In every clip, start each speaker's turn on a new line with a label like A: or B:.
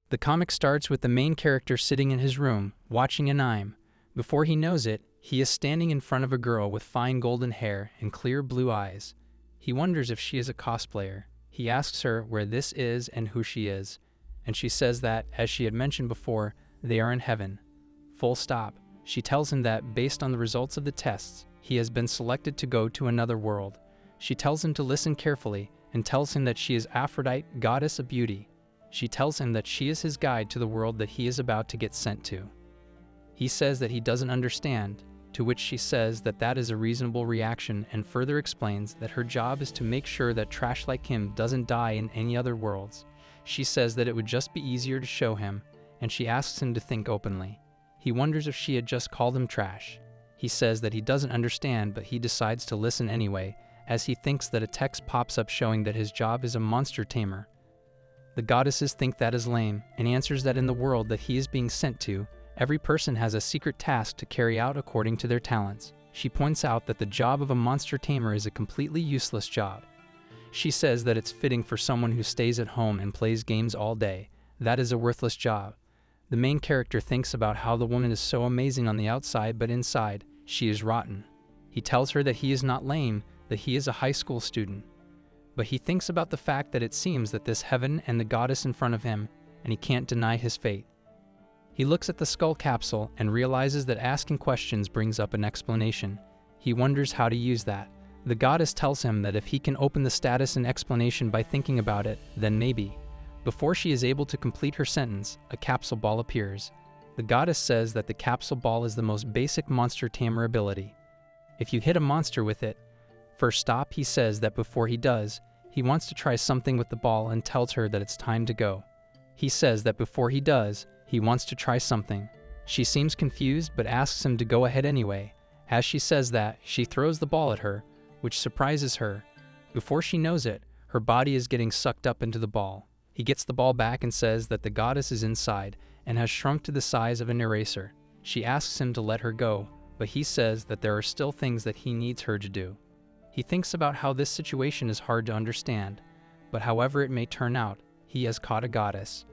A: The comic starts with the main character sitting in his room, watching an anime. Before he knows it, he is standing in front of a girl with fine golden hair and clear blue eyes. He wonders if she is a cosplayer. He asks her where this is and who she is, and she says that, as she had mentioned before, they are in heaven. Full stop. She tells him that, based on the results of the tests, he has been selected to go to another world. She tells him to listen carefully and tells him that she is Aphrodite, goddess of beauty. She tells him that she is his guide to the world that he is about to get sent to. He says that he doesn't understand, to which she says that that is a reasonable reaction and further explains that her job is to make sure that trash like him doesn't die in any other worlds. She says that it would just be easier to show him, and she asks him to think openly. He wonders if she had just called him trash. He says that he doesn't understand, but he decides to listen anyway, as he thinks that a text pops up showing that his job is a monster tamer. The goddesses think that is lame, and answers that in the world that he is being sent to, every person has a secret task to carry out according to their talents. She points out that the job of a monster tamer is a completely useless job. She says that it's fitting for someone who stays at home and plays games all day. That is a worthless job. The main character thinks about how the woman is so amazing on the outside, but inside, she is rotten. He tells her that he is not lame, that he is a high school student. But he thinks about the fact that it seems that this heaven and the goddess in front of him, and he can't deny his fate. He looks at the skull capsule and realizes that asking questions brings up an explanation. He wonders how to use that. The goddess tells him that if he can open the status and explanation by thinking about it, then maybe. Before she is able to complete her sentence, a capsule ball appears. The goddess says that the capsule ball is the most basic monster tamer ability. If you hit a monster with it, first stop, he says that before he does, he wants to try something with the ball and tells her that it's time to go. He says that before he does, he wants to try something. She seems confused but asks him to go ahead anyway. As she says that, she throws the ball at her, which surprises her. Before she knows it, her body is getting sucked up into the ball. He gets the ball back and says that the goddess is inside and has shrunk to the size of an eraser. She asks him to let her go, but he says that there are still things that he needs her to do. He thinks about how this situation is hard to understand, but however it may turn out, he has caught a goddess.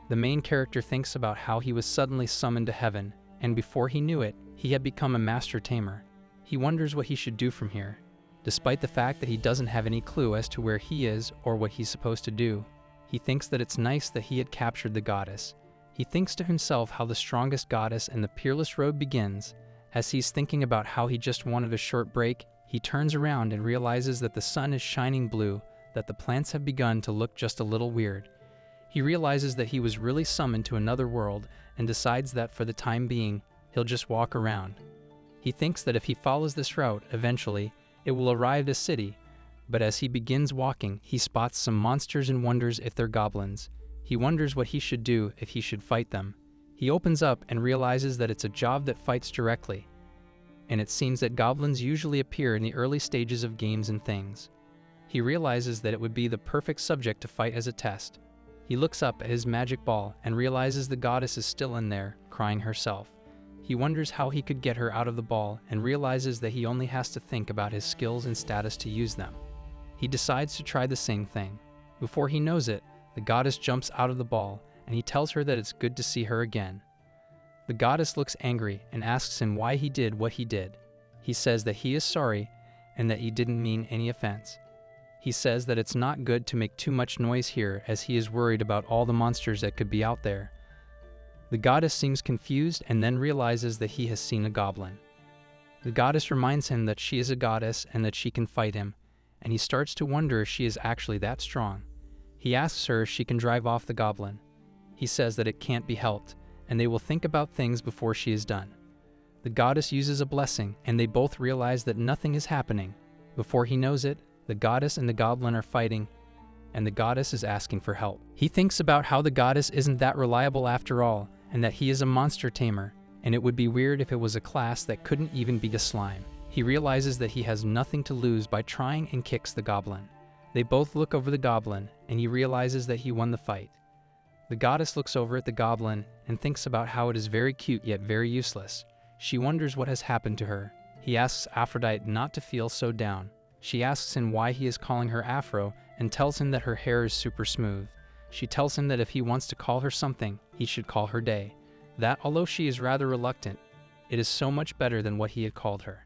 A: The main character thinks about how he was suddenly summoned to heaven, and before he knew it, he had become a master tamer. He wonders what he should do from here, despite the fact that he doesn't have any clue as to where he is or what he's supposed to do. He thinks that it's nice that he had captured the goddess. He thinks to himself how the strongest goddess and the peerless road begins. As he's thinking about how he just wanted a short break, he turns around and realizes that the sun is shining blue, that the plants have begun to look just a little weird. He realizes that he was really summoned to another world and decides that for the time being, he'll just walk around. He thinks that if he follows this route, eventually, it will arrive at a city, but as he begins walking, he spots some monsters and wonders if they're goblins. He wonders what he should do if he should fight them. He opens up and realizes that it's a job that fights directly, and it seems that goblins usually appear in the early stages of games and things. He realizes that it would be the perfect subject to fight as a test. He looks up at his magic ball and realizes the goddess is still in there, crying herself. He wonders how he could get her out of the ball and realizes that he only has to think about his skills and status to use them. He decides to try the same thing. Before he knows it, the goddess jumps out of the ball and he tells her that it's good to see her again. The goddess looks angry and asks him why he did what he did. He says that he is sorry and that he didn't mean any offense. He says that it's not good to make too much noise here as he is worried about all the monsters that could be out there. The goddess seems confused and then realizes that he has seen a goblin. The goddess reminds him that she is a goddess and that she can fight him, and he starts to wonder if she is actually that strong. He asks her if she can drive off the goblin. He says that it can't be helped, and they will think about things before she is done. The goddess uses a blessing, and they both realize that nothing is happening. Before he knows it, the goddess and the goblin are fighting, and the goddess is asking for help. He thinks about how the goddess isn't that reliable after all, and that he is a monster tamer, and it would be weird if it was a class that couldn't even beat a slime. He realizes that he has nothing to lose by trying and kicks the goblin. They both look over the goblin, and he realizes that he won the fight. The goddess looks over at the goblin and thinks about how it is very cute yet very useless. She wonders what has happened to her. He asks Aphrodite not to feel so down. She asks him why he is calling her Afro and tells him that her hair is super smooth. She tells him that if he wants to call her something, he should call her Day. That, although she is rather reluctant, it is so much better than what he had called her.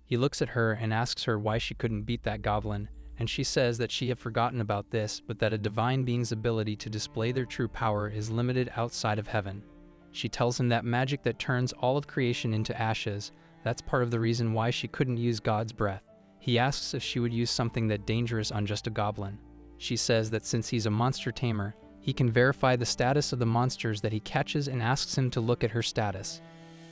A: He looks at her and asks her why she couldn't beat that goblin, and she says that she had forgotten about this, but that a divine being's ability to display their true power is limited outside of heaven. She tells him that magic that turns all of creation into ashes, that's part of the reason why she couldn't use God's breath. He asks if she would use something that dangerous on just a goblin. She says that since he's a monster tamer, he can verify the status of the monsters that he catches and asks him to look at her status.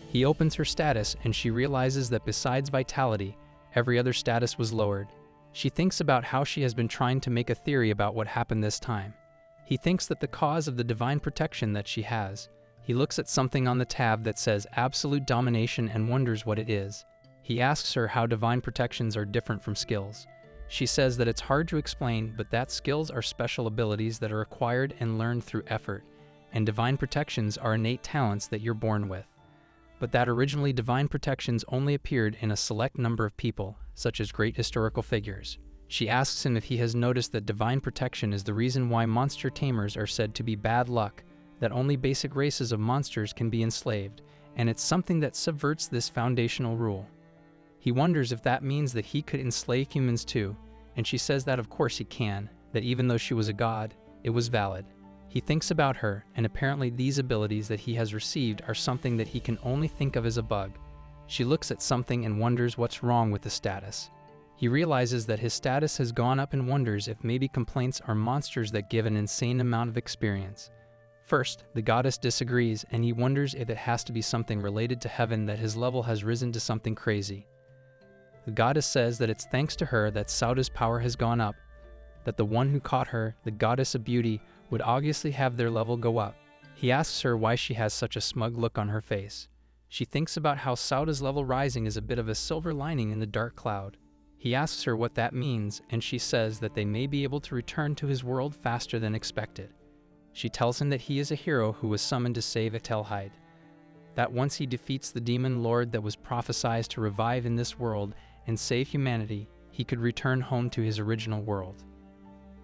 A: He opens her status and she realizes that besides vitality, every other status was lowered. She thinks about how she has been trying to make a theory about what happened this time. He thinks that the cause of the divine protection that she has. He looks at something on the tab that says absolute domination and wonders what it is. He asks her how divine protections are different from skills. She says that it's hard to explain, but that skills are special abilities that are acquired and learned through effort, and divine protections are innate talents that you're born with. But that originally divine protections only appeared in a select number of people, such as great historical figures. She asks him if he has noticed that divine protection is the reason why monster tamers are said to be bad luck, that only basic races of monsters can be enslaved, and it's something that subverts this foundational rule. He wonders if that means that he could enslave humans too, and she says that of course he can, that even though she was a god, it was valid. He thinks about her, and apparently these abilities that he has received are something that he can only think of as a bug. She looks at something and wonders what's wrong with the status. He realizes that his status has gone up and wonders if maybe complaints are monsters that give an insane amount of experience. First, the goddess disagrees, and he wonders if it has to be something related to heaven that his level has risen to something crazy. The goddess says that it's thanks to her that Sauda's power has gone up, that the one who caught her, the goddess of beauty, would obviously have their level go up. He asks her why she has such a smug look on her face. She thinks about how Sauda's level rising is a bit of a silver lining in the dark cloud. He asks her what that means, and she says that they may be able to return to his world faster than expected. She tells him that he is a hero who was summoned to save Atelhide, that once he defeats the demon lord that was prophesied to revive in this world and save humanity, he could return home to his original world.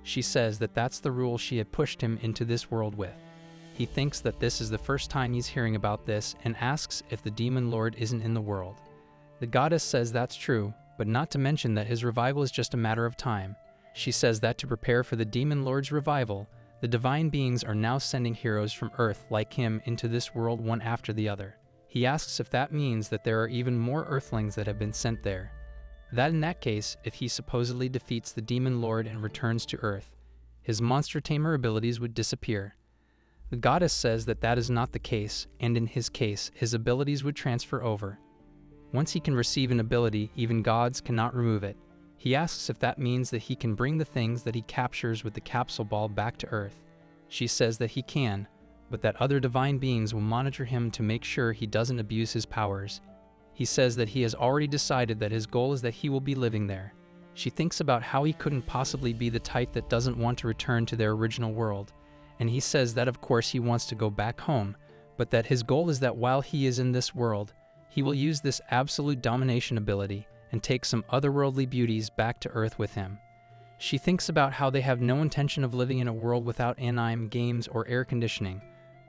A: She says that that's the rule she had pushed him into this world with. He thinks that this is the first time he's hearing about this and asks if the demon lord isn't in the world. The goddess says that's true, but not to mention that his revival is just a matter of time. She says that to prepare for the demon lord's revival, the divine beings are now sending heroes from Earth like him into this world one after the other. He asks if that means that there are even more Earthlings that have been sent there. That in that case, if he supposedly defeats the demon lord and returns to Earth, his monster tamer abilities would disappear. The goddess says that that is not the case, and in his case, his abilities would transfer over. Once he can receive an ability, even gods cannot remove it. He asks if that means that he can bring the things that he captures with the capsule ball back to Earth. She says that he can, but that other divine beings will monitor him to make sure he doesn't abuse his powers. He says that he has already decided that his goal is that he will be living there. She thinks about how he couldn't possibly be the type that doesn't want to return to their original world, and he says that of course he wants to go back home, but that his goal is that while he is in this world, he will use this absolute domination ability and take some otherworldly beauties back to Earth with him. She thinks about how they have no intention of living in a world without anime, games, or air conditioning,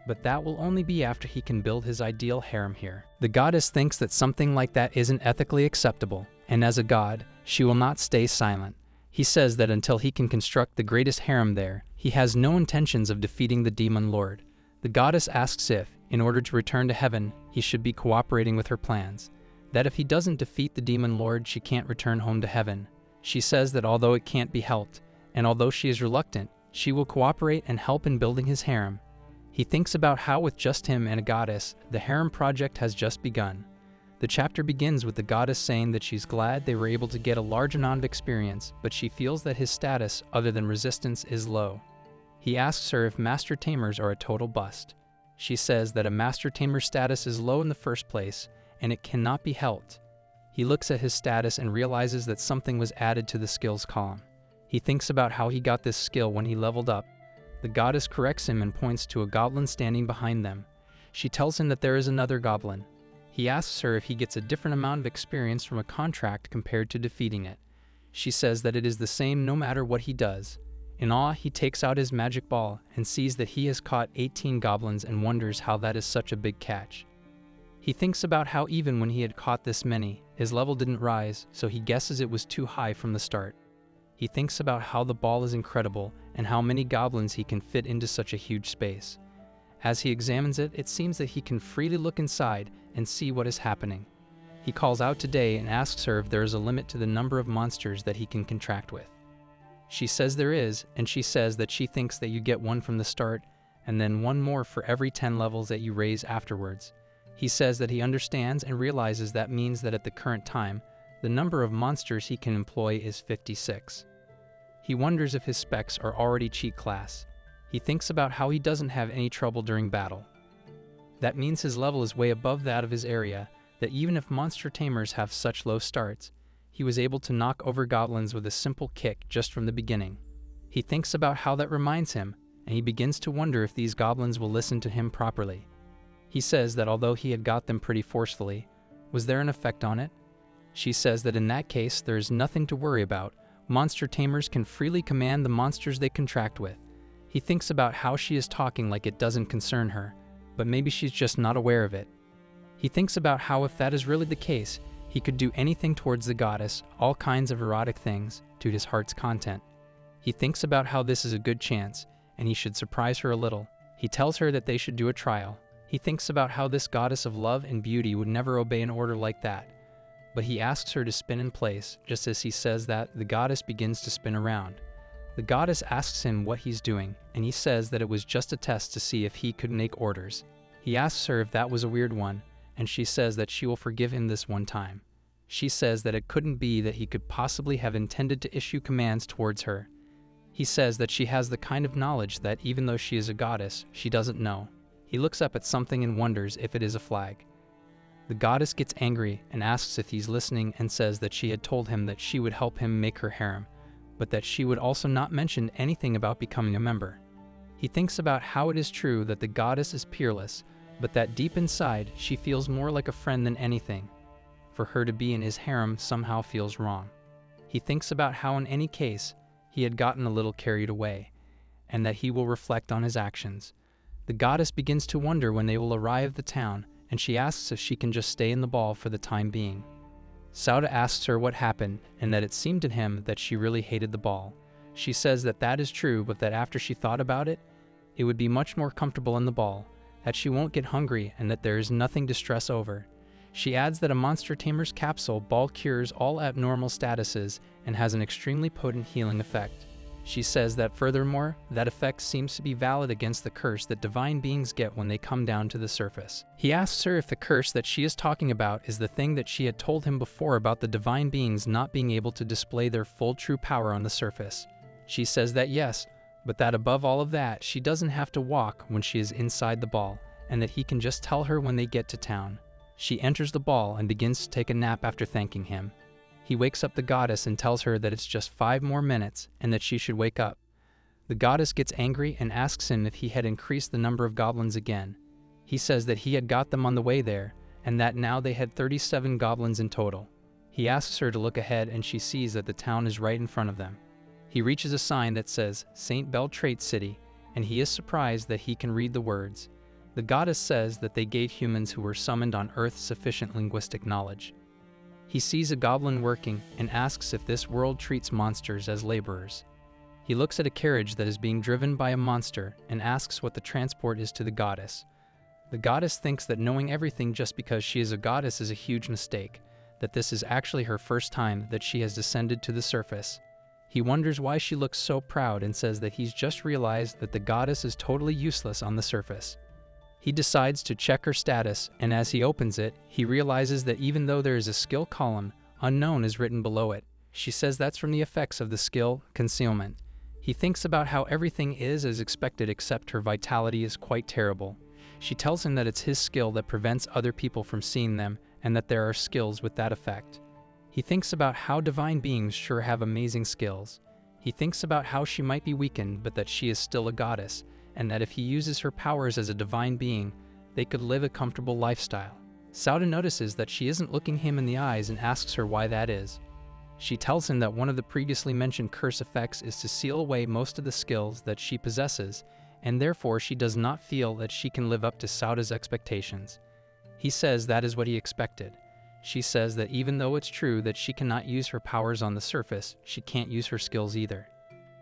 A: but that will only be after he can build his ideal harem here. The goddess thinks that something like that isn't ethically acceptable, and as a god, she will not stay silent. He says that until he can construct the greatest harem there, he has no intentions of defeating the demon lord. The goddess asks if, in order to return to heaven, he should be cooperating with her plans. That if he doesn't defeat the demon lord, she can't return home to heaven. She says that although it can't be helped, and although she is reluctant, she will cooperate and help in building his harem. He thinks about how with just him and a goddess, the harem project has just begun. The chapter begins with the goddess saying that she's glad they were able to get a large amount of experience, but she feels that his status, other than resistance, is low. He asks her if master tamers are a total bust. She says that a master tamer status is low in the first place, and it cannot be helped. He looks at his status and realizes that something was added to the skills column. He thinks about how he got this skill when he leveled up. The goddess corrects him and points to a goblin standing behind them. She tells him that there is another goblin. He asks her if he gets a different amount of experience from a contract compared to defeating it. She says that it is the same no matter what he does. In awe, he takes out his magic ball and sees that he has caught 18 goblins and wonders how that is such a big catch. He thinks about how even when he had caught this many, his level didn't rise, so he guesses it was too high from the start. He thinks about how the ball is incredible and how many goblins he can fit into such a huge space. As he examines it, it seems that he can freely look inside and see what is happening. He calls out to Day and asks her if there is a limit to the number of monsters that he can contract with. She says there is, and she says that she thinks that you get one from the start and then one more for every 10 levels that you raise afterwards. He says that he understands and realizes that means that at the current time, the number of monsters he can employ is 56. He wonders if his specs are already cheat class. He thinks about how he doesn't have any trouble during battle. That means his level is way above that of his area, that even if monster tamers have such low starts, he was able to knock over goblins with a simple kick just from the beginning. He thinks about how that reminds him, and he begins to wonder if these goblins will listen to him properly. He says that although he had got them pretty forcefully, was there an effect on it? She says that in that case, there is nothing to worry about. Monster tamers can freely command the monsters they contract with. He thinks about how she is talking like it doesn't concern her, but maybe she's just not aware of it. He thinks about how if that is really the case, he could do anything towards the goddess, all kinds of erotic things, to his heart's content. He thinks about how this is a good chance, and he should surprise her a little. He tells her that they should do a trial. He thinks about how this goddess of love and beauty would never obey an order like that. But he asks her to spin in place. Just as he says that, the goddess begins to spin around. The goddess asks him what he's doing, and he says that it was just a test to see if he could make orders. He asks her if that was a weird one, and she says that she will forgive him this one time. She says that it couldn't be that he could possibly have intended to issue commands towards her. He says that she has the kind of knowledge that even though she is a goddess, she doesn't know. He looks up at something and wonders if it is a flag. The goddess gets angry and asks if he's listening and says that she had told him that she would help him make her harem, but that she would also not mention anything about becoming a member. He thinks about how it is true that the goddess is peerless, but that deep inside she feels more like a friend than anything. For her to be in his harem somehow feels wrong. He thinks about how in any case he had gotten a little carried away, and that he will reflect on his actions. The goddess begins to wonder when they will arrive at the town, and she asks if she can just stay in the ball for the time being. Sauda asks her what happened, and that it seemed to him that she really hated the ball. She says that that is true, but that after she thought about it, it would be much more comfortable in the ball, that she won't get hungry, and that there is nothing to stress over. She adds that a Monster Tamer's capsule ball cures all abnormal statuses and has an extremely potent healing effect. She says that furthermore, that effect seems to be valid against the curse that divine beings get when they come down to the surface. He asks her if the curse that she is talking about is the thing that she had told him before about the divine beings not being able to display their full true power on the surface. She says that yes, but that above all of that, she doesn't have to walk when she is inside the ball, and that he can just tell her when they get to town. She enters the ball and begins to take a nap after thanking him. He wakes up the goddess and tells her that it's just 5 more minutes and that she should wake up. The goddess gets angry and asks him if he had increased the number of goblins again. He says that he had got them on the way there, and that now they had 37 goblins in total. He asks her to look ahead and she sees that the town is right in front of them. He reaches a sign that says St. Beltrate City, and he is surprised that he can read the words. The goddess says that they gave humans who were summoned on Earth sufficient linguistic knowledge. He sees a goblin working and asks if this world treats monsters as laborers. He looks at a carriage that is being driven by a monster and asks what the transport is to the goddess. The goddess thinks that knowing everything just because she is a goddess is a huge mistake, that this is actually her first time that she has descended to the surface. He wonders why she looks so proud and says that he's just realized that the goddess is totally useless on the surface. He decides to check her status, and as he opens it, he realizes that even though there is a skill column, unknown is written below it. She says that's from the effects of the skill, concealment. He thinks about how everything is as expected except her vitality is quite terrible. She tells him that it's his skill that prevents other people from seeing them, and that there are skills with that effect. He thinks about how divine beings sure have amazing skills. He thinks about how she might be weakened, but that she is still a goddess, and that if he uses her powers as a divine being, they could live a comfortable lifestyle. Sauda notices that she isn't looking him in the eyes and asks her why that is. She tells him that one of the previously mentioned curse effects is to seal away most of the skills that she possesses, and therefore she does not feel that she can live up to Sauda's expectations. He says that is what he expected. She says that even though it's true that she cannot use her powers on the surface, she can't use her skills either.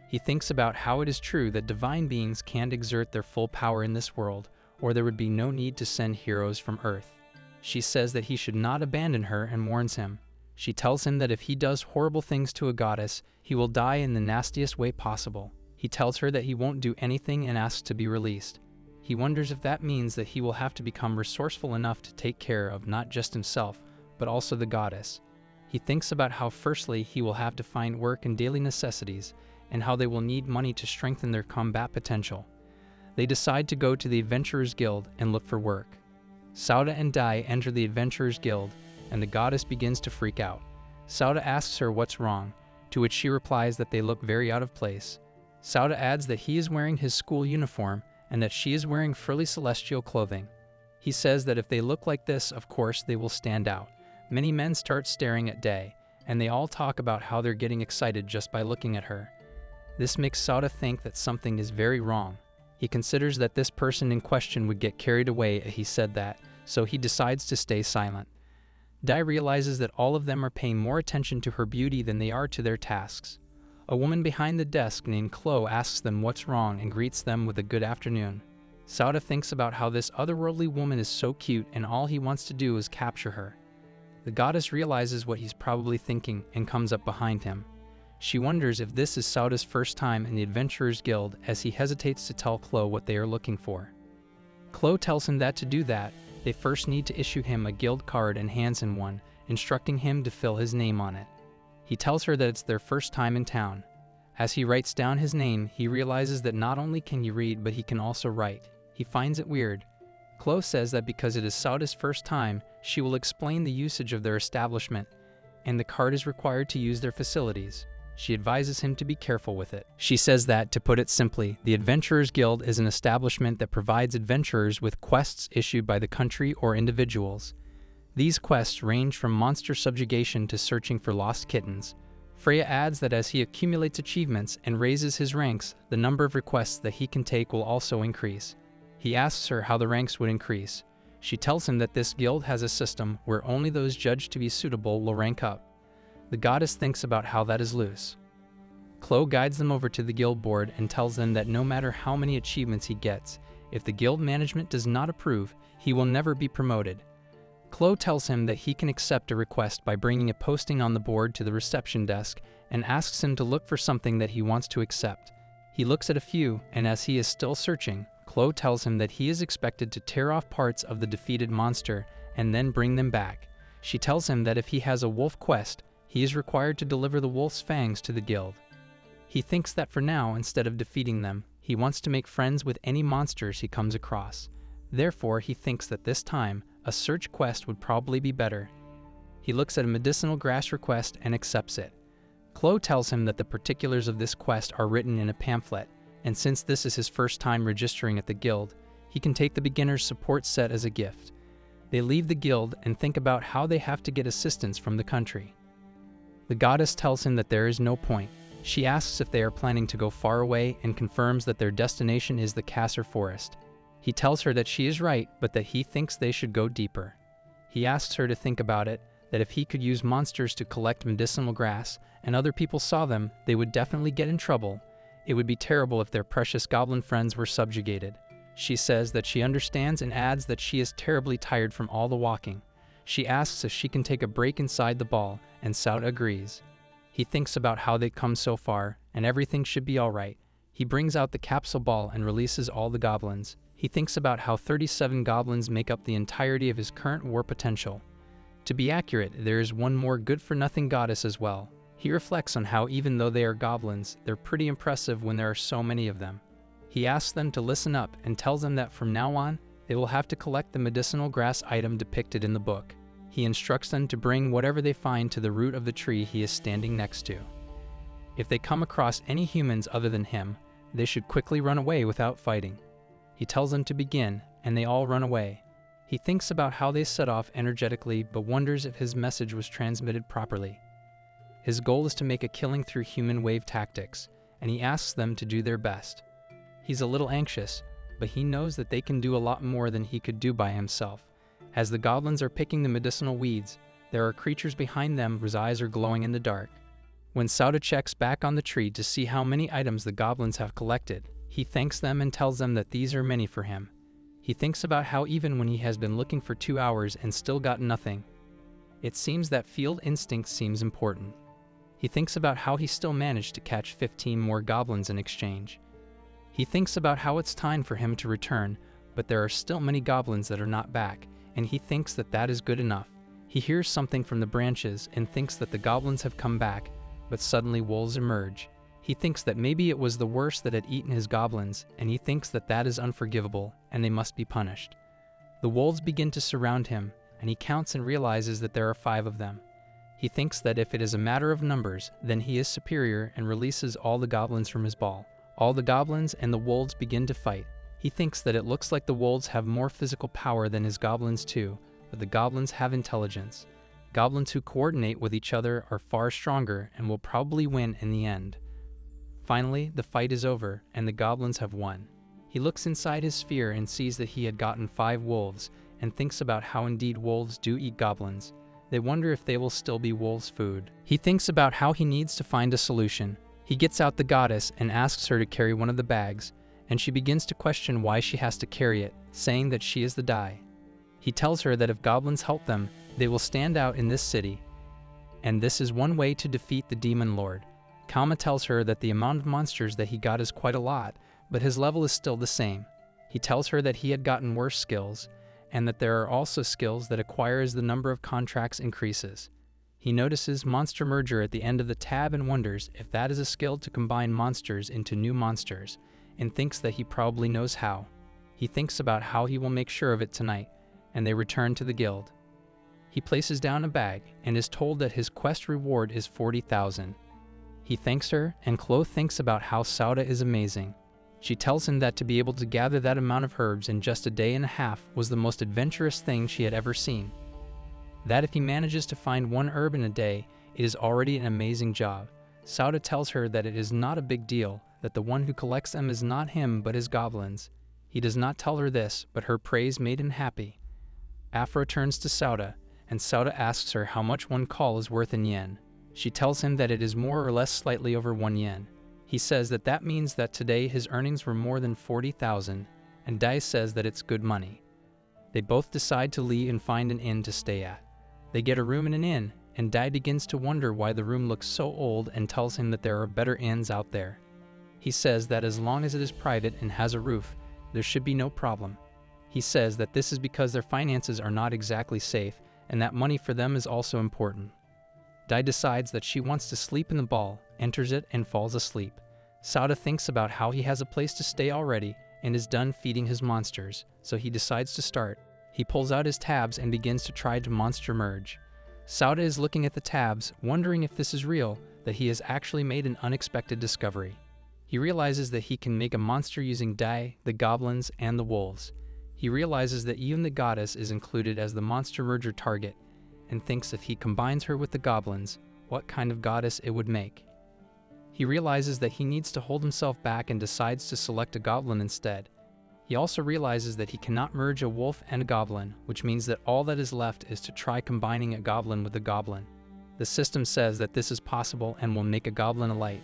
A: He thinks about how it is true that divine beings can't exert their full power in this world, or there would be no need to send heroes from Earth. She says that he should not abandon her and warns him. She tells him that if he does horrible things to a goddess, he will die in the nastiest way possible. He tells her that he won't do anything and asks to be released. He wonders if that means that he will have to become resourceful enough to take care of not just himself, but also the goddess. He thinks about how firstly he will have to find work and daily necessities, and how they will need money to strengthen their combat potential. They decide to go to the Adventurers Guild and look for work. Sauda and Dai enter the Adventurers Guild, and the goddess begins to freak out. Sauda asks her what's wrong, to which she replies that they look very out of place. Sauda adds that he is wearing his school uniform and that she is wearing frilly celestial clothing. He says that if they look like this, of course, they will stand out. Many men start staring at Dai, and they all talk about how they're getting excited just by looking at her. This makes Sauda think that something is very wrong. He considers that this person in question would get carried away if he said that, so he decides to stay silent. Dai realizes that all of them are paying more attention to her beauty than they are to their tasks. A woman behind the desk named Chloe asks them what's wrong and greets them with a good afternoon. Sauda thinks about how this otherworldly woman is so cute and all he wants to do is capture her. The goddess realizes what he's probably thinking and comes up behind him. She wonders if this is Sauda's first time in the Adventurers Guild as he hesitates to tell Chloe what they are looking for. Chloe tells him that to do that, they first need to issue him a guild card and hands him one, instructing him to fill his name on it. He tells her that it's their first time in town. As he writes down his name, he realizes that not only can he read, but he can also write. He finds it weird. Chloe says that because it is Sauda's first time, she will explain the usage of their establishment, and the card is required to use their facilities. She advises him to be careful with it. She says that, to put it simply, the Adventurers Guild is an establishment that provides adventurers with quests issued by the country or individuals. These quests range from monster subjugation to searching for lost kittens. Freya adds that as he accumulates achievements and raises his ranks, the number of requests that he can take will also increase. He asks her how the ranks would increase. She tells him that this guild has a system where only those judged to be suitable will rank up. The goddess thinks about how that is loose. Chloe guides them over to the guild board and tells them that no matter how many achievements he gets, if the guild management does not approve, he will never be promoted. Chloe tells him that he can accept a request by bringing a posting on the board to the reception desk and asks him to look for something that he wants to accept. He looks at a few, and as he is still searching, Chloe tells him that he is expected to tear off parts of the defeated monster and then bring them back. She tells him that if he has a wolf quest, he is required to deliver the wolf's fangs to the guild. He thinks that for now, instead of defeating them, he wants to make friends with any monsters he comes across. Therefore, he thinks that this time, a search quest would probably be better. He looks at a medicinal grass request and accepts it. Chloe tells him that the particulars of this quest are written in a pamphlet, and since this is his first time registering at the guild, he can take the beginner's support set as a gift. They leave the guild and think about how they have to get assistance from the country. The goddess tells him that there is no point. She asks if they are planning to go far away and confirms that their destination is the Kasser Forest. He tells her that she is right, but that he thinks they should go deeper. He asks her to think about it, that if he could use monsters to collect medicinal grass and other people saw them, they would definitely get in trouble. It would be terrible if their precious goblin friends were subjugated. She says that she understands and adds that she is terribly tired from all the walking. She asks if she can take a break inside the ball, and Sauda agrees. He thinks about how they've come so far, and everything should be alright. He brings out the capsule ball and releases all the goblins. He thinks about how 37 goblins make up the entirety of his current war potential. To be accurate, there is one more good-for-nothing goddess as well. He reflects on how even though they are goblins, they're pretty impressive when there are so many of them. He asks them to listen up and tells them that from now on, they will have to collect the medicinal grass item depicted in the book. He instructs them to bring whatever they find to the root of the tree he is standing next to. If they come across any humans other than him, they should quickly run away without fighting. He tells them to begin, and they all run away. He thinks about how they set off energetically, but wonders if his message was transmitted properly. His goal is to make a killing through human wave tactics, and he asks them to do their best. He's a little anxious, but he knows that they can do a lot more than he could do by himself. As the goblins are picking the medicinal weeds, there are creatures behind them whose eyes are glowing in the dark. When Sauda checks back on the tree to see how many items the goblins have collected, he thanks them and tells them that these are many for him. He thinks about how even when he has been looking for 2 hours and still got nothing, it seems that field instinct seems important. He thinks about how he still managed to catch 15 more goblins in exchange. He thinks about how it's time for him to return, but there are still many goblins that are not back, and he thinks that that is good enough. He hears something from the branches and thinks that the goblins have come back, but suddenly wolves emerge. He thinks that maybe it was the worst that had eaten his goblins, and he thinks that that is unforgivable, and they must be punished. The wolves begin to surround him, and he counts and realizes that there are 5 of them. He thinks that if it is a matter of numbers, then he is superior and releases all the goblins from his ball. All the goblins and the wolves begin to fight. He thinks that it looks like the wolves have more physical power than his goblins too, but the goblins have intelligence. Goblins who coordinate with each other are far stronger and will probably win in the end. Finally, the fight is over, and the goblins have won. He looks inside his sphere and sees that he had gotten 5 wolves, and thinks about how indeed wolves do eat goblins. They wonder if they will still be wolves' food. He thinks about how he needs to find a solution. He gets out the goddess and asks her to carry one of the bags, and she begins to question why she has to carry it, saying that she is the Dai. He tells her that if goblins help them, they will stand out in this city, and this is one way to defeat the demon lord. Kama tells her that the amount of monsters that he got is quite a lot, but his level is still the same. He tells her that he had gotten worse skills, and that there are also skills that acquire as the number of contracts increases. He notices Monster Merger at the end of the tab and wonders if that is a skill to combine monsters into new monsters, and thinks that he probably knows how. He thinks about how he will make sure of it tonight, and they return to the guild. He places down a bag and is told that his quest reward is 40,000. He thanks her, and Chloe thinks about how Sauda is amazing. She tells him that to be able to gather that amount of herbs in just a day and a half was the most adventurous thing she had ever seen. That if he manages to find 1 herb in a day, it is already an amazing job. Sauda tells her that it is not a big deal, that the one who collects them is not him but his goblins. He does not tell her this, but her praise made him happy. Afra turns to Sauda, and Sauda asks her how much 1 call is worth in yen. She tells him that it is more or less slightly over 1 yen. He says that that means that today his earnings were more than 40,000, and Dai says that it's good money. They both decide to leave and find an inn to stay at. They get a room in an inn, and Dai begins to wonder why the room looks so old and tells him that there are better inns out there. He says that as long as it is private and has a roof, there should be no problem. He says that this is because their finances are not exactly safe, and that money for them is also important. Dai decides that she wants to sleep in the ball, enters it, and falls asleep. Sauda thinks about how he has a place to stay already and is done feeding his monsters, so he decides to start. He pulls out his tabs and begins to try to monster merge. Sauda is looking at the tabs, wondering if this is real, that he has actually made an unexpected discovery. He realizes that he can make a monster using Dai, the goblins, and the wolves. He realizes that even the goddess is included as the monster merger target, and thinks if he combines her with the goblins, what kind of goddess it would make. He realizes that he needs to hold himself back and decides to select a goblin instead. He also realizes that he cannot merge a wolf and a goblin, which means that all that is left is to try combining a goblin with a goblin. The system says that this is possible and will make a goblin a light.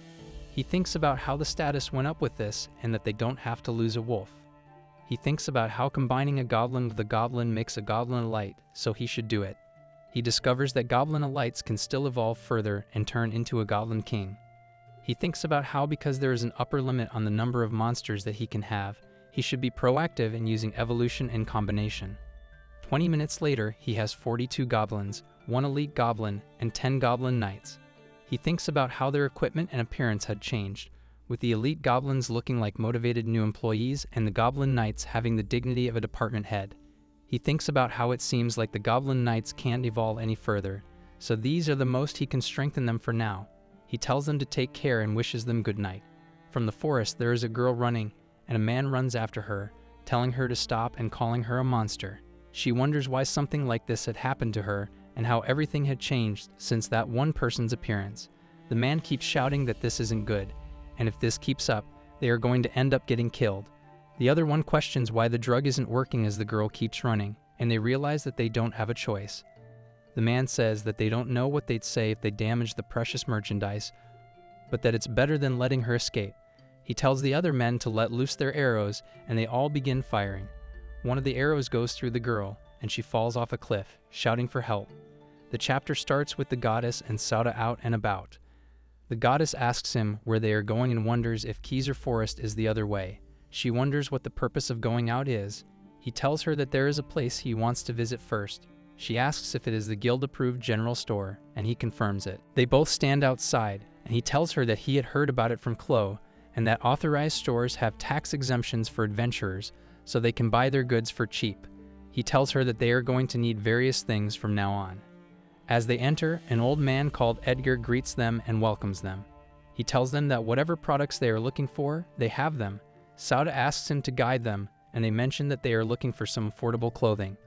A: He thinks about how the status went up with this and that they don't have to lose a wolf. He thinks about how combining a goblin with a goblin makes a goblin a light, so he should do it. He discovers that goblin elites can still evolve further and turn into a goblin king. He thinks about how because there is an upper limit on the number of monsters that he can have, he should be proactive in using evolution and combination. 20 minutes later, he has 42 goblins, 1 elite goblin, and 10 goblin knights. He thinks about how their equipment and appearance had changed, with the elite goblins looking like motivated new employees and the goblin knights having the dignity of a department head. He thinks about how it seems like the goblin knights can't evolve any further, so these are the most he can strengthen them for now. He tells them to take care and wishes them good night. From the forest, there is a girl running, and a man runs after her, telling her to stop and calling her a monster. She wonders why something like this had happened to her, and how everything had changed since that one person's appearance. The man keeps shouting that this isn't good, and if this keeps up, they are going to end up getting killed. The other one questions why the drug isn't working as the girl keeps running, and they realize that they don't have a choice. The man says that they don't know what they'd say if they damaged the precious merchandise, but that it's better than letting her escape. He tells the other men to let loose their arrows, and they all begin firing. One of the arrows goes through the girl, and she falls off a cliff, shouting for help. The chapter starts with the goddess and Sauda out and about. The goddess asks him where they are going and wonders if Kizer Forest is the other way. She wonders what the purpose of going out is. He tells her that there is a place he wants to visit first. She asks if it is the guild-approved general store, and he confirms it. They both stand outside, and he tells her that he had heard about it from Chloe, and that authorized stores have tax exemptions for adventurers, so they can buy their goods for cheap. He tells her that they are going to need various things from now on. As they enter, an old man called Edgar greets them and welcomes them. He tells them that whatever products they are looking for, they have them. Sauda asks him to guide them, and they mention that they are looking for some affordable clothing.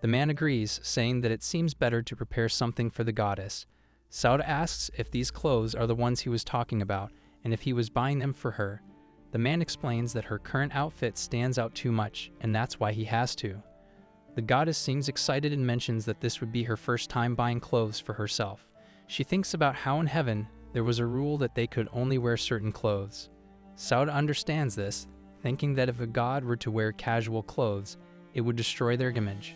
A: The man agrees, saying that it seems better to prepare something for the goddess. Sauda asks if these clothes are the ones he was talking about, and if he was buying them for her. The man explains that her current outfit stands out too much, and that's why he has to. The goddess seems excited and mentions that this would be her first time buying clothes for herself. She thinks about how in heaven there was a rule that they could only wear certain clothes. Sauda understands this, thinking that if a god were to wear casual clothes, it would destroy their image.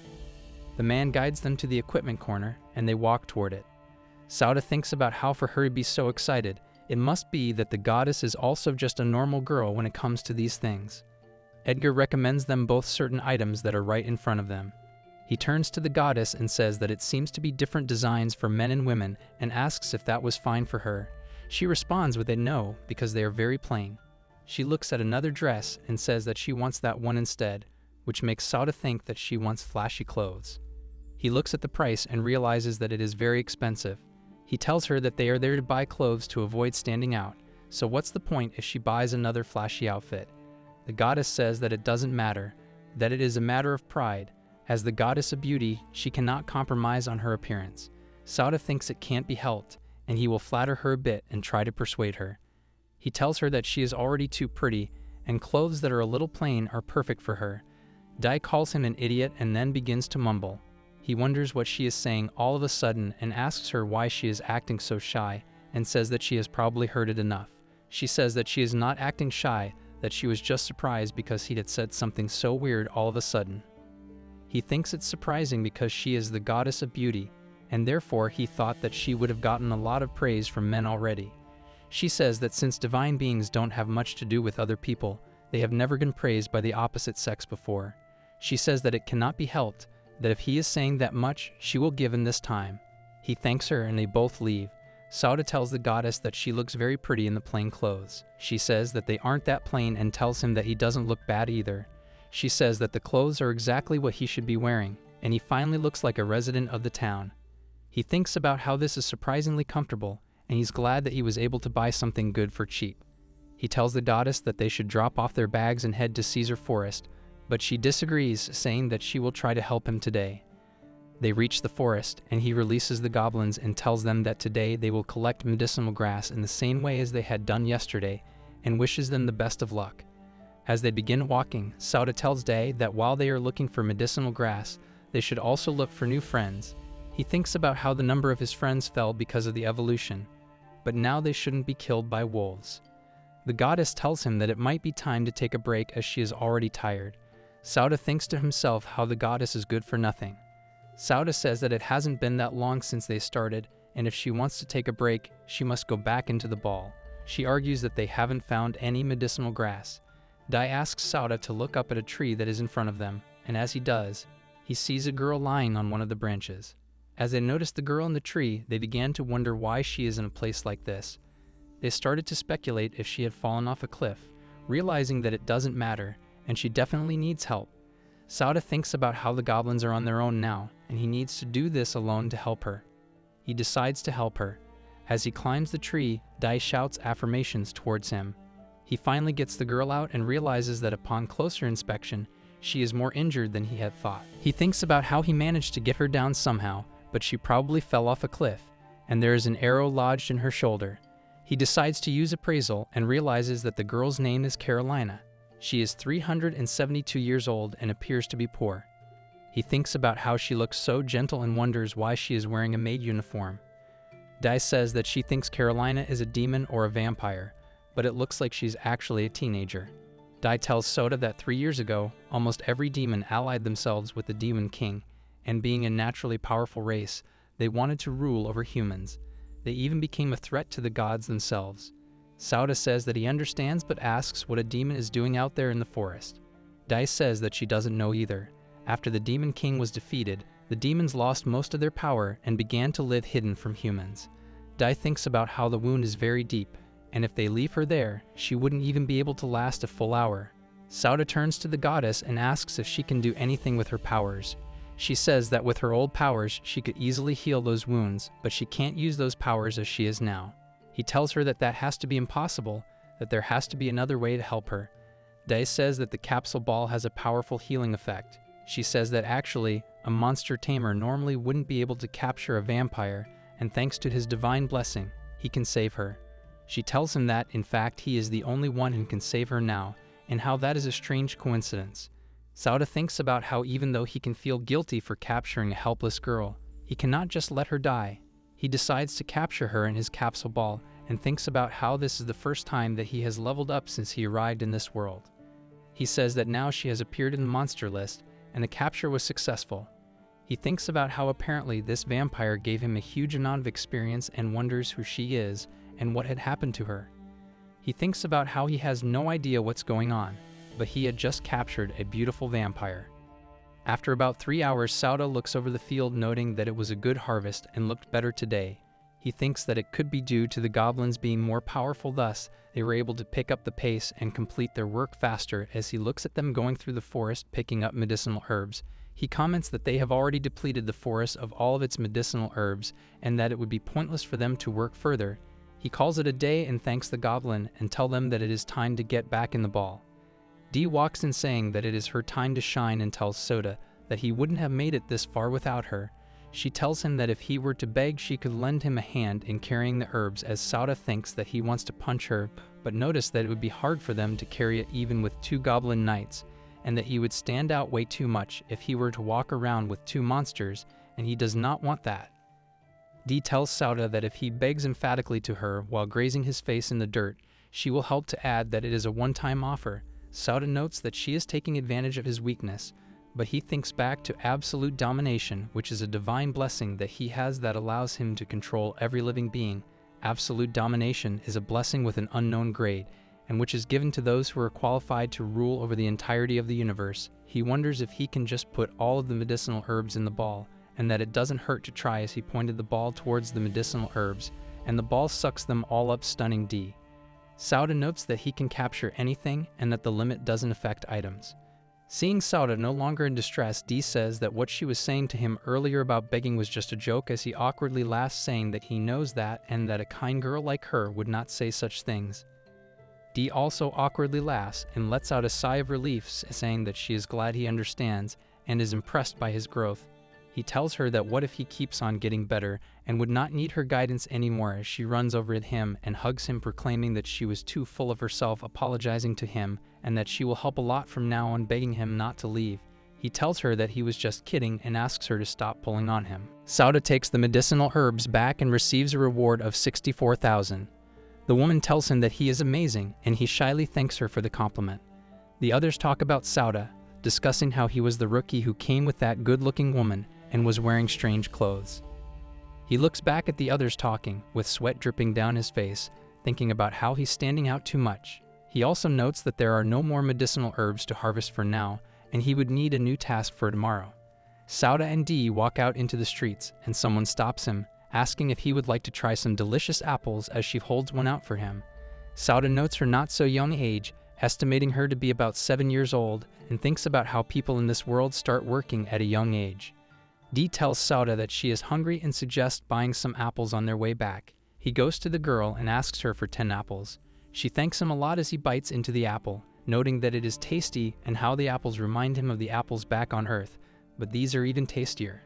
A: The man guides them to the equipment corner, and they walk toward it. Sauda thinks about how for her to be so excited, it must be that the goddess is also just a normal girl when it comes to these things. Edgar recommends them both certain items that are right in front of them. He turns to the goddess and says that it seems to be different designs for men and women and asks if that was fine for her. She responds with a no because they are very plain. She looks at another dress and says that she wants that one instead, which makes Sauda think that she wants flashy clothes. He looks at the price and realizes that it is very expensive. He tells her that they are there to buy clothes to avoid standing out, so what's the point if she buys another flashy outfit? The goddess says that it doesn't matter, that it is a matter of pride. As the goddess of beauty, she cannot compromise on her appearance. Sauda thinks it can't be helped, and he will flatter her a bit and try to persuade her. He tells her that she is already too pretty, and clothes that are a little plain are perfect for her. Dai calls him an idiot and then begins to mumble. He wonders what she is saying all of a sudden and asks her why she is acting so shy, and says that she has probably heard it enough. She says that she is not acting shy, that she was just surprised because he had said something so weird all of a sudden. He thinks it's surprising because she is the goddess of beauty, and therefore he thought that she would have gotten a lot of praise from men already. She says that since divine beings don't have much to do with other people, they have never been praised by the opposite sex before. She says that it cannot be helped, that if he is saying that much, she will give in this time. He thanks her and they both leave. Sauda tells the goddess that she looks very pretty in the plain clothes. She says that they aren't that plain and tells him that he doesn't look bad either. She says that the clothes are exactly what he should be wearing, and he finally looks like a resident of the town. He thinks about how this is surprisingly comfortable, and he's glad that he was able to buy something good for cheap. He tells the goddess that they should drop off their bags and head to Kizer Forest, but she disagrees, saying that she will try to help him today. They reach the forest, and he releases the goblins and tells them that today they will collect medicinal grass in the same way as they had done yesterday, and wishes them the best of luck. As they begin walking, Sauda tells Day that while they are looking for medicinal grass, they should also look for new friends. He thinks about how the number of his friends fell because of the evolution, but now they shouldn't be killed by wolves. The goddess tells him that it might be time to take a break as she is already tired. Sauda thinks to himself how the goddess is good for nothing. Sauda says that it hasn't been that long since they started, and if she wants to take a break, she must go back into the ball. She argues that they haven't found any medicinal grass. Dai asks Sauda to look up at a tree that is in front of them, and as he does, he sees a girl lying on one of the branches. As they notice the girl in the tree, they began to wonder why she is in a place like this. They started to speculate if she had fallen off a cliff, realizing that it doesn't matter, and she definitely needs help. Sauda thinks about how the goblins are on their own now, and he needs to do this alone to help her. He decides to help her. As he climbs the tree, Dai shouts affirmations towards him. He finally gets the girl out and realizes that upon closer inspection, she is more injured than he had thought. He thinks about how he managed to get her down somehow, but she probably fell off a cliff, and there is an arrow lodged in her shoulder. He decides to use appraisal and realizes that the girl's name is Carolina. She is 372 years old and appears to be poor. He thinks about how she looks so gentle and wonders why she is wearing a maid uniform. Dai says that she thinks Carolina is a demon or a vampire, but it looks like she's actually a teenager. Dai tells Soda that 3 years ago, almost every demon allied themselves with the Demon King, and being a naturally powerful race, they wanted to rule over humans. They even became a threat to the gods themselves. Sauda says that he understands but asks what a demon is doing out there in the forest. Dai says that she doesn't know either. After the Demon King was defeated, the demons lost most of their power and began to live hidden from humans. Dai thinks about how the wound is very deep, and if they leave her there, she wouldn't even be able to last a full hour. Sauda turns to the goddess and asks if she can do anything with her powers. She says that with her old powers, she could easily heal those wounds, but she can't use those powers as she is now. He tells her that that has to be impossible, that there has to be another way to help her. Dai says that the capsule ball has a powerful healing effect. She says that actually, a monster tamer normally wouldn't be able to capture a vampire, and thanks to his divine blessing, he can save her. She tells him that, in fact, he is the only one who can save her now, and how that is a strange coincidence. Sauda thinks about how even though he can feel guilty for capturing a helpless girl, he cannot just let her die. He decides to capture her in his capsule ball, and thinks about how this is the first time that he has leveled up since he arrived in this world. He says that now she has appeared in the monster list, and the capture was successful. He thinks about how apparently this vampire gave him a huge amount of experience and wonders who she is and what had happened to her. He thinks about how he has no idea what's going on, but he had just captured a beautiful vampire. After about 3 hours, Sauda looks over the field noting that it was a good harvest and looked better today. He thinks that it could be due to the goblins being more powerful, thus they were able to pick up the pace and complete their work faster. As he looks at them going through the forest picking up medicinal herbs, he comments that they have already depleted the forest of all of its medicinal herbs and that it would be pointless for them to work further. He calls it a day and thanks the goblin and tells them that it is time to get back in the ball. Dee walks in saying that it is her time to shine and tells Soda that he wouldn't have made it this far without her. She tells him that if he were to beg, she could lend him a hand in carrying the herbs, as Sauda thinks that he wants to punch her, but notice that it would be hard for them to carry it even with 2 goblin knights, and that he would stand out way too much if he were to walk around with 2 monsters, and he does not want that. Dee tells Sauda that if he begs emphatically to her while grazing his face in the dirt, she will help, to add that it is a one-time offer. Sauda notes that she is taking advantage of his weakness, but he thinks back to absolute domination, which is a divine blessing that he has that allows him to control every living being. Absolute domination is a blessing with an unknown grade, and which is given to those who are qualified to rule over the entirety of the universe. He wonders if he can just put all of the medicinal herbs in the ball, and that it doesn't hurt to try, as he pointed the ball towards the medicinal herbs, and the ball sucks them all up, stunning Dee. Sauda notes that he can capture anything and that the limit doesn't affect items. Seeing Sauda no longer in distress, Dee says that what she was saying to him earlier about begging was just a joke, as he awkwardly laughs, saying that he knows that and that a kind girl like her would not say such things. Dee also awkwardly laughs and lets out a sigh of relief, saying that she is glad he understands and is impressed by his growth. He tells her that what if he keeps on getting better and would not need her guidance anymore, as she runs over to him and hugs him, proclaiming that she was too full of herself, apologizing to him, and that she will help a lot from now on, begging him not to leave. He tells her that he was just kidding and asks her to stop pulling on him. Sauda takes the medicinal herbs back and receives a reward of 64,000. The woman tells him that he is amazing, and he shyly thanks her for the compliment. The others talk about Sauda, discussing how he was the rookie who came with that good-looking woman and was wearing strange clothes. He looks back at the others talking, with sweat dripping down his face, thinking about how he's standing out too much. He also notes that there are no more medicinal herbs to harvest for now, and he would need a new task for tomorrow. Sauda and Dee walk out into the streets, and someone stops him, asking if he would like to try some delicious apples, as she holds one out for him. Sauda notes her not so young age, estimating her to be about 7 years old, and thinks about how people in this world start working at a young age. Dee tells Sauda that she is hungry and suggests buying some apples on their way back. He goes to the girl and asks her for 10 apples. She thanks him a lot as he bites into the apple, noting that it is tasty and how the apples remind him of the apples back on Earth, but these are even tastier.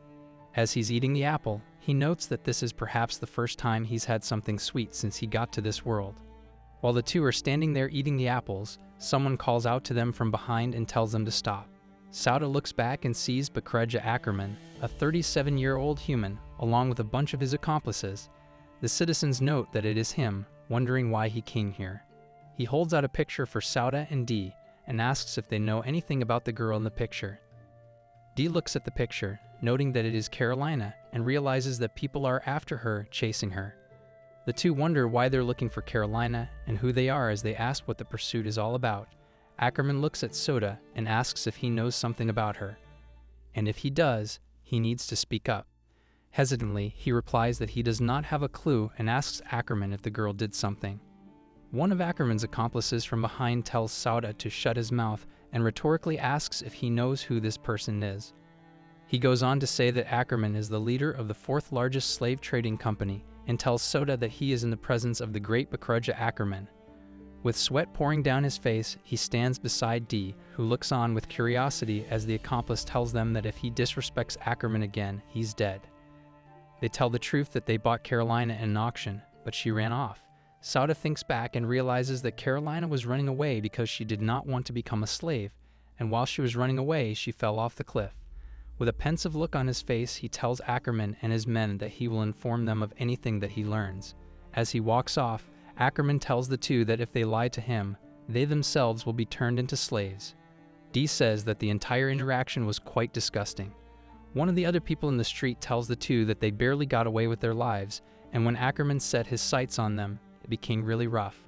A: As he's eating the apple, he notes that this is perhaps the first time he's had something sweet since he got to this world. While the two are standing there eating the apples, someone calls out to them from behind and tells them to stop. Sauda looks back and sees Bakreja Ackerman, a 37-year-old human, along with a bunch of his accomplices. The citizens note that it is him, wondering why he came here. He holds out a picture for Sauda and Dee and asks if they know anything about the girl in the picture. Dee looks at the picture, noting that it is Carolina, and realizes that people are after her, chasing her. The two wonder why they're looking for Carolina and who they are as they ask what the pursuit is all about. Ackerman looks at Soda and asks if he knows something about her. And if he does, he needs to speak up. Hesitantly, he replies that he does not have a clue and asks Ackerman if the girl did something. One of Ackerman's accomplices from behind tells Sauda to shut his mouth and rhetorically asks if he knows who this person is. He goes on to say that Ackerman is the leader of the fourth largest slave trading company and tells Soda that he is in the presence of the great Bakreja Ackerman. With sweat pouring down his face, he stands beside Dee, who looks on with curiosity as the accomplice tells them that if he disrespects Ackerman again, he's dead. They tell the truth that they bought Carolina in an auction, but she ran off. Sauda thinks back and realizes that Carolina was running away because she did not want to become a slave, and while she was running away, she fell off the cliff. With a pensive look on his face, he tells Ackerman and his men that he will inform them of anything that he learns. As he walks off, Ackerman tells the two that if they lie to him, they themselves will be turned into slaves. Dee says that the entire interaction was quite disgusting. One of the other people in the street tells the two that they barely got away with their lives, and when Ackerman set his sights on them, it became really rough.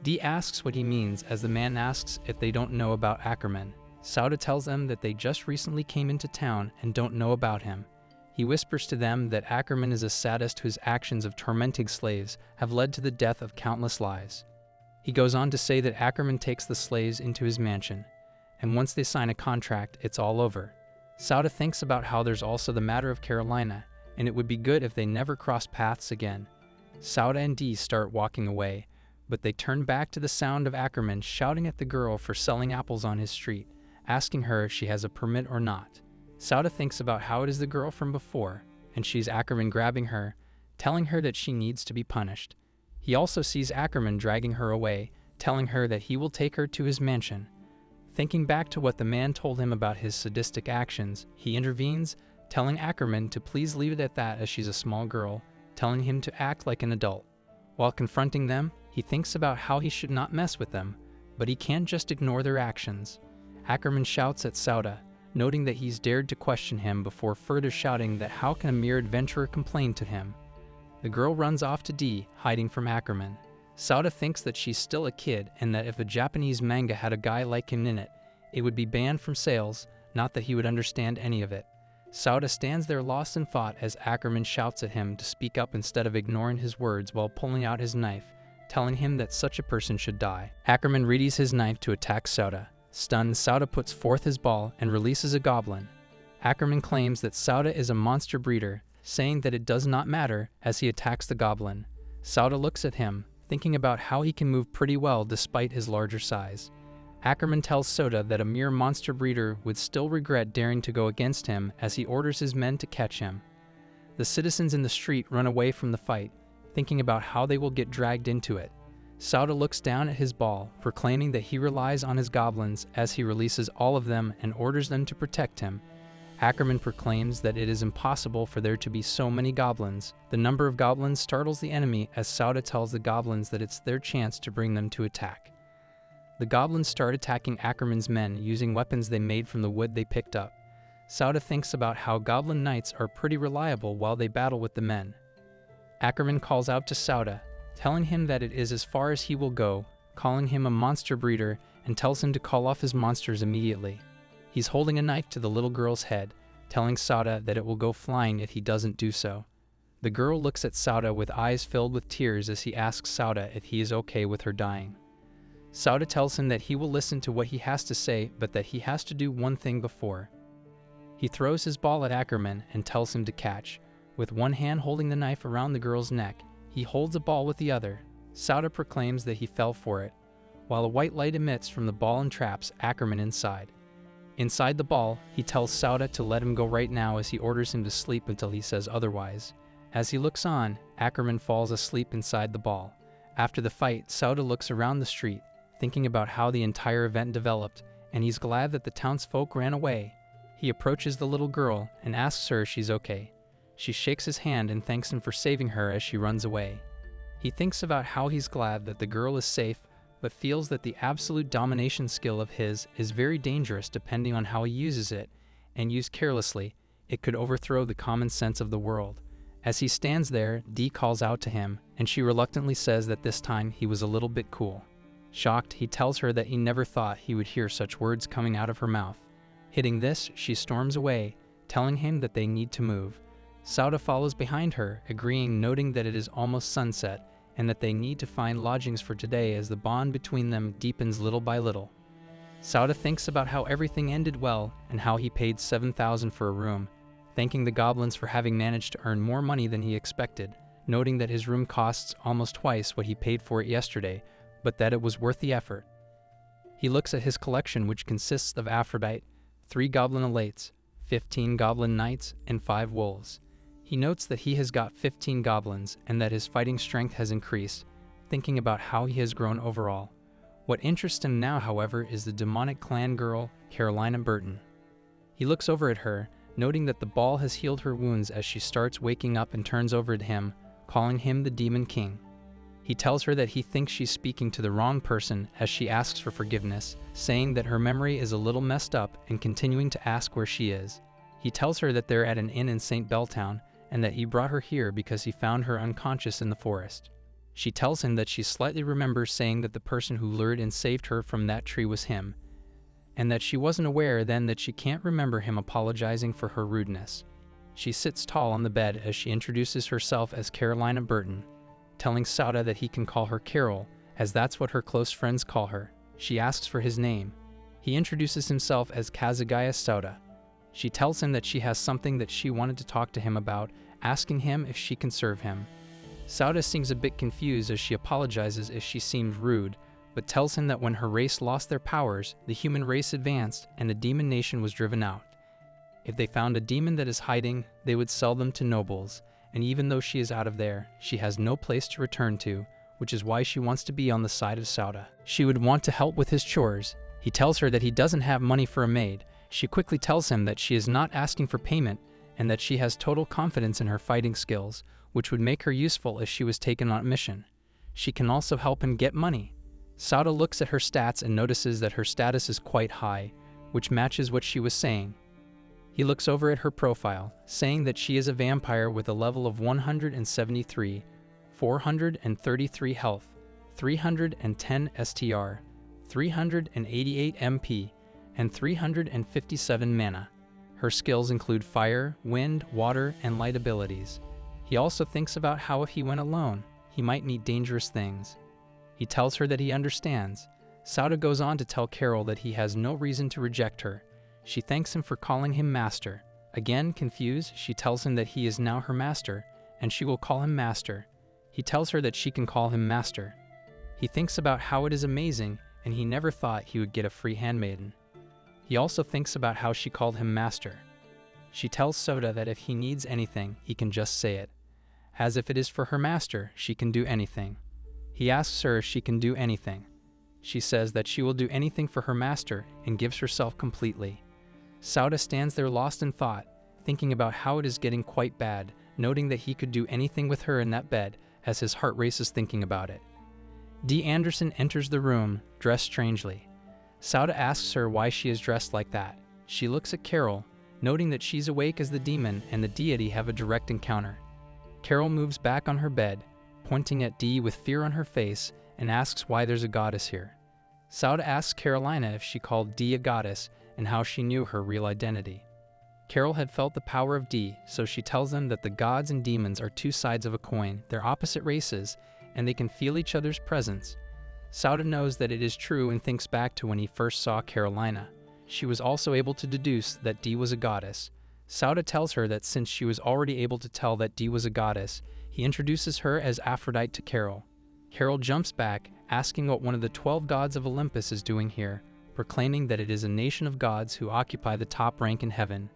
A: Dee asks what he means as the man asks if they don't know about Ackerman. Sauda tells them that they just recently came into town and don't know about him. He whispers to them that Ackerman is a sadist whose actions of tormenting slaves have led to the death of countless lives. He goes on to say that Ackerman takes the slaves into his mansion, and once they sign a contract, it's all over. Sauda thinks about how there's also the matter of Carolina, and it would be good if they never cross paths again. Sauda and Dee start walking away, but they turn back to the sound of Ackerman shouting at the girl for selling apples on his street, asking her if she has a permit or not. Sauda thinks about how it is the girl from before, and sees Ackerman grabbing her, telling her that she needs to be punished. He also sees Ackerman dragging her away, telling her that he will take her to his mansion. Thinking back to what the man told him about his sadistic actions, he intervenes, telling Ackerman to please leave it at that as she's a small girl, telling him to act like an adult. While confronting them, he thinks about how he should not mess with them, but he can't just ignore their actions. Ackerman shouts at Sauda, noting that he's dared to question him before further shouting that how can a mere adventurer complain to him. The girl runs off to Dee, hiding from Ackerman. Sauda thinks that she's still a kid and that if a Japanese manga had a guy like him in it, it would be banned from sales, not that he would understand any of it. Sauda stands there lost in thought as Ackerman shouts at him to speak up instead of ignoring his words while pulling out his knife, telling him that such a person should die. Ackerman readies his knife to attack Sauda. Stunned, Sauda puts forth his ball and releases a goblin. Ackerman claims that Sauda is a monster breeder, saying that it does not matter as he attacks the goblin. Sauda looks at him, thinking about how he can move pretty well despite his larger size. Ackerman tells Sauda that a mere monster breeder would still regret daring to go against him as he orders his men to catch him. The citizens in the street run away from the fight, thinking about how they will get dragged into it. Sauda looks down at his ball, proclaiming that he relies on his goblins as he releases all of them and orders them to protect him. Ackerman proclaims that it is impossible for there to be so many goblins. The number of goblins startles the enemy as Sauda tells the goblins that it's their chance to bring them to attack. The goblins start attacking Ackerman's men using weapons they made from the wood they picked up. Sauda thinks about how goblin knights are pretty reliable while they battle with the men. Ackerman calls out to Sauda, telling him that it is as far as he will go, calling him a monster breeder, and tells him to call off his monsters immediately. He's holding a knife to the little girl's head, telling Sauda that it will go flying if he doesn't do so. The girl looks at Sauda with eyes filled with tears as he asks Sauda if he is okay with her dying. Sauda tells him that he will listen to what he has to say, but that he has to do one thing before. He throws his ball at Ackerman and tells him to catch. With one hand holding the knife around the girl's neck, he holds a ball with the other. Sauda proclaims that he fell for it, while a white light emits from the ball and traps Ackerman inside. Inside the ball, he tells Sauda to let him go right now as he orders him to sleep until he says otherwise. As he looks on, Ackerman falls asleep inside the ball. After the fight, Sauda looks around the street, thinking about how the entire event developed, and he's glad that the townsfolk ran away. He approaches the little girl and asks her if she's okay. She shakes his hand and thanks him for saving her as she runs away. He thinks about how he's glad that the girl is safe, but feels that the absolute domination skill of his is very dangerous depending on how he uses it, and used carelessly, it could overthrow the common sense of the world. As he stands there, Dee calls out to him, and she reluctantly says that this time he was a little bit cool. Shocked, he tells her that he never thought he would hear such words coming out of her mouth. Hitting this, she storms away, telling him that they need to move. Sauda follows behind her, agreeing, noting that it is almost sunset, and that they need to find lodgings for today as the bond between them deepens little by little. Sauda thinks about how everything ended well and how he paid $7,000 for a room, thanking the goblins for having managed to earn more money than he expected, noting that his room costs almost twice what he paid for it yesterday, but that it was worth the effort. He looks at his collection, which consists of Aphrodite, 3 goblin elates, 15 goblin knights, and 5 wolves. He notes that he has got 15 goblins and that his fighting strength has increased, thinking about how he has grown overall. What interests him now, however, is the demonic clan girl, Carolina Burton. He looks over at her, noting that the ball has healed her wounds as she starts waking up and turns over to him, calling him the Demon King. He tells her that he thinks she's speaking to the wrong person as she asks for forgiveness, saying that her memory is a little messed up and continuing to ask where she is. He tells her that they're at an inn in St. Belltown, and that he brought her here because he found her unconscious in the forest. She tells him that she slightly remembers saying that the person who lured and saved her from that tree was him, and that she wasn't aware then that she can't remember him apologizing for her rudeness. She sits tall on the bed as she introduces herself as Carolina Burton, telling Sauda that he can call her Carol, as that's what her close friends call her. She asks for his name. He introduces himself as Kazugaya Sauda. She tells him that she has something that she wanted to talk to him about, asking him if she can serve him. Sauda seems a bit confused as she apologizes if she seemed rude, but tells him that when her race lost their powers, the human race advanced and the demon nation was driven out. If they found a demon that is hiding, they would sell them to nobles, and even though she is out of there, she has no place to return to, which is why she wants to be on the side of Sauda. She would want to help with his chores. He tells her that he doesn't have money for a maid. She quickly tells him that she is not asking for payment and that she has total confidence in her fighting skills, which would make her useful if she was taken on a mission. She can also help him get money. Sauda looks at her stats and notices that her status is quite high, which matches what she was saying. He looks over at her profile, saying that she is a vampire with a level of 173, 433 health, 310 STR, 388 MP, and 357 mana. Her skills include fire, wind, water, and light abilities. He also thinks about how if he went alone, he might meet dangerous things. He tells her that he understands. Sauda goes on to tell Carol that he has no reason to reject her. She thanks him for calling him master. Again, confused, she tells him that he is now her master, and she will call him master. He tells her that she can call him master. He thinks about how it is amazing, and he never thought he would get a free handmaiden. He also thinks about how she called him master. She tells Sauda that if he needs anything, he can just say it. As if it is for her master, she can do anything. He asks her if she can do anything. She says that she will do anything for her master and gives herself completely. Sauda stands there lost in thought, thinking about how it is getting quite bad, noting that he could do anything with her in that bed as his heart races thinking about it. Dee Anderson enters the room, dressed strangely. Sauda asks her why she is dressed like that. She looks at Carol, noting that she's awake as the demon and the deity have a direct encounter. Carol moves back on her bed, pointing at Dee with fear on her face, and asks why there's a goddess here. Sauda asks Carolina if she called Dee a goddess and how she knew her real identity. Carol had felt the power of Dee, so she tells them that the gods and demons are two sides of a coin, they're opposite races, and they can feel each other's presence. Sauda knows that it is true and thinks back to when he first saw Carolina. She was also able to deduce that Dee was a goddess. Sauda tells her that since she was already able to tell that Dee was a goddess, he introduces her as Aphrodite to Carol. Carol jumps back, asking what one of the 12 gods of Olympus is doing here, proclaiming that it is a nation of gods who occupy the top rank in heaven.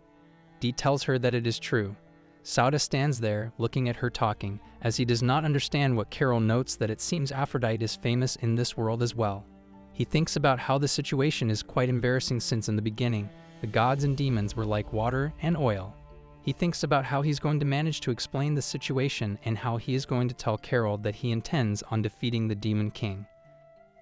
A: Dee tells her that it is true. Sauda stands there, looking at her talking, as he does not understand what Carol notes that it seems Aphrodite is famous in this world as well. He thinks about how the situation is quite embarrassing since in the beginning, the gods and demons were like water and oil. He thinks about how he's going to manage to explain the situation and how he is going to tell Carol that he intends on defeating the Demon King.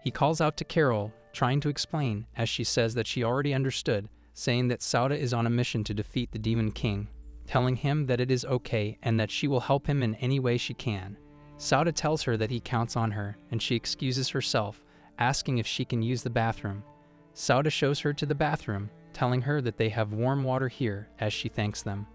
A: He calls out to Carol, trying to explain, as she says that she already understood, saying that Sauda is on a mission to defeat the Demon King, telling him that it is okay and that she will help him in any way she can. Sauda tells her that he counts on her, and she excuses herself, asking if she can use the bathroom. Sauda shows her to the bathroom, telling her that they have warm water here as she thanks them.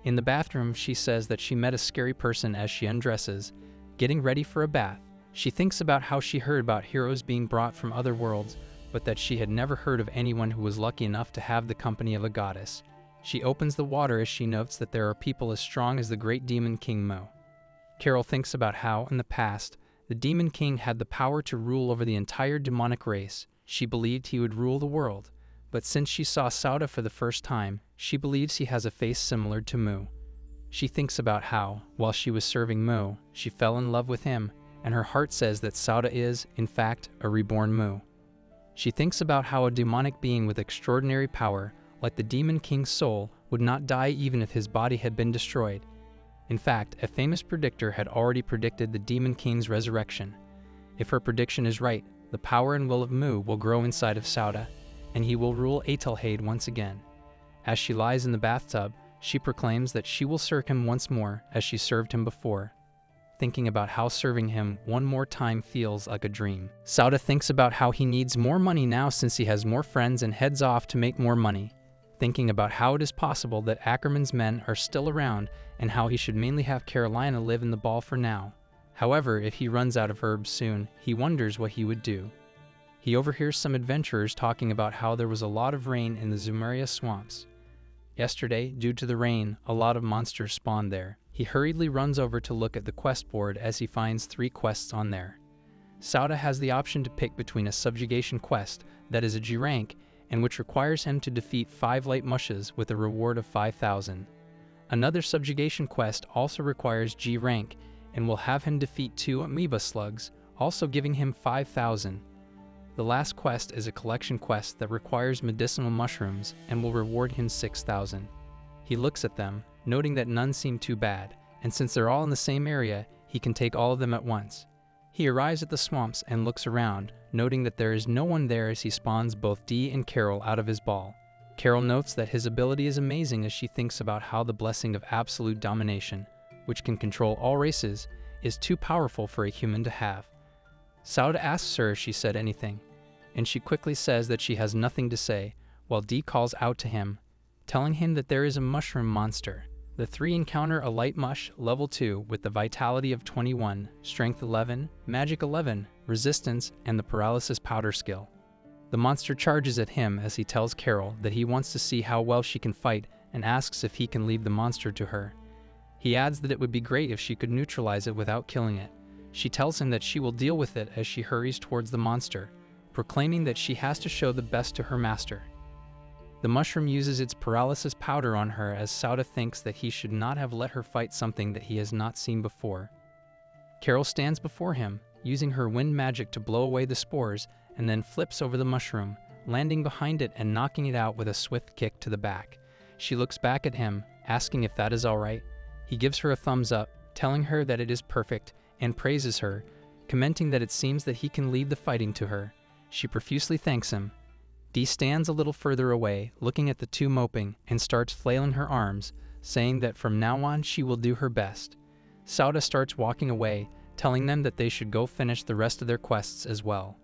A: In the bathroom, she says that she met a scary person as she undresses, getting ready for a bath. She thinks about how she heard about heroes being brought from other worlds, but that she had never heard of anyone who was lucky enough to have the company of a goddess. She opens the water as she notes that there are people as strong as the great Demon King Mo. Carol thinks about how, in the past, the Demon King had the power to rule over the entire demonic race. She believed he would rule the world, but since she saw Sauda for the first time, she believes he has a face similar to Mu. She thinks about how, while she was serving Mu, she fell in love with him, and her heart says that Sauda is, in fact, a reborn Mu. She thinks about how a demonic being with extraordinary power, like the Demon King's soul, would not die even if his body had been destroyed. In fact, a famous predictor had already predicted the Demon King's resurrection. If her prediction is right, the power and will of Mu will grow inside of Sauda, and he will rule Atelhaid once again. As she lies in the bathtub, she proclaims that she will serve him once more as she served him before, thinking about how serving him one more time feels like a dream. Sauda thinks about how he needs more money now since he has more friends and heads off to make more money, thinking about how it is possible that Ackerman's men are still around and how he should mainly have Carolina live in the ball for now. However, if he runs out of herbs soon, he wonders what he would do. He overhears some adventurers talking about how there was a lot of rain in the Zumeria swamps. Yesterday, due to the rain, a lot of monsters spawned there. He hurriedly runs over to look at the quest board as he finds 3 quests on there. Sauda has the option to pick between a subjugation quest that is a G rank and which requires him to defeat 5 light mushes with a reward of 5,000. Another subjugation quest also requires G rank and will have him defeat 2 amoeba slugs, also giving him 5,000. The last quest is a collection quest that requires medicinal mushrooms and will reward him 6,000. He looks at them, noting that none seem too bad, and since they're all in the same area, he can take all of them at once. He arrives at the swamps and looks around, noting that there is no one there as he spawns both Dee and Carol out of his ball. Carol notes that his ability is amazing as she thinks about how the blessing of absolute domination, which can control all races, is too powerful for a human to have. Sauda asks her if she said anything, and she quickly says that she has nothing to say, while Dee calls out to him, telling him that there is a mushroom monster. The 3 encounter a light mush, level 2, with the vitality of 21, strength 11, magic 11, resistance, and the paralysis powder skill. The monster charges at him as he tells Carol that he wants to see how well she can fight and asks if he can leave the monster to her. He adds that it would be great if she could neutralize it without killing it. She tells him that she will deal with it as she hurries towards the monster, proclaiming that she has to show the best to her master. The mushroom uses its paralysis powder on her as Sauda thinks that he should not have let her fight something that he has not seen before. Carol stands before him, using her wind magic to blow away the spores, and then flips over the mushroom, landing behind it and knocking it out with a swift kick to the back. She looks back at him, asking if that is all right. He gives her a thumbs up, telling her that it is perfect, and praises her, commenting that it seems that he can leave the fighting to her. She profusely thanks him. Dee stands a little further away, looking at the 2 moping, and starts flailing her arms, saying that from now on she will do her best. Sauda starts walking away, telling them that they should go finish the rest of their quests as well.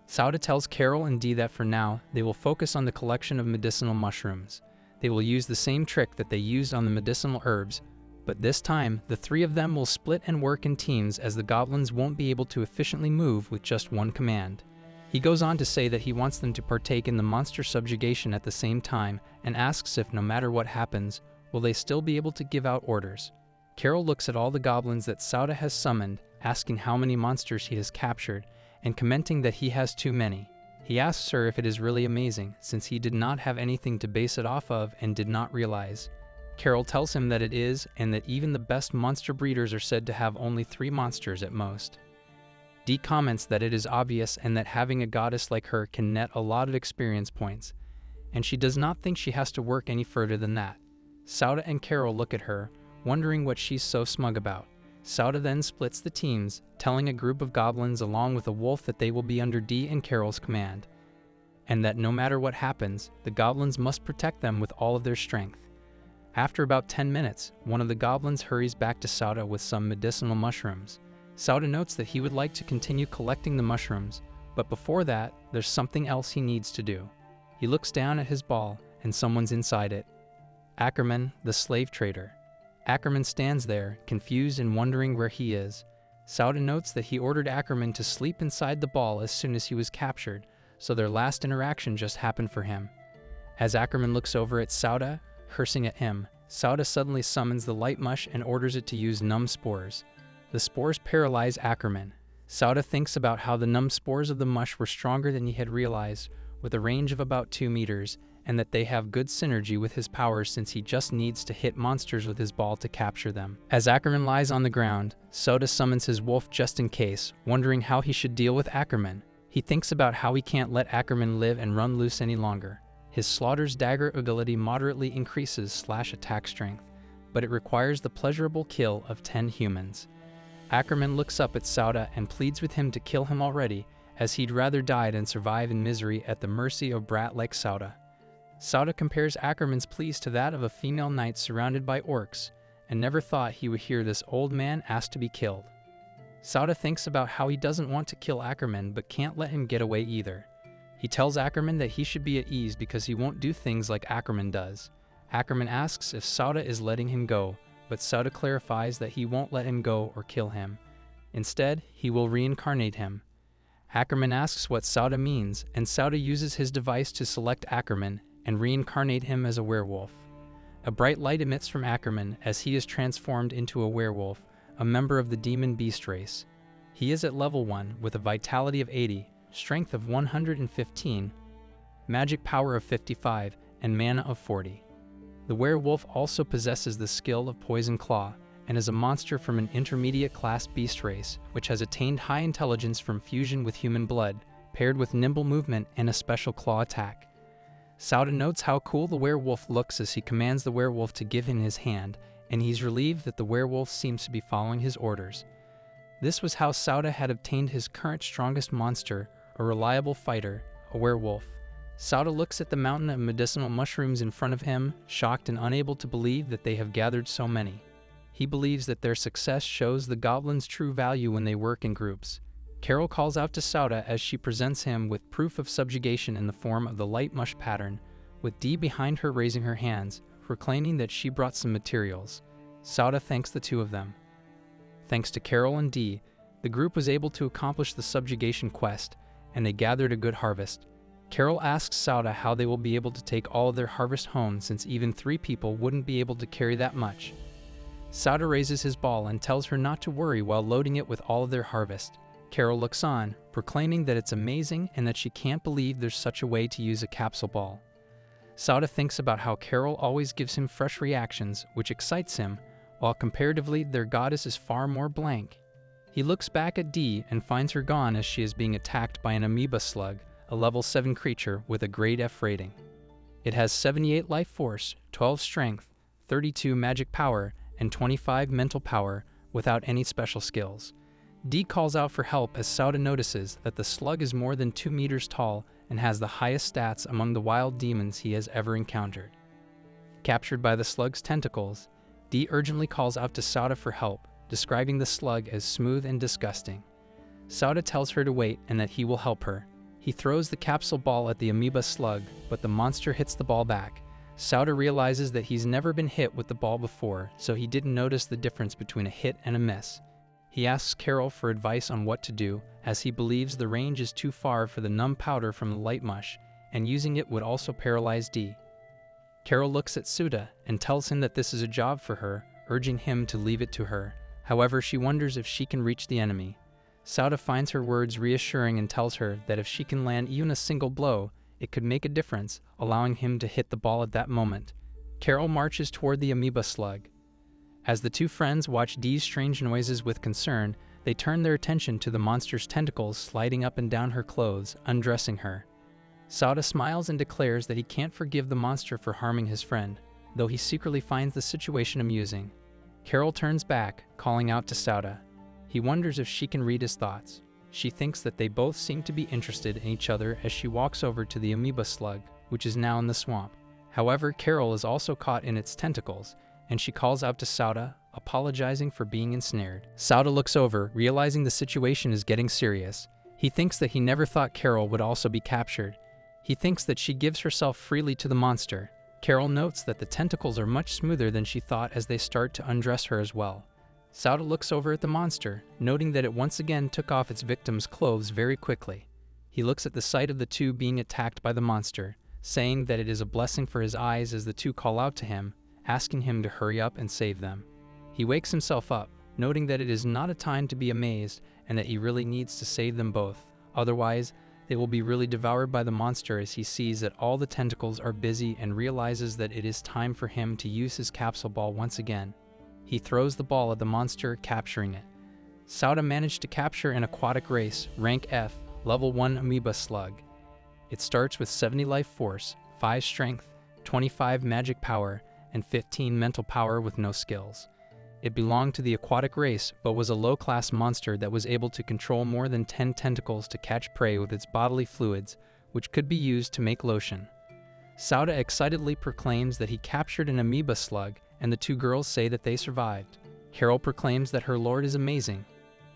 A: Sauda tells Carol and Dee that for now, they will focus on the collection of medicinal mushrooms. They will use the same trick that they used on the medicinal herbs, but this time, the 3 of them will split and work in teams as the goblins won't be able to efficiently move with just one command. He goes on to say that he wants them to partake in the monster subjugation at the same time and asks if no matter what happens, will they still be able to give out orders. Carol looks at all the goblins that Sauda has summoned, asking how many monsters he has captured, and commenting that he has too many. He asks her if it is really amazing, since he did not have anything to base it off of and did not realize. Carol tells him that it is, and that even the best monster breeders are said to have only 3 monsters at most. Dee comments that it is obvious and that having a goddess like her can net a lot of experience points, and she does not think she has to work any further than that. Sauda and Carol look at her, wondering what she's so smug about. Sauda then splits the teams, telling a group of goblins along with a wolf that they will be under Dee and Carol's command, and that no matter what happens, the goblins must protect them with all of their strength. After about 10 minutes, one of the goblins hurries back to Sauda with some medicinal mushrooms. Sauda notes that he would like to continue collecting the mushrooms, but before that, there's something else he needs to do. He looks down at his ball, and someone's inside it. Ackerman, the slave trader. Ackerman stands there, confused and wondering where he is. Sauda notes that he ordered Ackerman to sleep inside the ball as soon as he was captured, so their last interaction just happened for him. As Ackerman looks over at Sauda, cursing at him, Sauda suddenly summons the light mush and orders it to use numb spores. The spores paralyze Ackerman. Sauda thinks about how the numb spores of the mush were stronger than he had realized, with a range of about 2 meters, and that they have good synergy with his powers since he just needs to hit monsters with his ball to capture them. As Ackerman lies on the ground, Sauda summons his wolf just in case, wondering how he should deal with Ackerman. He thinks about how he can't let Ackerman live and run loose any longer. His Slaughter's dagger ability moderately increases /attack strength, but it requires the pleasurable kill of 10 humans. Ackerman looks up at Sauda and pleads with him to kill him already, as he'd rather die than survive in misery at the mercy of a brat like Sauda. Sauda compares Ackerman's pleas to that of a female knight surrounded by orcs, and never thought he would hear this old man ask to be killed. Sauda thinks about how he doesn't want to kill Ackerman but can't let him get away either. He tells Ackerman that he should be at ease because he won't do things like Ackerman does. Ackerman asks if Sauda is letting him go, but Sauda clarifies that he won't let him go or kill him. Instead, he will reincarnate him. Ackerman asks what Sauda means, and Sauda uses his device to select Ackerman and reincarnate him as a werewolf. A bright light emits from Ackerman as he is transformed into a werewolf, a member of the demon beast race. He is at level 1 with a vitality of 80, strength of 115, magic power of 55, and mana of 40. The werewolf also possesses the skill of Poison Claw, and is a monster from an intermediate class beast race, which has attained high intelligence from fusion with human blood, paired with nimble movement and a special claw attack. Sauda notes how cool the werewolf looks as he commands the werewolf to give him his hand, and he's relieved that the werewolf seems to be following his orders. This was how Sauda had obtained his current strongest monster, a reliable fighter, a werewolf. Sauda looks at the mountain of medicinal mushrooms in front of him, shocked and unable to believe that they have gathered so many. He believes that their success shows the goblins' true value when they work in groups. Carol calls out to Sauda as she presents him with proof of subjugation in the form of the light mush pattern, with Dee behind her raising her hands, proclaiming that she brought some materials. Sauda thanks the two of them. Thanks to Carol and Dee, the group was able to accomplish the subjugation quest, and they gathered a good harvest. Carol asks Sauda how they will be able to take all of their harvest home since even 3 people wouldn't be able to carry that much. Sauda raises his ball and tells her not to worry while loading it with all of their harvest. Carol looks on, proclaiming that it's amazing and that she can't believe there's such a way to use a capsule ball. Sauda thinks about how Carol always gives him fresh reactions, which excites him, while comparatively their goddess is far more blank. He looks back at Dee and finds her gone as she is being attacked by an amoeba slug, a level 7 creature with a grade F rating. It has 78 life force, 12 strength, 32 magic power, and 25 mental power without any special skills. Dee calls out for help as Sauda notices that the slug is more than 2 meters tall and has the highest stats among the wild demons he has ever encountered. Captured by the slug's tentacles, Dee urgently calls out to Sauda for help, describing the slug as smooth and disgusting. Sauda tells her to wait and that he will help her. He throws the capsule ball at the amoeba slug, but the monster hits the ball back. Sauda realizes that he's never been hit with the ball before, so he didn't notice the difference between a hit and a miss. He asks Carol for advice on what to do, as he believes the range is too far for the numb powder from the light mush, and using it would also paralyze Dee. Carol looks at Sauda and tells him that this is a job for her, urging him to leave it to her. However, she wonders if she can reach the enemy. Sauda finds her words reassuring and tells her that if she can land even a single blow, it could make a difference, allowing him to hit the ball at that moment. Carol marches toward the amoeba slug. As the two friends watch Dee's strange noises with concern, they turn their attention to the monster's tentacles sliding up and down her clothes, undressing her. Sauda smiles and declares that he can't forgive the monster for harming his friend, though he secretly finds the situation amusing. Carol turns back, calling out to Sauda. He wonders if she can read his thoughts. She thinks that they both seem to be interested in each other as she walks over to the amoeba slug, which is now in the swamp. However, Carol is also caught in its tentacles, and she calls out to Sauda, apologizing for being ensnared. Sauda looks over, realizing the situation is getting serious. He thinks that he never thought Carol would also be captured. He thinks that she gives herself freely to the monster. Carol notes that the tentacles are much smoother than she thought as they start to undress her as well. Sauda looks over at the monster, noting that it once again took off its victim's clothes very quickly. He looks at the sight of the two being attacked by the monster, saying that it is a blessing for his eyes as the two call out to him, asking him to hurry up and save them. He wakes himself up, noting that it is not a time to be amazed and that he really needs to save them both. Otherwise, they will be really devoured by the monster as he sees that all the tentacles are busy and realizes that it is time for him to use his capsule ball once again. He throws the ball at the monster, capturing it. Sauda managed to capture an aquatic race, rank F, level 1 amoeba slug. It starts with 70 life force, 5 strength, 25 magic power, and 15 mental power with no skills. It belonged to the aquatic race, but was a low-class monster that was able to control more than 10 tentacles to catch prey with its bodily fluids, which could be used to make lotion. Sauda excitedly proclaims that he captured an amoeba slug, and the two girls say that they survived. Carol proclaims that her lord is amazing.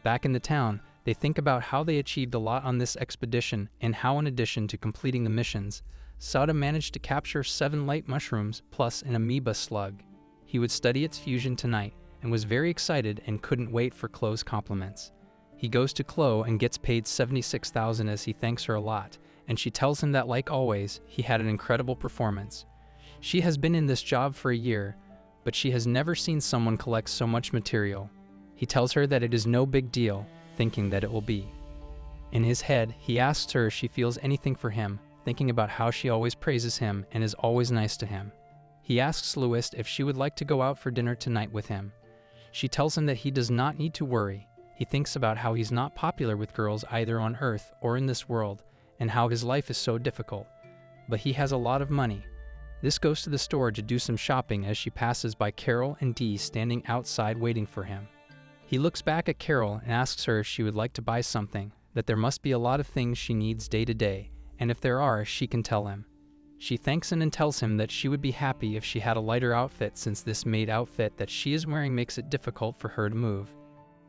A: Back in the town, they think about how they achieved a lot on this expedition and how, in addition to completing the missions, Sauda managed to capture 7 light mushrooms plus an amoeba slug. He would study its fusion tonight and was very excited and couldn't wait for Chloe's compliments. He goes to Chloe and gets paid $76,000 as he thanks her a lot, and she tells him that, like always, he had an incredible performance. She has been in this job for a year, but she has never seen someone collect so much material. He tells her that it is no big deal, thinking that it will be. In his head, he asks her if she feels anything for him, thinking about how she always praises him and is always nice to him. He asks Louis if she would like to go out for dinner tonight with him. She tells him that he does not need to worry. He thinks about how he's not popular with girls either on Earth or in this world, and how his life is so difficult. But he has a lot of money. This goes to the store to do some shopping as she passes by Carol and Dee standing outside waiting for him. He looks back at Carol and asks her if she would like to buy something, that there must be a lot of things she needs day to day, and if there are, she can tell him. She thanks him and tells him that she would be happy if she had a lighter outfit since this maid outfit that she is wearing makes it difficult for her to move.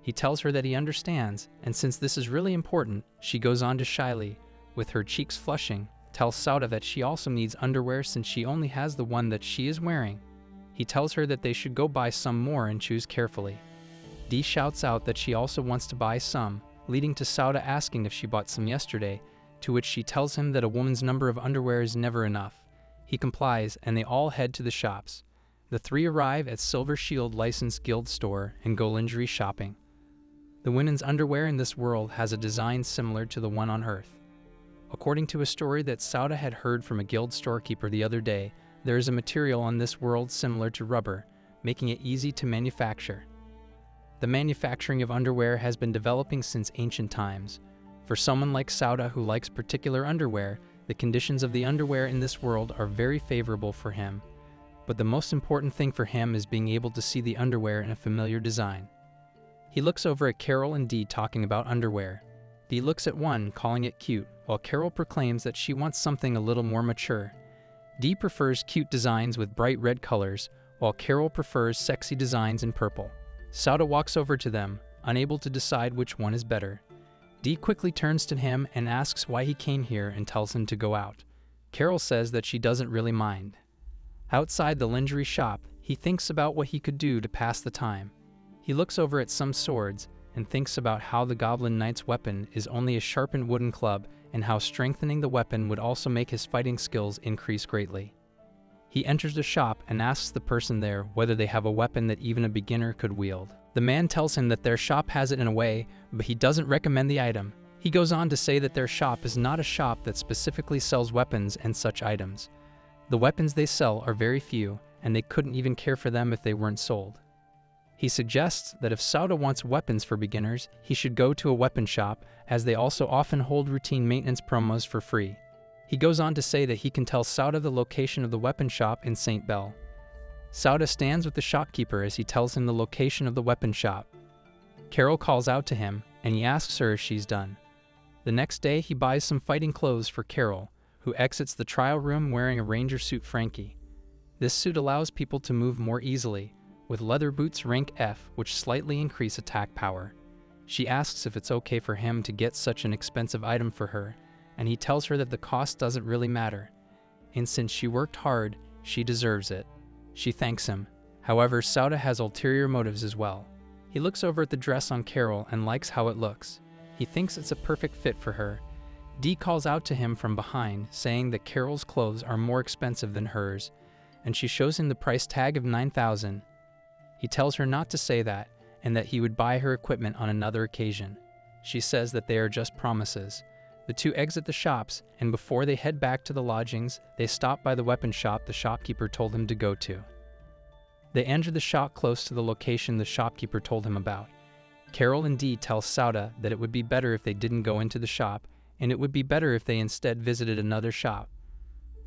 A: He tells her that he understands, and since this is really important, she goes on to shyly, with her cheeks flushing, tells Sauda that she also needs underwear since she only has the one that she is wearing. He tells her that they should go buy some more and choose carefully. Dee shouts out that she also wants to buy some, leading to Sauda asking if she bought some yesterday, to which she tells him that a woman's number of underwear is never enough. He complies, and they all head to the shops. The three arrive at Silver Shield licensed guild store and go lingerie shopping. The women's underwear in this world has a design similar to the one on Earth. According to a story that Sauda had heard from a guild storekeeper the other day, there is a material on this world similar to rubber, making it easy to manufacture. The manufacturing of underwear has been developing since ancient times. For someone like Sauda who likes particular underwear, the conditions of the underwear in this world are very favorable for him. But the most important thing for him is being able to see the underwear in a familiar design. He looks over at Carol and Dee talking about underwear. Dee looks at one, calling it cute, while Carol proclaims that she wants something a little more mature. Dee prefers cute designs with bright red colors, while Carol prefers sexy designs in purple. Sauda walks over to them, unable to decide which one is better. Dee quickly turns to him and asks why he came here and tells him to go out. Carol says that she doesn't really mind. Outside the lingerie shop, he thinks about what he could do to pass the time. He looks over at some swords and thinks about how the Goblin Knight's weapon is only a sharpened wooden club and how strengthening the weapon would also make his fighting skills increase greatly. He enters the shop and asks the person there whether they have a weapon that even a beginner could wield. The man tells him that their shop has it in a way, but he doesn't recommend the item. He goes on to say that their shop is not a shop that specifically sells weapons and such items. The weapons they sell are very few, and they couldn't even care for them if they weren't sold. He suggests that if Sauda wants weapons for beginners, he should go to a weapon shop, as they also often hold routine maintenance promos for free. He goes on to say that he can tell Sauda the location of the weapon shop in St. Bell. Sauda stands with the shopkeeper as he tells him the location of the weapon shop. Carol calls out to him, and he asks her if she's done. The next day, he buys some fighting clothes for Carol, who exits the trial room wearing a ranger suit Frankie. This suit allows people to move more easily, with leather boots rank F, which slightly increase attack power. She asks if it's okay for him to get such an expensive item for her, and he tells her that the cost doesn't really matter, and since she worked hard, she deserves it. She thanks him. However, Sauda has ulterior motives as well. He looks over at the dress on Carol and likes how it looks. He thinks it's a perfect fit for her. Dee calls out to him from behind, saying that Carol's clothes are more expensive than hers, and she shows him the price tag of $9,000. He tells her not to say that, and that he would buy her equipment on another occasion. She says that they are just promises. The two exit the shops, and before they head back to the lodgings, they stop by the weapon shop the shopkeeper told him to go to. They enter the shop close to the location the shopkeeper told him about. Carol and Dee tell Sauda that it would be better if they didn't go into the shop, and it would be better if they instead visited another shop.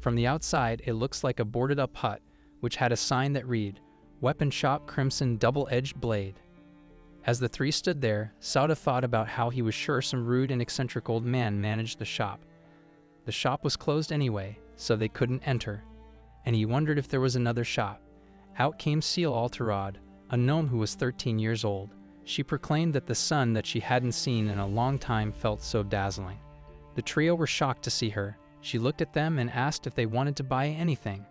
A: From the outside, it looks like a boarded-up hut, which had a sign that read, "Weapon Shop Crimson Double-Edged Blade." As the three stood there, Sauda thought about how he was sure some rude and eccentric old man managed the shop. The shop was closed anyway, so they couldn't enter, and he wondered if there was another shop. Out came Seal Alterod, a gnome who was 13 years old. She proclaimed that the sun that she hadn't seen in a long time felt so dazzling. The trio were shocked to see her. She looked at them and asked if they wanted to buy anything.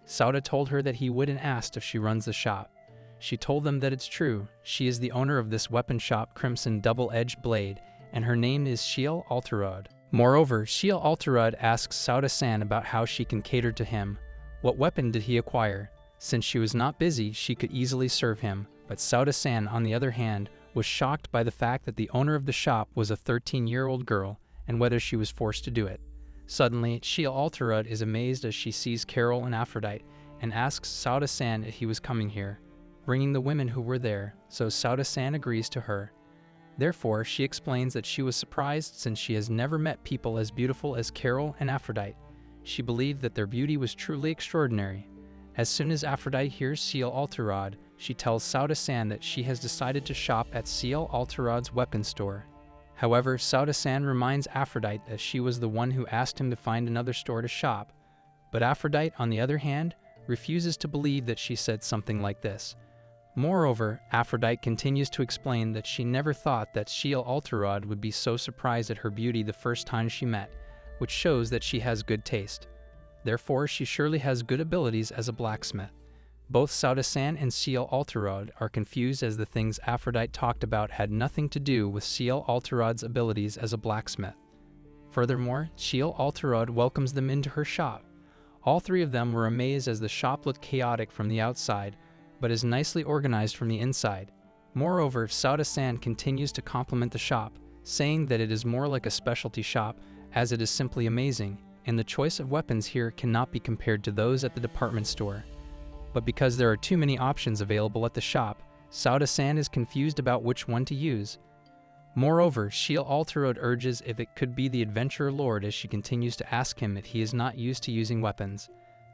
A: Sauda told her that he would and asked if she runs the shop. She told them that it's true. She is the owner of this weapon shop Crimson Double-Edged Blade, and her name is Shiel Alterod. Moreover, Shiel Alterod asks Sauda-san about how she can cater to him. What weapon did he acquire? Since she was not busy, she could easily serve him, but Sauda-san, on the other hand, was shocked by the fact that the owner of the shop was a 13-year-old girl, and whether she was forced to do it. Suddenly, Shiel Alterod is amazed as she sees Carol and Aphrodite, and asks Sauda-san if he was coming here, bringing the women who were there, so Sauda-san agrees to her. Therefore, she explains that she was surprised since she has never met people as beautiful as Carol and Aphrodite. She believed that their beauty was truly extraordinary. As soon as Aphrodite hears Shiel Alterod, she tells Sauda-san that she has decided to shop at Shiel Alterod's weapon store. However, Sauda-san reminds Aphrodite that she was the one who asked him to find another store to shop. But Aphrodite, on the other hand, refuses to believe that she said something like this. Moreover, Aphrodite continues to explain that she never thought that Shiel Alterod would be so surprised at her beauty the first time she met, which shows that she has good taste. Therefore, she surely has good abilities as a blacksmith. Both Sauda-san and Shiel Alterod are confused as the things Aphrodite talked about had nothing to do with Shiel Alterod's abilities as a blacksmith. Furthermore, Shiel Alterod welcomes them into her shop. All three of them were amazed as the shop looked chaotic from the outside, but is nicely organized from the inside. Moreover, Sauda-san continues to compliment the shop, saying that it is more like a specialty shop, as it is simply amazing, and the choice of weapons here cannot be compared to those at the department store. But because there are too many options available at the shop, Sauda-san is confused about which one to use. Moreover, Shiel Alterod urges if it could be the adventurer lord as she continues to ask him if he is not used to using weapons.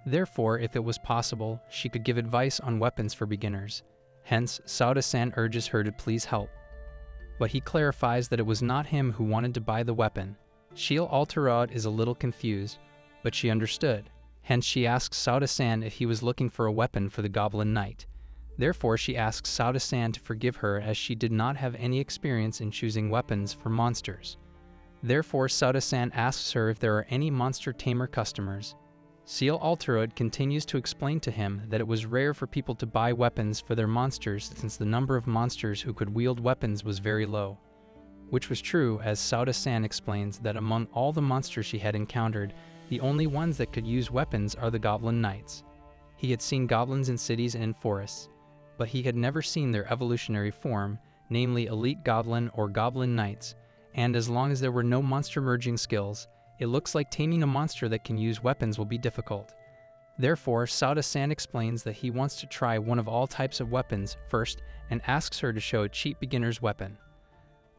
A: Therefore, if it was possible, she could give advice on weapons for beginners. Hence, Sauda-san urges her to please help. But he clarifies that it was not him who wanted to buy the weapon. Shiel Alterod is a little confused, but she understood. Hence, she asks Sauda-san if he was looking for a weapon for the Goblin Knight. Therefore, she asks Sauda-san to forgive her as she did not have any experience in choosing weapons for monsters. Therefore, Sauda-san asks her if there are any monster tamer customers. Shiel Alterod continues to explain to him that it was rare for people to buy weapons for their monsters since the number of monsters who could wield weapons was very low. Which was true, as Sauda-san explains that among all the monsters she had encountered, the only ones that could use weapons are the Goblin Knights. He had seen goblins in cities and in forests. but he had never seen their evolutionary form, namely elite goblin or goblin knights, and as long as there were no monster merging skills, it looks like taming a monster that can use weapons will be difficult. Therefore, Sauda-san explains that he wants to try one of all types of weapons first and asks her to show a cheap beginner's weapon.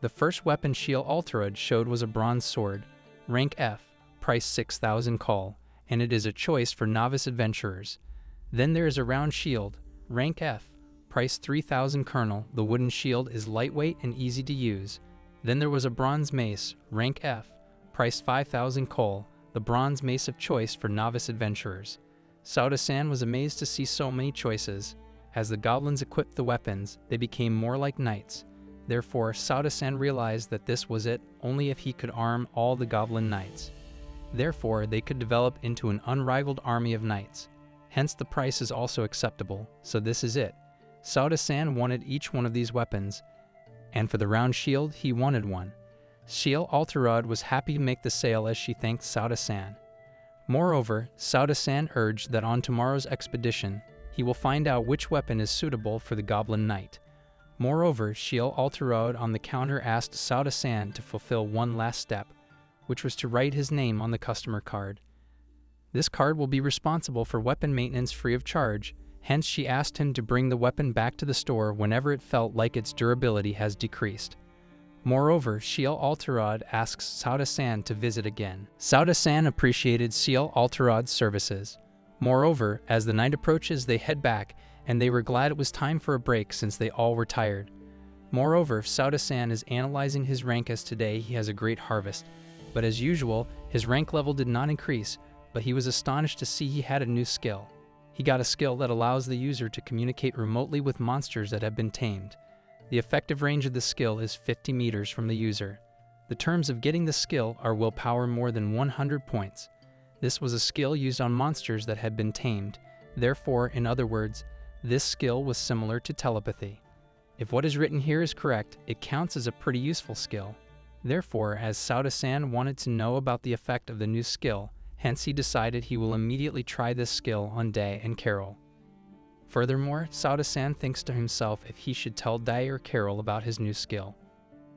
A: The first weapon Shiel Alterud showed was a bronze sword, rank F, price 6,000 call, and it is a choice for novice adventurers. Then there is a round shield, rank F, price 3,000 kernel. The wooden shield is lightweight and easy to use. Then there was a bronze mace, rank F, price 5,000 coal, the bronze mace of choice for novice adventurers. Sauda-san was amazed to see so many choices. As the goblins equipped the weapons, they became more like knights. Therefore, Sauda-san realized that this was it only if he could arm all the goblin knights. Therefore, they could develop into an unrivaled army of knights. Hence the price is also acceptable, so this is it. Sauda-san wanted each one of these weapons, and for the round shield, he wanted one. Shiel Alterud was happy to make the sale as she thanked Sauda-san. Moreover, Sauda-san urged that on tomorrow's expedition, he will find out which weapon is suitable for the goblin knight. Moreover, Shiel Alterud on the counter asked Sauda-san to fulfill one last step, which was to write his name on the customer card. This card will be responsible for weapon maintenance free of charge, hence she asked him to bring the weapon back to the store whenever it felt like its durability has decreased. Moreover, Shiel Alterud asks Sauda-san to visit again. Sauda-san appreciated Shiel Alterud's services. Moreover, as the night approaches, they head back, and they were glad it was time for a break since they all were tired. Moreover, Sauda-san is analyzing his rank as today he has a great harvest. But as usual, his rank level did not increase, but he was astonished to see he had a new skill. He got a skill that allows the user to communicate remotely with monsters that have been tamed. The effective range of the skill is 50 meters from the user. The terms of getting the skill are willpower more than 100 points. This was a skill used on monsters that had been tamed. Therefore, in other words, this skill was similar to telepathy. If what is written here is correct, it counts as a pretty useful skill. Therefore, as Sauda-san wanted to know about the effect of the new skill, hence he decided he will immediately try this skill on Day and Carol. Furthermore, Sauda-san thinks to himself if he should tell Day or Carol about his new skill.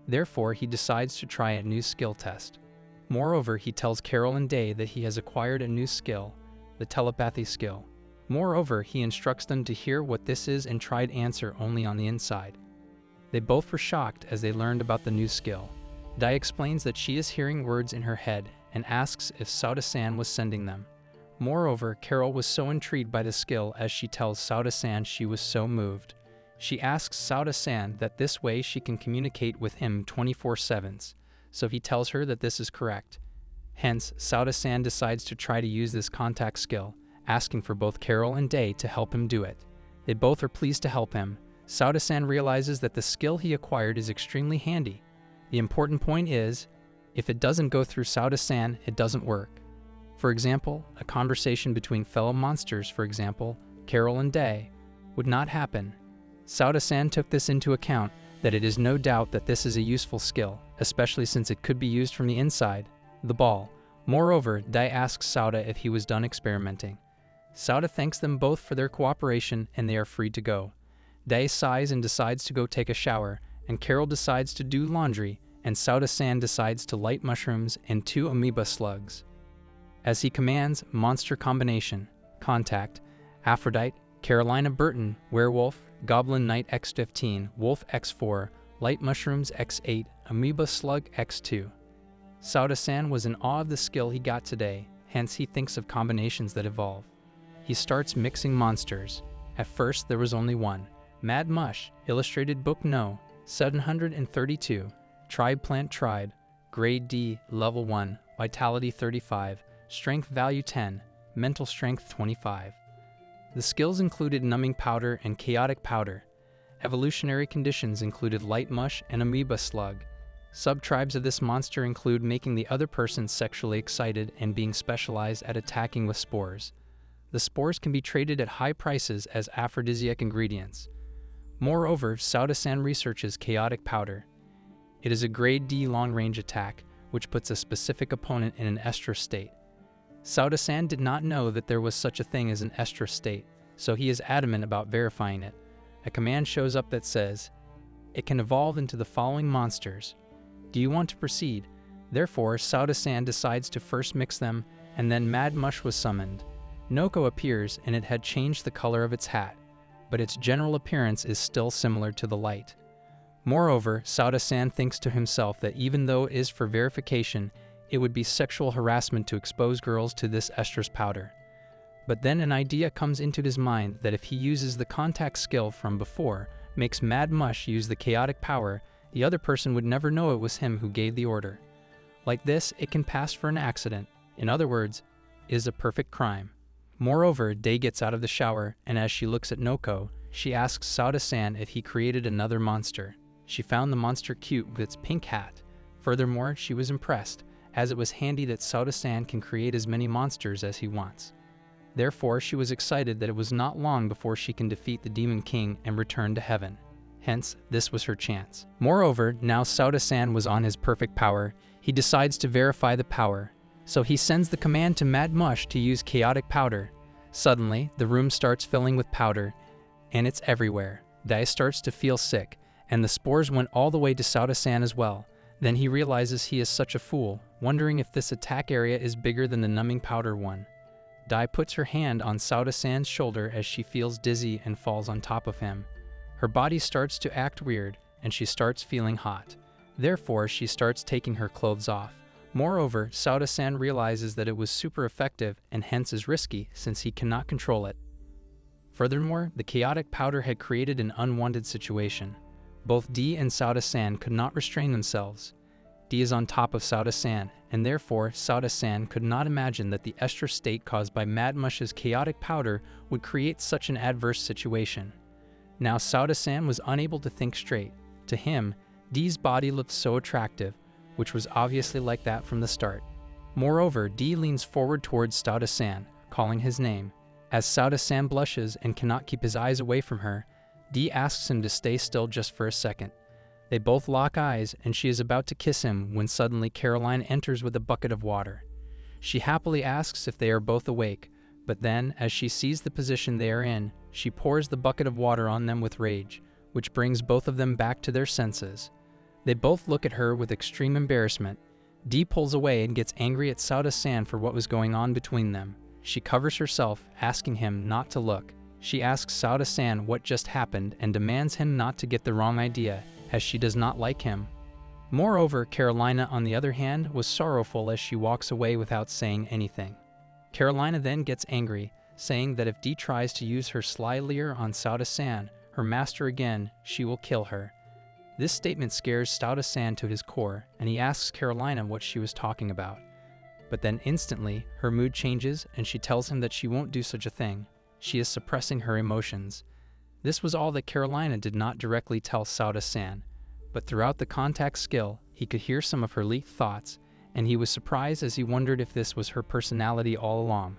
A: Therefore, he decides to try a new skill test. Moreover, he tells Carol and Day that he has acquired a new skill, the telepathy skill. Moreover, he instructs them to hear what this is and try to answer only on the inside. They both were shocked as they learned about the new skill. Day explains that she is hearing words in her head and asks if Sauda-san was sending them. Moreover, Carol was so intrigued by the skill as she tells Sauda-san she was so moved. She asks Sauda-san that this way she can communicate with him 24/7, so he tells her that this is correct. Hence, Sauda-san decides to try to use this contact skill, asking for both Carol and Day to help him do it. They both are pleased to help him. Sauda-san realizes that the skill he acquired is extremely handy. The important point is, if it doesn't go through Sauda-san, it doesn't work. For example, a conversation between fellow monsters, for example, Carol and Day, would not happen. Sauda-san took this into account, that it is no doubt that this is a useful skill, especially since it could be used from the inside, the ball. Moreover, Day asks Sauda if he was done experimenting. Sauda thanks them both for their cooperation and they are free to go. Day sighs and decides to go take a shower, and Carol decides to do laundry, and Sauda-san decides to light mushrooms and 2 amoeba slugs. As he commands, monster combination, contact, Aphrodite, Carolina Burton, Werewolf, Goblin Knight X15, Wolf X4, Light Mushrooms X8, Amoeba Slug X2. Sauda-san was in awe of the skill he got today, hence he thinks of combinations that evolve. He starts mixing monsters. At first there was only one, Mad Mush, Illustrated Book No, 732, Tribe Plant Tried, Grade D, Level 1, Vitality 35, Strength Value 10, Mental Strength 25. The skills included Numbing Powder and Chaotic Powder. Evolutionary conditions included Light Mush and Amoeba Slug. Subtribes of this monster include making the other person sexually excited and being specialized at attacking with spores. The spores can be traded at high prices as aphrodisiac ingredients. Moreover, Sauda-san researches Chaotic Powder. It is a Grade D long-range attack, which puts a specific opponent in an estrus state. Sauda-san did not know that there was such a thing as an estrus state, so he is adamant about verifying it. a command shows up that says, "It can evolve into the following monsters. Do you want to proceed?" Therefore, Sauda-san decides to first mix them, and then Mad Mush was summoned. Noko appears, and it had changed the color of its hat, but its general appearance is still similar to the light. Moreover, Sauda-san thinks to himself that even though it is for verification, it would be sexual harassment to expose girls to this estrus powder. But then an idea comes into his mind that if he uses the contact skill from before, makes Mad Mush use the chaotic power, the other person would never know it was him who gave the order. Like this, it can pass for an accident. In other words, is a perfect crime. Moreover, Day gets out of the shower, and as she looks at Noko, she asks Sauda-san if he created another monster. She found the monster cute with its pink hat. Furthermore, she was impressed, as it was handy that Sauda-san can create as many monsters as he wants. Therefore, she was excited that it was not long before she can defeat the Demon King and return to heaven. Hence, this was her chance. Moreover, now Sauda-san was on his perfect power, he decides to verify the power. So he sends the command to Mad Mush to use chaotic powder. Suddenly, the room starts filling with powder, and it's everywhere. Dai starts to feel sick, and the spores went all the way to Sauda-san as well. Then he realizes he is such a fool, wondering if this attack area is bigger than the numbing powder one. Dai puts her hand on Sauda-san's shoulder as she feels dizzy and falls on top of him. Her body starts to act weird, and she starts feeling hot. Therefore, she starts taking her clothes off. Moreover, Sauda-san realizes that it was super effective and hence is risky since he cannot control it. Furthermore, the chaotic powder had created an unwanted situation. Both D and Sauda-san could not restrain themselves. D is on top of Sauda-san, and therefore Sauda-san could not imagine that the estrus state caused by Mad Mush's chaotic powder would create such an adverse situation. Now Sauda-san was unable to think straight. To him, D's body looked so attractive, which was obviously like that from the start. Moreover, D leans forward towards Sauda-san, calling his name. As Sauda-san blushes and cannot keep his eyes away from her, D asks him to stay still just for a second. They both lock eyes, and she is about to kiss him when suddenly Caroline enters with a bucket of water. She happily asks if they are both awake, but then, as she sees the position they are in, she pours the bucket of water on them with rage, which brings both of them back to their senses. They both look at her with extreme embarrassment. D pulls away and gets angry at Sauda-san for what was going on between them. She covers herself, asking him not to look. She asks Sauda-san what just happened and demands him not to get the wrong idea, as she does not like him. Moreover, Carolina, on the other hand, was sorrowful as she walks away without saying anything. Carolina then gets angry, saying that if D tries to use her sly leer on Sauda-san, her master again, she will kill her. This statement scares Sauda-san to his core, and he asks Carolina what she was talking about. But then instantly, her mood changes and she tells him that she won't do such a thing. She is suppressing her emotions. This was all that Carolina did not directly tell Sauda-san, but throughout the contact skill, he could hear some of her leaked thoughts, and he was surprised as he wondered if this was her personality all along.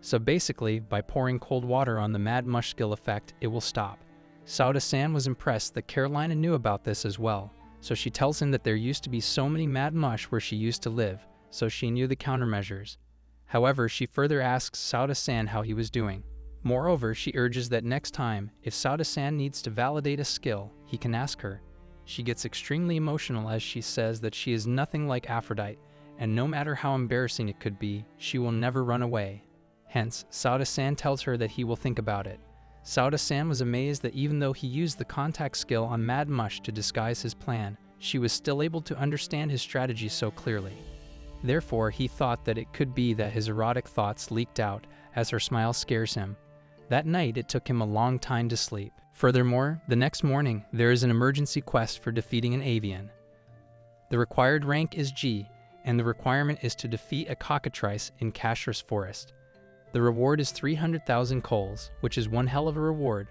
A: So basically, by pouring cold water on the Mad Mush skill effect, it will stop. Sauda-san was impressed that Carolina knew about this as well, so she tells him that there used to be so many Mad Mush where she used to live, so she knew the countermeasures. However, she further asks Sauda-san how he was doing. Moreover, she urges that next time, if Sauda-san needs to validate a skill, he can ask her. She gets extremely emotional as she says that she is nothing like Aphrodite, and no matter how embarrassing it could be, she will never run away. Hence, Sauda-san tells her that he will think about it. Sauda-san was amazed that even though he used the contact skill on Mad Mush to disguise his plan, she was still able to understand his strategy so clearly. Therefore, he thought that it could be that his erotic thoughts leaked out as her smile scares him. That night, it took him a long time to sleep. Furthermore, the next morning, there is an emergency quest for defeating an avian. The required rank is G, and the requirement is to defeat a cockatrice in Kashrus Forest. The reward is 300,000 coals, which is one hell of a reward.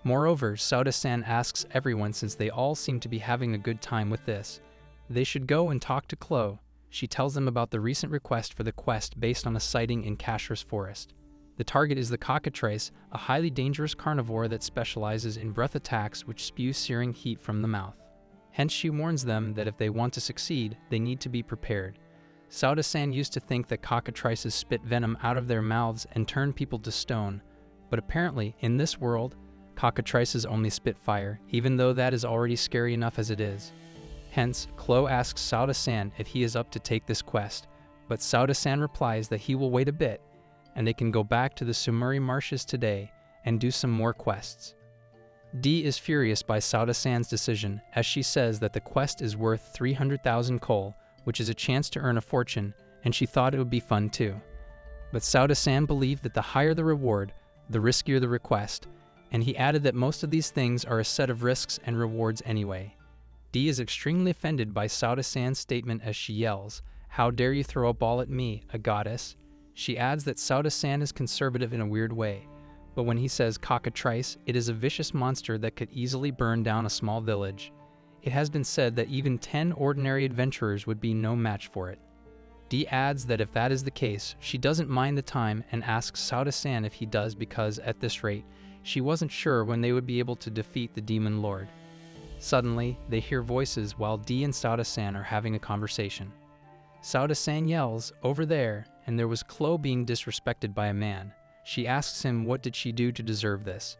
A: Moreover, Sauda-san asks everyone, since they all seem to be having a good time with this, they should go and talk to Chloe. She tells them about the recent request for the quest based on a sighting in Kashrus Forest. The target is the cockatrice, a highly dangerous carnivore that specializes in breath attacks which spew searing heat from the mouth. Hence she warns them that if they want to succeed, they need to be prepared. Sauda-san used to think that cockatrices spit venom out of their mouths and turn people to stone, but apparently, in this world, cockatrices only spit fire, even though that is already scary enough as it is. Hence, Chloe asks Sauda-san if he is up to take this quest, but Sauda-san replies that he will wait a bit, and they can go back to the Sumuri marshes today and do some more quests. D is furious by Sauda-san's decision, as she says that the quest is worth 300,000 coal, which is a chance to earn a fortune, and she thought it would be fun too. But Sauda-san believed that the higher the reward, the riskier the request, and he added that most of these things are a set of risks and rewards anyway. D is extremely offended by Sauda-san's statement as she yells, "How dare you throw a ball at me, a goddess?" She adds that Sauda-san is conservative in a weird way, but when he says cockatrice, it is a vicious monster that could easily burn down a small village. It has been said that even 10 ordinary adventurers would be no match for it. D adds that if that is the case, she doesn't mind the time and asks Sauda-san if he does because, at this rate, she wasn't sure when they would be able to defeat the demon lord. Suddenly, they hear voices while D and Sauda-san are having a conversation. Sauda-san yells, "Over there," and there was Chloe being disrespected by a man. She asks him what did she do to deserve this.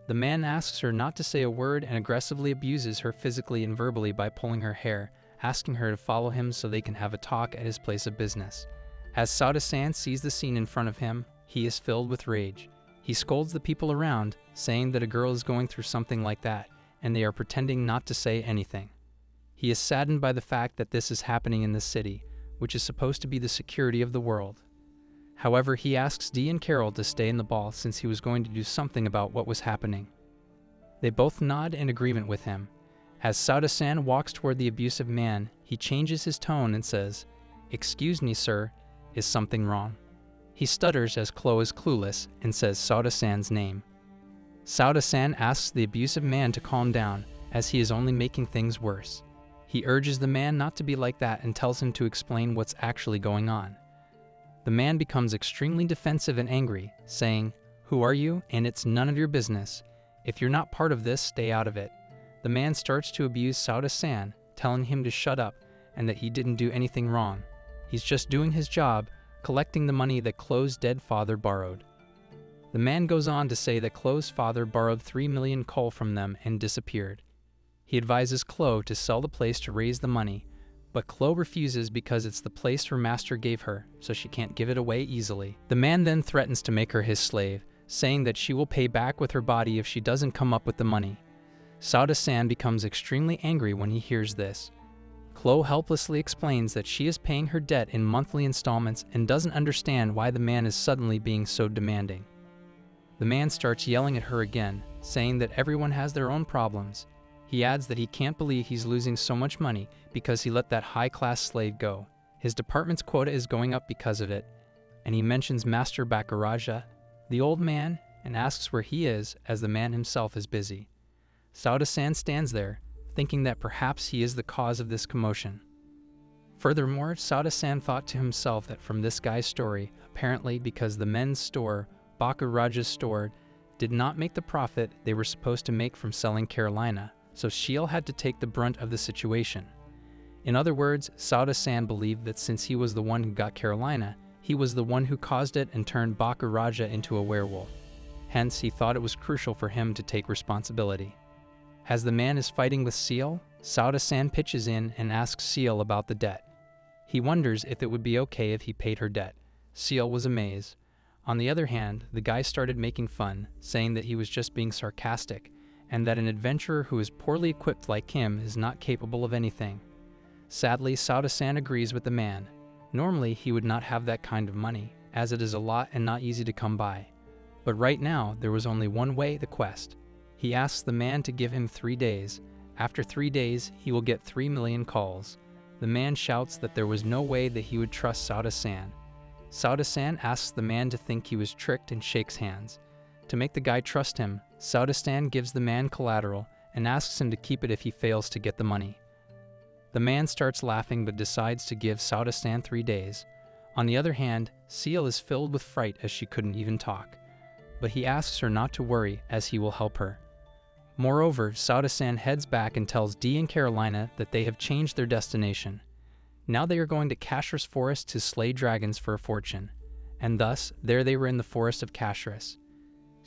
A: The man asks her not to say a word and aggressively abuses her physically and verbally by pulling her hair, asking her to follow him so they can have a talk at his place of business. As Sauda-san sees the scene in front of him, he is filled with rage. He scolds the people around, saying that a girl is going through something like that, and they are pretending not to say anything. He is saddened by the fact that this is happening in the city, which is supposed to be the security of the world. However, he asks Dee and Carol to stay in the ball since he was going to do something about what was happening. They both nod in agreement with him. As Sauda-san walks toward the abusive man, he changes his tone and says, "Excuse me, sir, is something wrong?" He stutters as Chloe is clueless and says Sauda-san's name. Sauda-san asks the abusive man to calm down, as he is only making things worse. He urges the man not to be like that and tells him to explain what's actually going on. The man becomes extremely defensive and angry, saying, "Who are you? And it's none of your business. If you're not part of this, stay out of it." The man starts to abuse Sauda-san, telling him to shut up and that he didn't do anything wrong. He's just doing his job, collecting the money that Chloe's dead father borrowed. The man goes on to say that Chloe's father borrowed 3 million coal from them and disappeared. He advises Chloe to sell the place to raise the money, but Chloe refuses because it's the place her master gave her, so she can't give it away easily. The man then threatens to make her his slave, saying that she will pay back with her body if she doesn't come up with the money. Sauda-san becomes extremely angry when he hears this. Chloe helplessly explains that she is paying her debt in monthly installments and doesn't understand why the man is suddenly being so demanding. The man starts yelling at her again, saying that everyone has their own problems. He adds that he can't believe he's losing so much money because he let that high-class slave go. His department's quota is going up because of it, and he mentions Master Bakuraja, the old man, and asks where he is as the man himself is busy. Sauda-san stands there, thinking that perhaps he is the cause of this commotion. Furthermore, Sauda-san thought to himself that from this guy's story, apparently because the men's store, Bakuraja's store, did not make the profit they were supposed to make from selling Carolina, so Shiel had to take the brunt of the situation. In other words, Sauda-san believed that since he was the one who got Carolina, he was the one who caused it and turned Bakuraja into a werewolf. Hence, he thought it was crucial for him to take responsibility. As the man is fighting with Seal, Sauda-san pitches in and asks Seal about the debt. He wonders if it would be okay if he paid her debt. Seal was amazed. On the other hand, the guy started making fun, saying that he was just being sarcastic, and that an adventurer who is poorly equipped like him is not capable of anything. Sadly, Sauda-san agrees with the man. Normally, he would not have that kind of money, as it is a lot and not easy to come by. But right now, there was only one way: the quest. He asks the man to give him 3 days. After 3 days, he will get 3 million calls. The man shouts that there was no way that he would trust Sauda-san. Sauda-san asks the man to think he was tricked and shakes hands. To make the guy trust him, Sauda-san gives the man collateral and asks him to keep it if he fails to get the money. The man starts laughing but decides to give Sauda-san 3 days. On the other hand, Seal is filled with fright as she couldn't even talk. But he asks her not to worry as he will help her. Moreover, Sauda-san heads back and tells Dee and Carolina that they have changed their destination. Now they are going to Kashrus Forest to slay dragons for a fortune, and thus there they were in the forest of Kashrus.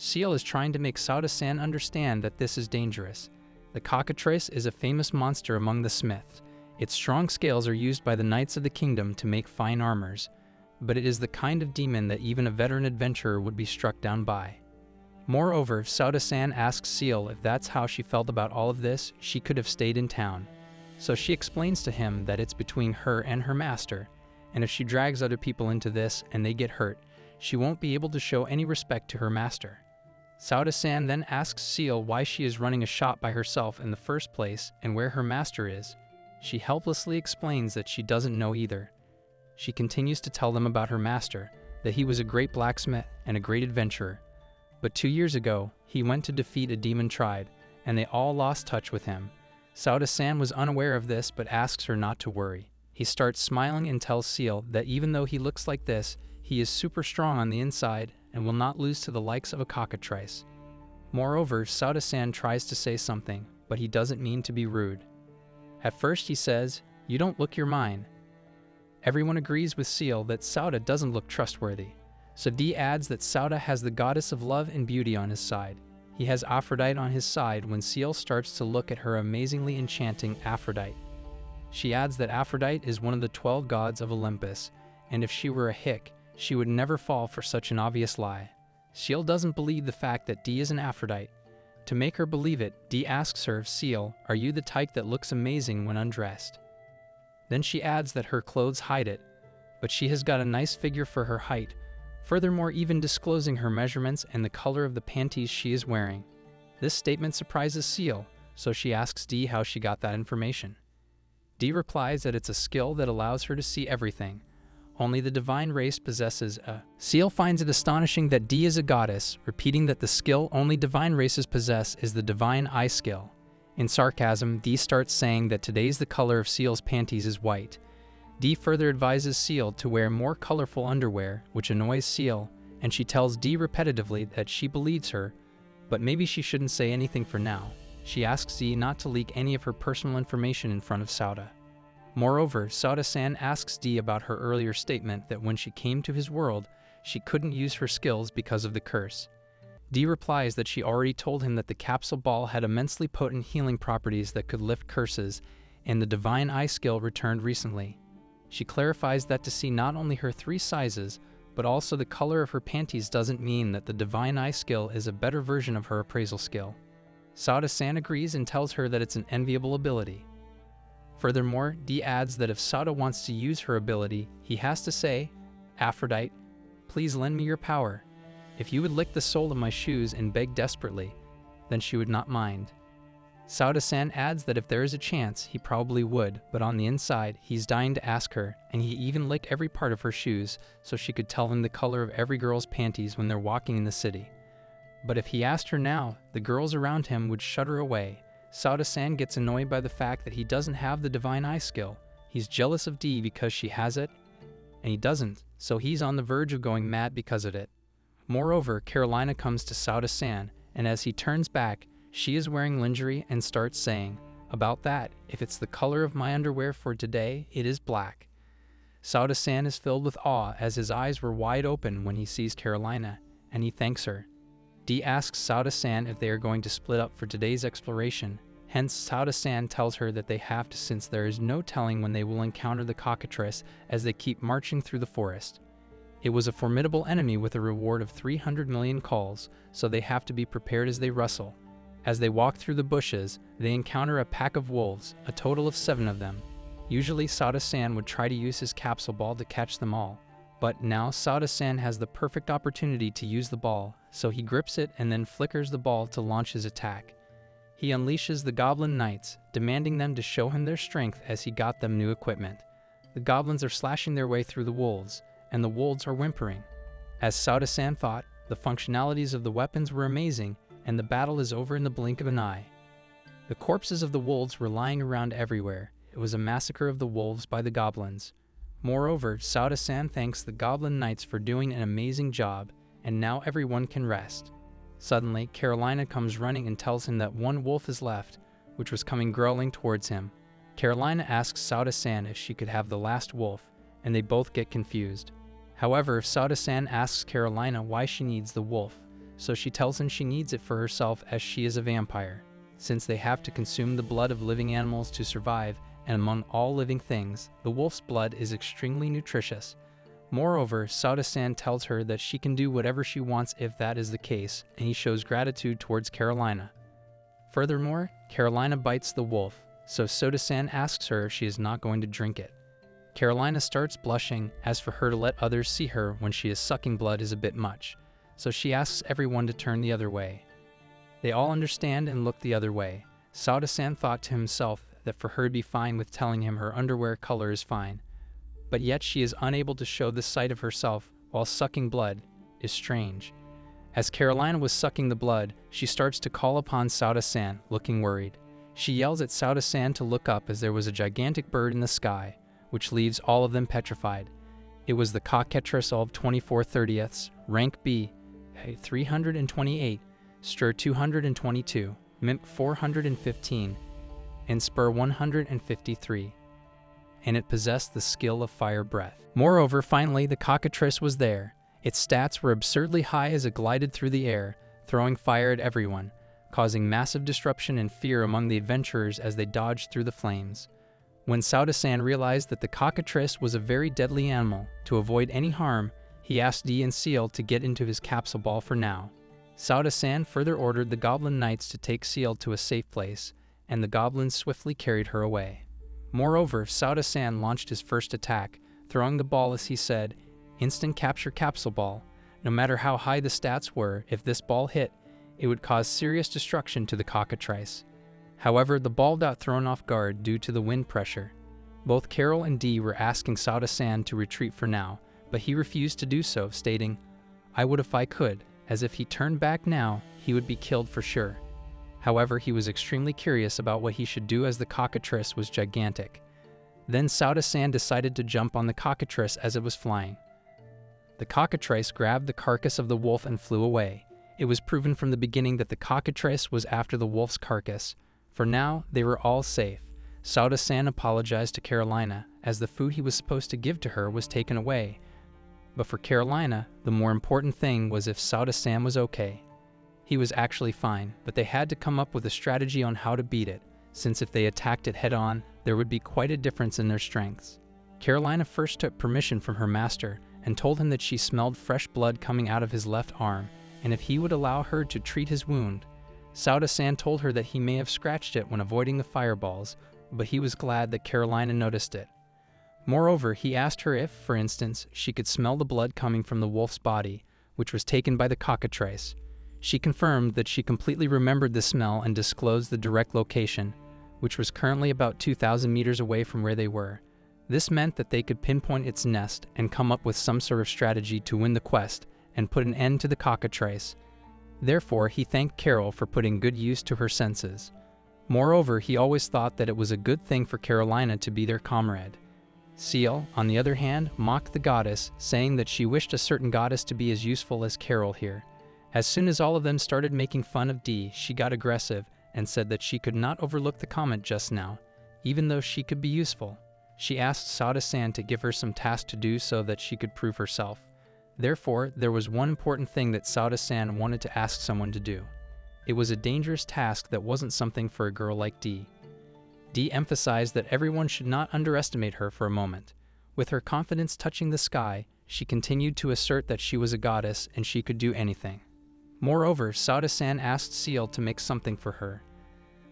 A: Seal is trying to make Sauda-san understand that this is dangerous. The cockatrice is a famous monster among the smiths. Its strong scales are used by the knights of the kingdom to make fine armors, but it is the kind of demon that even a veteran adventurer would be struck down by. Moreover, Sauda-san asks Seal if that's how she felt about all of this, she could have stayed in town. So she explains to him that it's between her and her master, and if she drags other people into this and they get hurt, she won't be able to show any respect to her master. Sauda-san then asks Seal why she is running a shop by herself in the first place and where her master is. She helplessly explains that she doesn't know either. She continues to tell them about her master, that he was a great blacksmith and a great adventurer. But 2 years ago, he went to defeat a demon tribe, and they all lost touch with him. Sauda-san was unaware of this but asks her not to worry. He starts smiling and tells Seal that even though he looks like this, he is super strong on the inside and will not lose to the likes of a cockatrice. Moreover, Sauda-san tries to say something, but he doesn't mean to be rude. At first he says, "You don't look your mine." Everyone agrees with Seal that Sauda doesn't look trustworthy, so D adds that Sauda has the goddess of love and beauty on his side. He has Aphrodite on his side when Seal starts to look at her amazingly enchanting Aphrodite. She adds that Aphrodite is one of the 12 gods of Olympus, and if she were a hick, she would never fall for such an obvious lie. Seal doesn't believe the fact that D is an Aphrodite. To make her believe it, D asks her, "Seal, are you the type that looks amazing when undressed?" Then she adds that her clothes hide it, but she has got a nice figure for her height, furthermore even disclosing her measurements and the color of the panties she is wearing. This statement surprises Seal, so she asks D how she got that information. D replies that it's a skill that allows her to see everything. Only the divine race possesses a. Seal finds it astonishing that D is a goddess, repeating that the skill only divine races possess is the divine eye skill. In sarcasm, D starts saying that today's the color of Seal's panties is white. D further advises Seal to wear more colorful underwear, which annoys Seal, and she tells D repetitively that she believes her, but maybe she shouldn't say anything for now. She asks D not to leak any of her personal information in front of Sauda. Moreover, Sauda-san asks D about her earlier statement that when she came to his world, she couldn't use her skills because of the curse. D replies that she already told him that the capsule ball had immensely potent healing properties that could lift curses, and the divine eye skill returned recently. She clarifies that to see not only her 3 sizes, but also the color of her panties doesn't mean that the divine eye skill is a better version of her appraisal skill. Sauda-san agrees and tells her that it's an enviable ability. Furthermore, D adds that if Sauda wants to use her ability, he has to say, "Aphrodite, please lend me your power. If you would lick the sole of my shoes and beg desperately, then she would not mind." Sauda-san adds that if there is a chance, he probably would, but on the inside, he's dying to ask her, and he even licked every part of her shoes so she could tell him the color of every girl's panties when they're walking in the city. But if he asked her now, the girls around him would shudder away. Sauda-san gets annoyed by the fact that he doesn't have the divine eye skill. He's jealous of D because she has it, and he doesn't, so he's on the verge of going mad because of it. Moreover, Carolina comes to Sauda-san, and as he turns back, she is wearing lingerie and starts saying, "About that, if it's the color of my underwear for today, it is black." Sauda-san is filled with awe as his eyes were wide open when he sees Carolina, and he thanks her. D asks Sauda-san if they are going to split up for today's exploration. Hence, Sauda-san tells her that they have to, since there is no telling when they will encounter the cockatrice as they keep marching through the forest. It was a formidable enemy with a reward of 300 million calls, so they have to be prepared as they wrestle. As they walk through the bushes, they encounter a pack of wolves, a total of 7 of them. Usually Sauda-san would try to use his capsule ball to catch them all, but now Sauda-san has the perfect opportunity to use the ball, so he grips it and then flickers the ball to launch his attack. He unleashes the Goblin Knights, demanding them to show him their strength as he got them new equipment. The goblins are slashing their way through the wolves, and the wolves are whimpering. As Sauda-san thought, the functionalities of the weapons were amazing, and the battle is over in the blink of an eye. The corpses of the wolves were lying around everywhere. It was a massacre of the wolves by the goblins. Moreover, Sauda-san thanks the Goblin Knights for doing an amazing job, and now everyone can rest. Suddenly, Carolina comes running and tells him that one wolf is left, which was coming growling towards him. Carolina asks Sauda-san if she could have the last wolf, and they both get confused. However, if Sauda-san asks Carolina why she needs the wolf, so she tells him she needs it for herself as she is a vampire. Since they have to consume the blood of living animals to survive, and among all living things, the wolf's blood is extremely nutritious. Moreover, Sauda-san tells her that she can do whatever she wants if that is the case, and he shows gratitude towards Carolina. Furthermore, Carolina bites the wolf, so Soda-san asks her if she is not going to drink it. Carolina starts blushing, as for her to let others see her when she is sucking blood is a bit much, so she asks everyone to turn the other way. They all understand and look the other way. Sauda-san thought to himself that for her to be fine with telling him her underwear color is fine, but yet she is unable to show this side of herself while sucking blood is strange. As Carolina was sucking the blood, she starts to call upon Sauda-san, looking worried. She yells at Sauda-san to look up as there was a gigantic bird in the sky, which leaves all of them petrified. It was the cockatrice of 24/30ths, rank B, 328, stir 222, mimp 415, and spur 153. And it possessed the skill of fire breath. Moreover, finally, the cockatrice was there. Its stats were absurdly high as it glided through the air, throwing fire at everyone, causing massive disruption and fear among the adventurers as they dodged through the flames. When Sauda-san realized that the cockatrice was a very deadly animal, to avoid any harm, he asked Dee and Seal to get into his capsule ball for now. Sauda-san further ordered the goblin knights to take Seal to a safe place, and the goblins swiftly carried her away. Moreover, Sauda-san launched his first attack, throwing the ball as he said, "Instant capture capsule ball. No matter how high the stats were, if this ball hit, it would cause serious destruction to the cockatrice." However, the ball got thrown off guard due to the wind pressure. Both Carol and Dee were asking Sauda-san to retreat for now, but he refused to do so, stating, "I would if I could," as if he turned back now, he would be killed for sure. However, he was extremely curious about what he should do as the cockatrice was gigantic. Then Sauda-san decided to jump on the cockatrice as it was flying. The cockatrice grabbed the carcass of the wolf and flew away. It was proven from the beginning that the cockatrice was after the wolf's carcass. For now, they were all safe. Sauda-san apologized to Carolina, as the food he was supposed to give to her was taken away. But for Carolina, the more important thing was if Sauda-san was okay. He was actually fine, but they had to come up with a strategy on how to beat it, since if they attacked it head-on, there would be quite a difference in their strengths. Carolina first took permission from her master, and told him that she smelled fresh blood coming out of his left arm, and if he would allow her to treat his wound. Sauda-san told her that he may have scratched it when avoiding the fireballs, but he was glad that Carolina noticed it. Moreover, he asked her if, for instance, she could smell the blood coming from the wolf's body, which was taken by the cockatrice. She confirmed that she completely remembered the smell and disclosed the direct location, which was currently about 2,000 meters away from where they were. This meant that they could pinpoint its nest and come up with some sort of strategy to win the quest and put an end to the cockatrice. Therefore, he thanked Carol for putting good use to her senses. Moreover, he always thought that it was a good thing for Carolina to be their comrade. Seal, on the other hand, mocked the goddess, saying that she wished a certain goddess to be as useful as Carol here. As soon as all of them started making fun of Dee, she got aggressive and said that she could not overlook the comment just now, even though she could be useful. She asked Sauda-san to give her some task to do so that she could prove herself. Therefore, there was one important thing that Sauda-san wanted to ask someone to do. It was a dangerous task that wasn't something for a girl like Dee. Dee emphasized that everyone should not underestimate her for a moment. With her confidence touching the sky, she continued to assert that she was a goddess and she could do anything. Moreover, Sauda-san asked Seal to make something for her.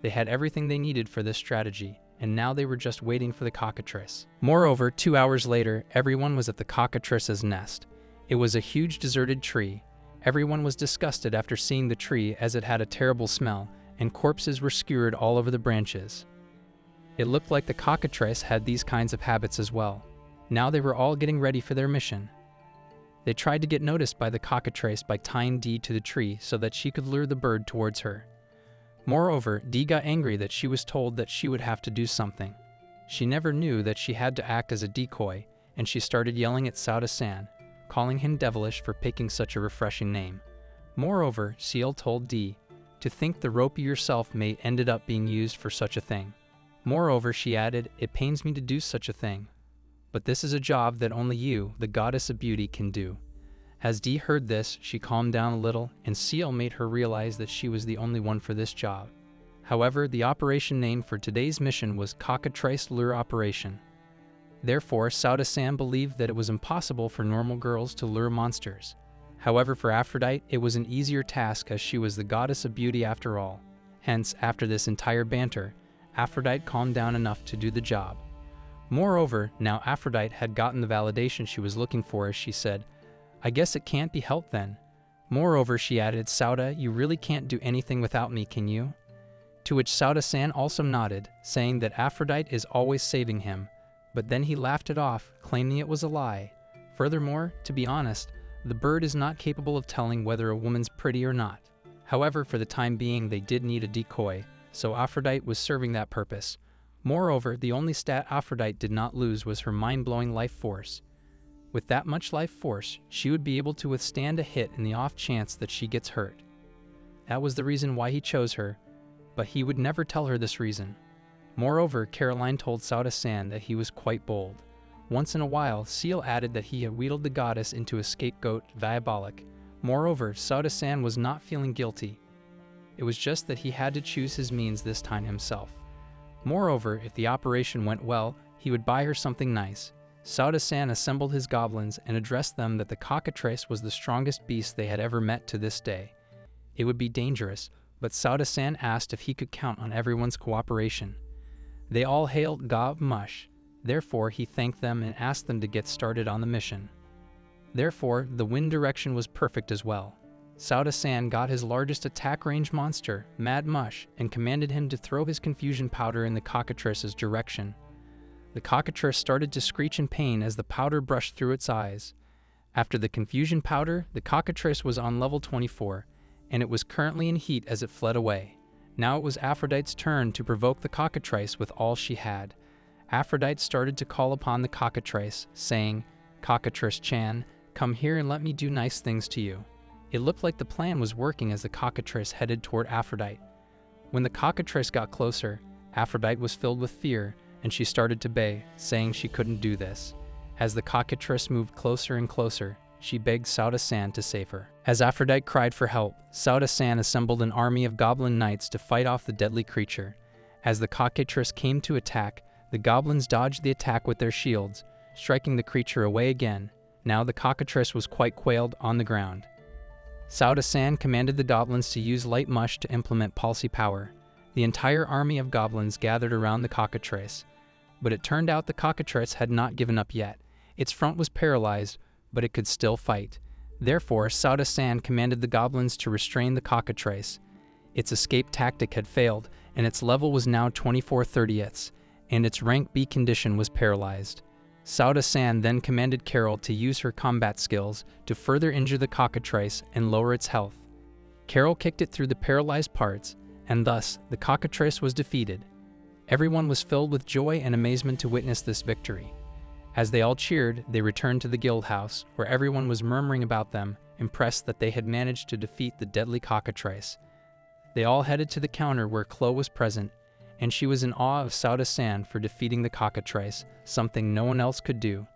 A: They had everything they needed for this strategy, and now they were just waiting for the cockatrice. Moreover, 2 hours later, everyone was at the cockatrice's nest. It was a huge deserted tree. Everyone was disgusted after seeing the tree as it had a terrible smell, and corpses were skewered all over the branches. It looked like the cockatrice had these kinds of habits as well. Now they were all getting ready for their mission. They tried to get noticed by the cockatrice by tying Dee to the tree so that she could lure the bird towards her. Moreover, Dee got angry that she was told that she would have to do something. She never knew that she had to act as a decoy, and she started yelling at Sauda-san, calling him devilish for picking such a refreshing name. Moreover, Seal told Dee, "To think the rope you yourself made ended up being used for such a thing." Moreover, she added, "It pains me to do such a thing, but this is a job that only you, the goddess of beauty, can do." As Dee heard this, she calmed down a little, and Seal made her realize that she was the only one for this job. However, the operation name for today's mission was Cockatrice Lure Operation. Therefore, Sauda-san believed that it was impossible for normal girls to lure monsters. However, for Aphrodite, it was an easier task as she was the goddess of beauty after all. Hence, after this entire banter, Aphrodite calmed down enough to do the job. Moreover, now Aphrodite had gotten the validation she was looking for as she said, "I guess it can't be helped then." Moreover, she added, "Sauda, you really can't do anything without me, can you?" To which Sauda-san also nodded, saying that Aphrodite is always saving him, but then he laughed it off, claiming it was a lie. Furthermore, to be honest, the bird is not capable of telling whether a woman's pretty or not. However, for the time being, they did need a decoy, so Aphrodite was serving that purpose. Moreover, the only stat Aphrodite did not lose was her mind-blowing life force. With that much life force, she would be able to withstand a hit in the off chance that she gets hurt. That was the reason why he chose her, but he would never tell her this reason. Moreover, Caroline told Sauda-san that he was quite bold. Once in a while, Seal added that he had wheedled the goddess into a scapegoat diabolic. Moreover, Sauda-san was not feeling guilty. It was just that he had to choose his means this time himself. Moreover, if the operation went well, he would buy her something nice. Sauda-san assembled his goblins and addressed them that the cockatrice was the strongest beast they had ever met to this day. It would be dangerous, but Sauda-san asked if he could count on everyone's cooperation. They all hailed Gob Mush. Therefore, he thanked them and asked them to get started on the mission. Therefore, the wind direction was perfect as well. Sauda-san got his largest attack range monster, Mad Mush, and commanded him to throw his confusion powder in the cockatrice's direction. The cockatrice started to screech in pain as the powder brushed through its eyes. After the confusion powder, the cockatrice was on level 24, and it was currently in heat as it fled away. Now it was Aphrodite's turn to provoke the cockatrice with all she had. Aphrodite started to call upon the cockatrice, saying, "Cockatrice-chan, come here and let me do nice things to you." It looked like the plan was working as the cockatrice headed toward Aphrodite. When the cockatrice got closer, Aphrodite was filled with fear, and she started to bay, saying she couldn't do this. As the cockatrice moved closer and closer, she begged Sauda-san to save her. As Aphrodite cried for help, Sauda-san assembled an army of goblin knights to fight off the deadly creature. As the cockatrice came to attack, the goblins dodged the attack with their shields, striking the creature away again. Now the cockatrice was quite quailed on the ground. Sauda-san commanded the goblins to use light mush to implement palsy power. The entire army of goblins gathered around the cockatrice. But it turned out the cockatrice had not given up yet. Its front was paralyzed, but it could still fight. Therefore, Sauda-san commanded the goblins to restrain the cockatrice. Its escape tactic had failed, and its level was now 24/30ths, and its rank B condition was paralyzed. Sauda-san then commanded Carol to use her combat skills to further injure the cockatrice and lower its health. Carol kicked it through the paralyzed parts, and thus the cockatrice was defeated. Everyone was filled with joy and amazement to witness this victory. As they all cheered, they returned to the guild house, where everyone was murmuring about them, impressed that they had managed to defeat the deadly cockatrice. They all headed to the counter where Chloe was present, and she was in awe of Sauda-san for defeating the cockatrice, something no one else could do.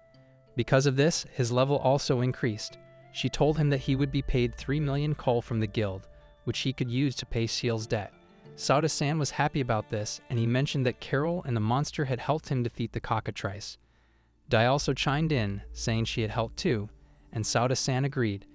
A: Because of this, his level also increased. She told him that he would be paid 3 million coal from the guild, which he could use to pay Seal's debt. Sauda-san was happy about this, and he mentioned that Carol and the monster had helped him defeat the cockatrice. Dai also chimed in, saying she had helped too, and Sauda-san agreed.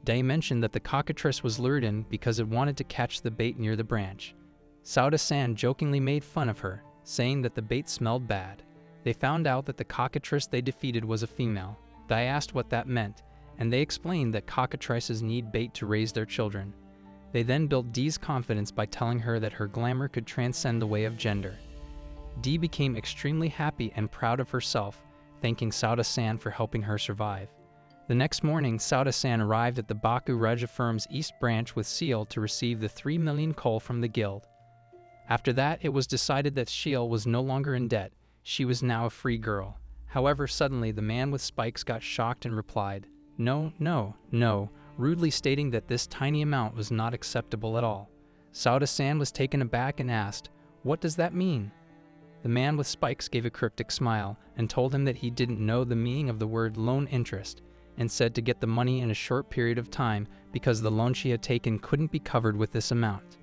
A: Dai mentioned that the cockatrice was lured in because it wanted to catch the bait near the branch. Sauda-san jokingly made fun of her, saying that the bait smelled bad. They found out that the cockatrice they defeated was a female. Dai asked what that meant, and they explained that cockatrices need bait to raise their children. They then built Dee's confidence by telling her that her glamour could transcend the way of gender. Dee became extremely happy and proud of herself, thanking Sauda-san for helping her survive. The next morning, Sauda-san arrived at the Baku Raja firm's East Branch with Seal to receive the 3 million coal from the guild. After that, it was decided that Seal was no longer in debt. She was now a free girl. However, suddenly the man with spikes got shocked and replied, "No, no, no," rudely stating that this tiny amount was not acceptable at all. Sauda-san was taken aback and asked, "What does that mean?" The man with spikes gave a cryptic smile and told him that he didn't know the meaning of the word loan interest. and said to get the money in a short period of time because the loan she had taken couldn't be covered with this amount.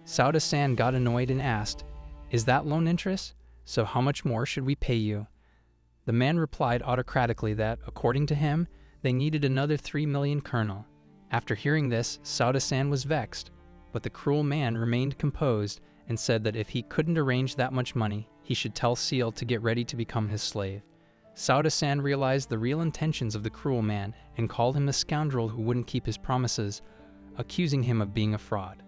A: Sauda-san got annoyed and asked, "Is that loan interest? So how much more should we pay you?" The man replied autocratically that, according to him, they needed another 3 million kernel. After hearing this, Sauda-san was vexed, but the cruel man remained composed and said that if he couldn't arrange that much money, he should tell Seal to get ready to become his slave. Sauda-san realized the real intentions of the cruel man and called him a scoundrel who wouldn't keep his promises, accusing him of being a fraud.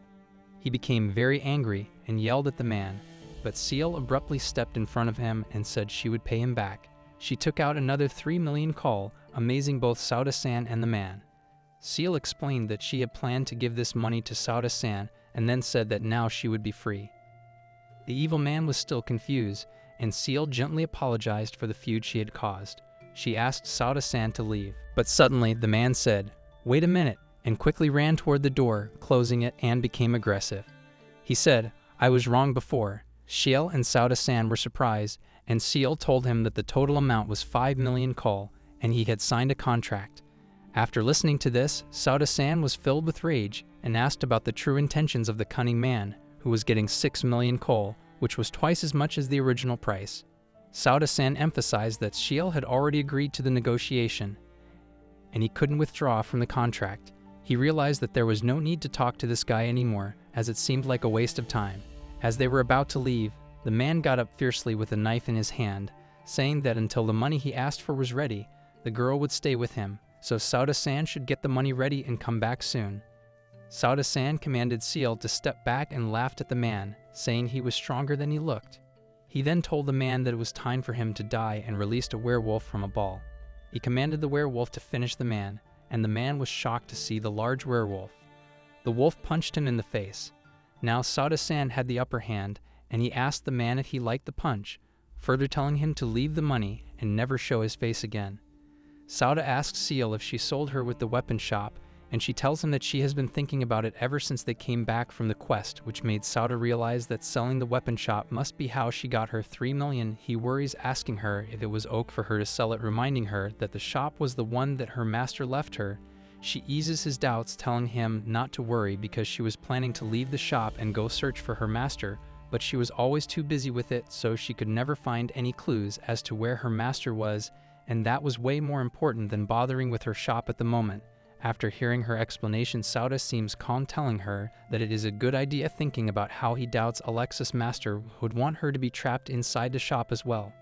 A: He became very angry and yelled at the man, but Seal abruptly stepped in front of him and said she would pay him back. She took out another 3 million call, amazing both Sauda-san and the man. Seal explained that she had planned to give this money to Sauda-san and then said that now she would be free. The evil man was still confused, and Seal gently apologized for the feud she had caused. She asked Sauda-san to leave, but suddenly the man said, "Wait a minute," and quickly ran toward the door, closing it, and became aggressive. He said, "I was wrong before." Seal and Sauda-san were surprised, and Seal told him that the total amount was 5 million call, and he had signed a contract. After listening to this, Sauda-san was filled with rage and asked about the true intentions of the cunning man, who was getting 6 million call, which was twice as much as the original price. Sauda-san emphasized that Seal had already agreed to the negotiation, and he couldn't withdraw from the contract. He realized that there was no need to talk to this guy anymore, as it seemed like a waste of time. As they were about to leave, the man got up fiercely with a knife in his hand, saying that until the money he asked for was ready, the girl would stay with him, so Sauda-san should get the money ready and come back soon. Sauda-san commanded Seal to step back and laughed at the man, saying he was stronger than he looked. He then told the man that it was time for him to die and released a werewolf from a ball. He commanded the werewolf to finish the man, and the man was shocked to see the large werewolf. The wolf punched him in the face. Now Sauda-san had the upper hand, and he asked the man if he liked the punch, further telling him to leave the money and never show his face again. Sauda asks Seal if she sold her with the weapon shop, and she tells him that she has been thinking about it ever since they came back from the quest, which made Sauda realize that selling the weapon shop must be how she got her 3 million. He worries, asking her if it was okay for her to sell it, reminding her that the shop was the one that her master left her. She eases his doubts, telling him not to worry because she was planning to leave the shop and go search for her master, but she was always too busy with it, so she could never find any clues as to where her master was, and that was way more important than bothering with her shop at the moment. After hearing her explanation, Sauda seems calm, telling her that it is a good idea, thinking about how he doubts Alexis' master would want her to be trapped inside the shop as well.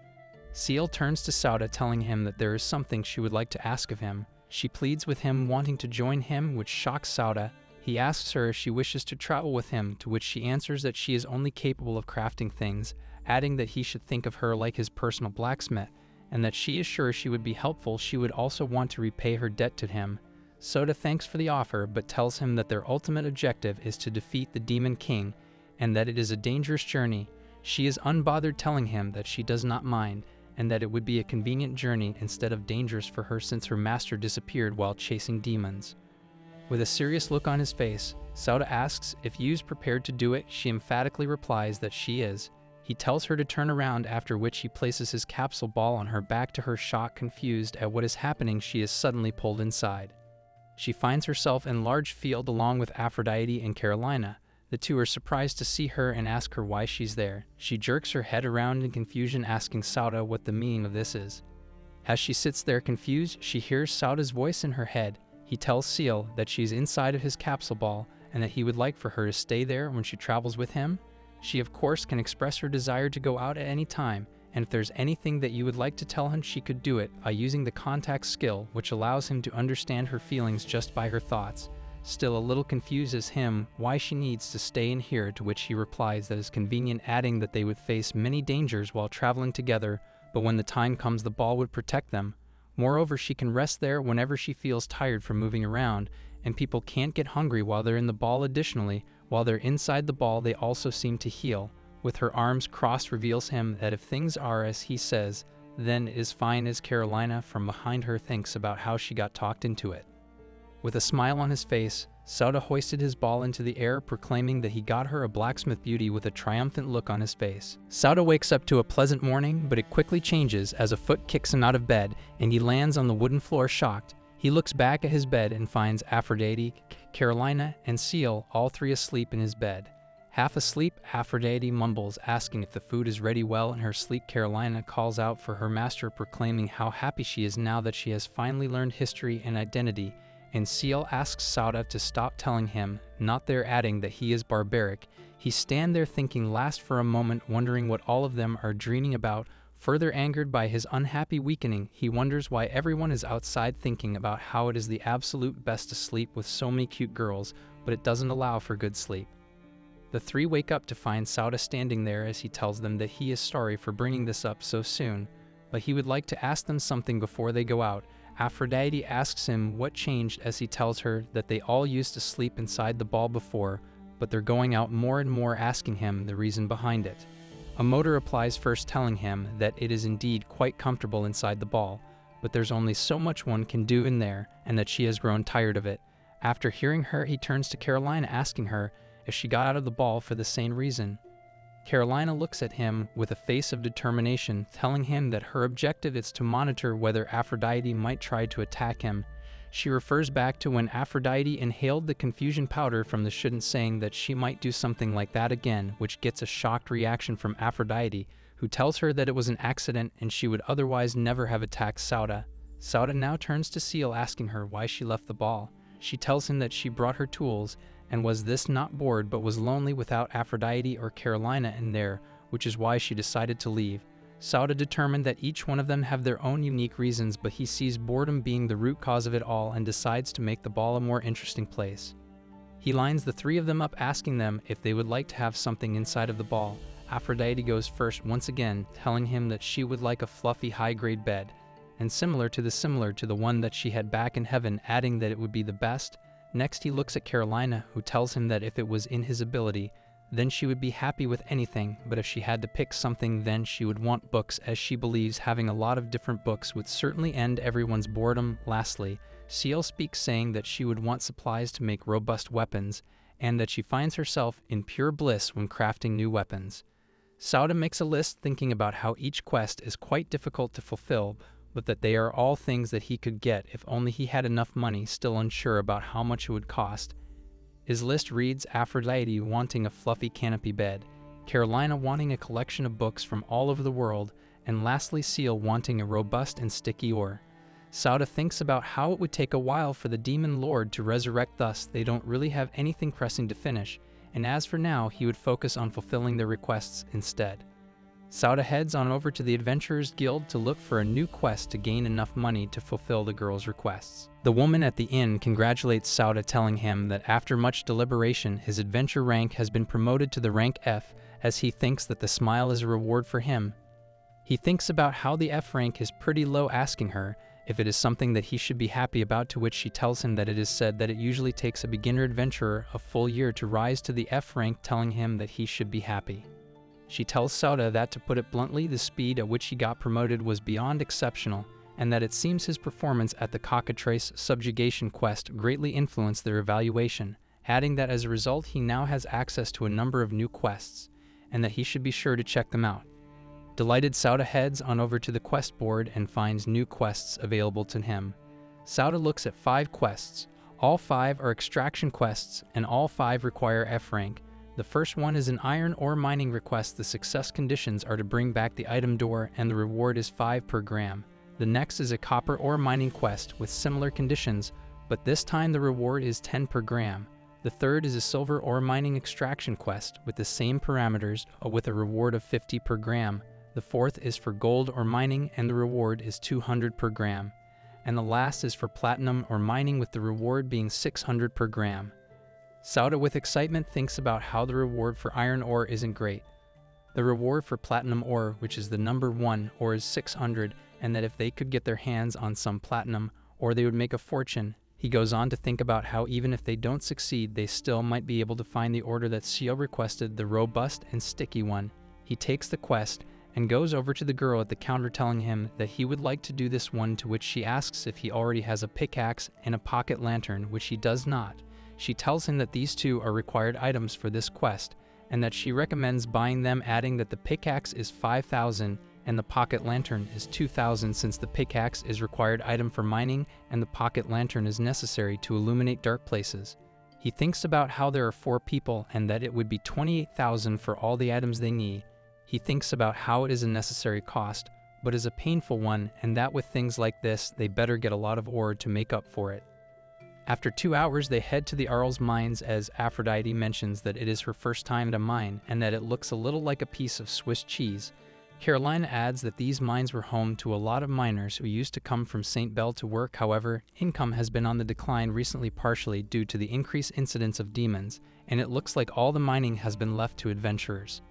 A: Seal turns to Sauda, telling him that there is something she would like to ask of him. She pleads with him, wanting to join him, which shocks Sauda. He asks her if she wishes to travel with him, to which she answers that she is only capable of crafting things, adding that he should think of her like his personal blacksmith, and that she is sure she would be helpful. She would also want to repay her debt to him. Sauda thanks for the offer, but tells him that their ultimate objective is to defeat the Demon King, and that it is a dangerous journey. She is unbothered, telling him that she does not mind, and that it would be a convenient journey instead of dangerous for her since her master disappeared while chasing demons. With a serious look on his face, Sauda asks if Yu's prepared to do it. She emphatically replies that she is. He tells her to turn around, after which he places his capsule ball on her back. To her shock, confused at what is happening, she is suddenly pulled inside. She finds herself in large field along with Aphrodite and Carolina. The two are surprised to see her and ask her why she's there. She jerks her head around in confusion, asking Sauda what the meaning of this is. As she sits there confused, she hears Sauda's voice in her head. He tells Seal that she's inside of his capsule ball and that he would like for her to stay there when she travels with him. She of course can express her desire to go out at any time, and if there's anything that you would like to tell him, she could do it by using the contact skill, which allows him to understand her feelings just by her thoughts. Still a little confused as him why she needs to stay in here, to which he replies that is convenient, adding that they would face many dangers while traveling together, but when the time comes the ball would protect them. Moreover, she can rest there whenever she feels tired from moving around, and people can't get hungry while they're in the ball. Additionally, while they're inside the ball, they also seem to heal. With her arms crossed, reveals him that if things are as he says, then it is fine. As Carolina from behind her thinks about how she got talked into it. With a smile on his face, Sauda hoisted his ball into the air, proclaiming that he got her a blacksmith beauty with a triumphant look on his face. Sauda wakes up to a pleasant morning, but it quickly changes as a foot kicks him out of bed and he lands on the wooden floor shocked. He looks back at his bed and finds Aphrodite, Carolina, and Seal all three asleep in his bed. Half asleep, Aphrodite mumbles, asking if the food is ready well. In her sleep, Carolina calls out for her master, proclaiming how happy she is now that she has finally learned history and identity, and Seal asks Sauda to stop telling him, not there adding that he is barbaric. He stand there thinking last for a moment, wondering what all of them are dreaming about. Further angered by his unhappy weakening, he wonders why everyone is outside thinking about how it is the absolute best to sleep with so many cute girls, but it doesn't allow for good sleep. The three wake up to find Sauda standing there as he tells them that he is sorry for bringing this up so soon, but he would like to ask them something before they go out. Aphrodite asks him what changed as he tells her that they all used to sleep inside the ball before, but they're going out more and more, asking him the reason behind it. Emoto replies first, telling him that it is indeed quite comfortable inside the ball, but there's only so much one can do in there, and that she has grown tired of it. After hearing her, he turns to Carolina, asking her if she got out of the ball for the same reason. Carolina looks at him with a face of determination, telling him that her objective is to monitor whether Aphrodite might try to attack him. She refers back to when Aphrodite inhaled the confusion powder from the shouldn't, saying that she might do something like that again, which gets a shocked reaction from Aphrodite, who tells her that it was an accident and she would otherwise never have attacked Sauda. Sauda now turns to Seal, asking her why she left the ball. She tells him that she brought her tools, and was this not bored but was lonely without Aphrodite or Carolina in there, which is why she decided to leave. Sauda determined that each one of them have their own unique reasons, but he sees boredom being the root cause of it all and decides to make the ball a more interesting place. He lines the three of them up, asking them if they would like to have something inside of the ball. Aphrodite goes first once again, telling him that she would like a fluffy high-grade bed, and similar to the one that she had back in heaven, adding that it would be the best. Next he looks at Carolina, who tells him that if it was in his ability, then she would be happy with anything, but if she had to pick something, then she would want books, as she believes having a lot of different books would certainly end everyone's boredom. Lastly, Seal speaks, saying that she would want supplies to make robust weapons, and that she finds herself in pure bliss when crafting new weapons. Sauda makes a list, thinking about how each quest is quite difficult to fulfill, but that they are all things that he could get if only he had enough money, still unsure about how much it would cost. His list reads: Aphrodite wanting a fluffy canopy bed, Carolina wanting a collection of books from all over the world, and lastly Seal wanting a robust and sticky ore. Sauda thinks about how it would take a while for the demon lord to resurrect, thus they don't really have anything pressing to finish, and as for now he would focus on fulfilling their requests instead. Sauda heads on over to the Adventurers Guild to look for a new quest to gain enough money to fulfill the girls' requests. The woman at the inn congratulates Sauda, telling him that after much deliberation his adventure rank has been promoted to the rank F, as he thinks that the smile is a reward for him. He thinks about how the F rank is pretty low, asking her if it is something that he should be happy about, to which she tells him that it is said that it usually takes a beginner adventurer a full year to rise to the F rank, telling him that he should be happy. She tells Sauda that, to put it bluntly, the speed at which he got promoted was beyond exceptional, and that it seems his performance at the cockatrice subjugation quest greatly influenced their evaluation, adding that as a result he now has access to a number of new quests, and that he should be sure to check them out. Delighted, Sauda heads on over to the quest board and finds new quests available to him. Sauda looks at 5 quests. All 5 are extraction quests, and all 5 require F rank. The first one is an iron ore mining request. The success conditions are to bring back the item door, and the reward is 5 per gram. The next is a copper ore mining quest with similar conditions, but this time the reward is 10 per gram. The third is a silver ore mining extraction quest with the same parameters, with a reward of 50 per gram. The fourth is for gold ore mining, and the reward is 200 per gram. And the last is for platinum ore mining, with the reward being 600 per gram. Sauda with excitement thinks about how the reward for iron ore isn't great. The reward for platinum ore, which is the number 1 ore, is 600, and that if they could get their hands on some platinum ore they would make a fortune. He goes on to think about how even if they don't succeed, they still might be able to find the order that Seal requested, the robust and sticky one. He takes the quest and goes over to the girl at the counter, telling him that he would like to do this one, to which she asks if he already has a pickaxe and a pocket lantern, which he does not. She tells him that these two are required items for this quest, and that she recommends buying them, adding that the pickaxe is 5,000 and the pocket lantern is 2,000 since the pickaxe is required item for mining and the pocket lantern is necessary to illuminate dark places. He thinks about how there are 4 people and that it would be 28,000 for all the items they need. He thinks about how it is a necessary cost, but is a painful one, and that with things like this, they better get a lot of ore to make up for it. After 2 hours, they head to the Arl's mines as Aphrodite mentions that it is her first time to mine and that it looks a little like a piece of Swiss cheese. Carolina adds that these mines were home to a lot of miners who used to come from St. Bell to work. However, income has been on the decline recently, partially due to the increased incidence of demons, and it looks like all the mining has been left to adventurers.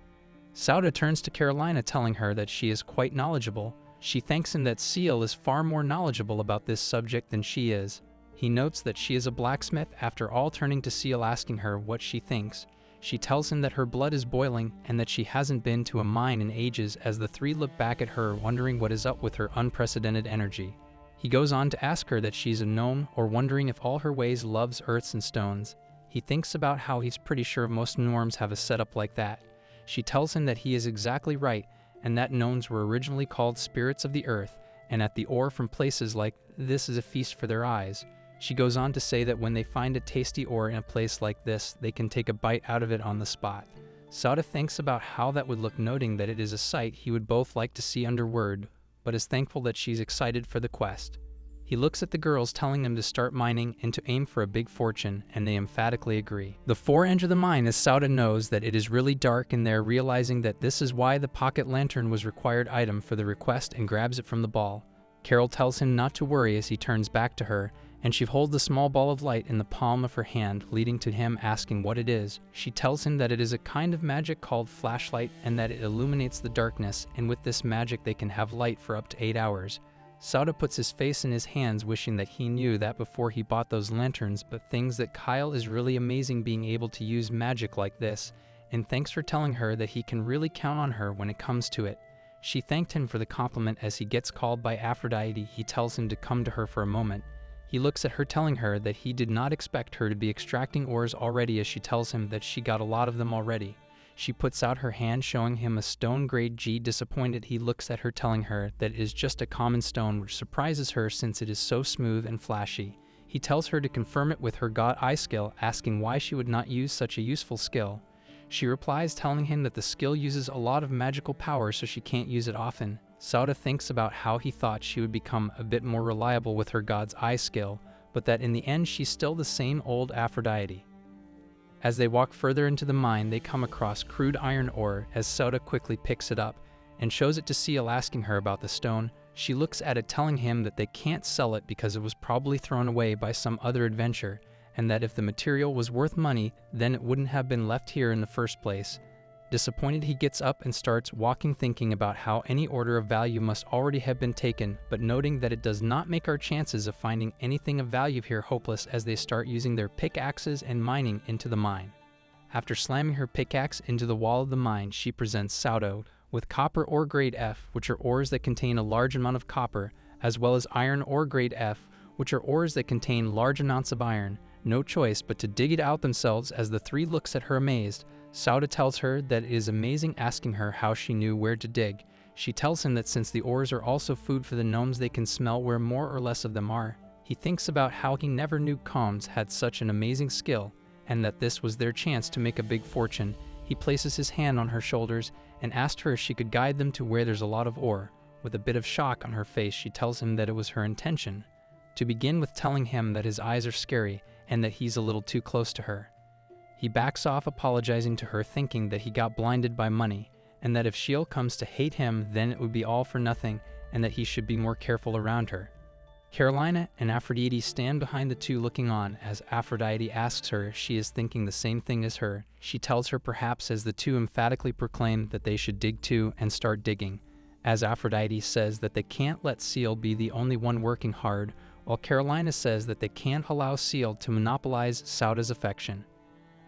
A: Sauda turns to Carolina, telling her that she is quite knowledgeable. She thanks him that Seal is far more knowledgeable about this subject than she is. He notes that she is a blacksmith, after all, turning to Seal asking her what she thinks. She tells him that her blood is boiling and that she hasn't been to a mine in ages, as the 3 look back at her wondering what is up with her unprecedented energy. He goes on to ask her that she's a gnome or wondering if all her ways loves earths and stones. He thinks about how he's pretty sure most gnomes have a setup like that. She tells him that he is exactly right and that gnomes were originally called spirits of the earth, and at the ore from places like this is a feast for their eyes. She goes on to say that when they find a tasty ore in a place like this, they can take a bite out of it on the spot. Sauda thinks about how that would look, noting that it is a sight he would both like to see underward, but is thankful that she's excited for the quest. He looks at the girls, telling them to start mining and to aim for a big fortune, and they emphatically agree. The 4 enter the mine as Sauda knows that it is really dark in there, realizing that this is why the pocket lantern was required item for the request, and grabs it from the ball. Carol tells him not to worry as he turns back to her, and she holds the small ball of light in the palm of her hand, leading to him asking what it is. She tells him that it is a kind of magic called flashlight and that it illuminates the darkness, and with this magic they can have light for up to 8 hours. Sauda puts his face in his hands, wishing that he knew that before he bought those lanterns, but thinks that Kyle is really amazing being able to use magic like this, and thanks for telling her that he can really count on her when it comes to it. She thanked him for the compliment. As he gets called by Aphrodite, he tells him to come to her for a moment. He looks at her, telling her that he did not expect her to be extracting ores already, as she tells him that she got a lot of them already. She puts out her hand, showing him a stone grade G. Disappointed, he looks at her, telling her that it is just a common stone, which surprises her since it is so smooth and flashy. He tells her to confirm it with her god eye skill, asking why she would not use such a useful skill. She replies, telling him that the skill uses a lot of magical power, so she can't use it often. Sauda thinks about how he thought she would become a bit more reliable with her god's eye skill, but that in the end she's still the same old Aphrodite. As they walk further into the mine, they come across crude iron ore, as Sauda quickly picks it up and shows it to Seal, asking her about the stone. She looks at it, telling him that they can't sell it because it was probably thrown away by some other adventure, and that if the material was worth money, then it wouldn't have been left here in the first place. Disappointed, he gets up and starts walking, thinking about how any order of value must already have been taken, but noting that it does not make our chances of finding anything of value here hopeless, as they start using their pickaxes and mining into the mine. After slamming her pickaxe into the wall of the mine, she presents Sauda with copper ore grade F, which are ores that contain a large amount of copper, as well as iron ore grade F, which are ores that contain large amounts of iron. No choice but to dig it out themselves. As the 3 looks at her amazed, Sauda tells her that it is amazing, asking her how she knew where to dig. She tells him that since the ores are also food for the gnomes, they can smell where more or less of them are. He thinks about how he never knew gnomes had such an amazing skill, and that this was their chance to make a big fortune. He places his hand on her shoulders and asked her if she could guide them to where there's a lot of ore. With a bit of shock on her face, she tells him that it was her intention. To begin with, telling him that his eyes are scary and that he's a little too close to her. He backs off, apologizing to her, thinking that he got blinded by money, and that if Sheol comes to hate him, then it would be all for nothing, and that he should be more careful around her. Carolina and Aphrodite stand behind the 2 looking on, as Aphrodite asks her if she is thinking the same thing as her. She tells her perhaps, as the 2 emphatically proclaim that they should dig too and start digging, as Aphrodite says that they can't let Seal be the only one working hard, while Carolina says that they can't allow Seal to monopolize Sauda's affection.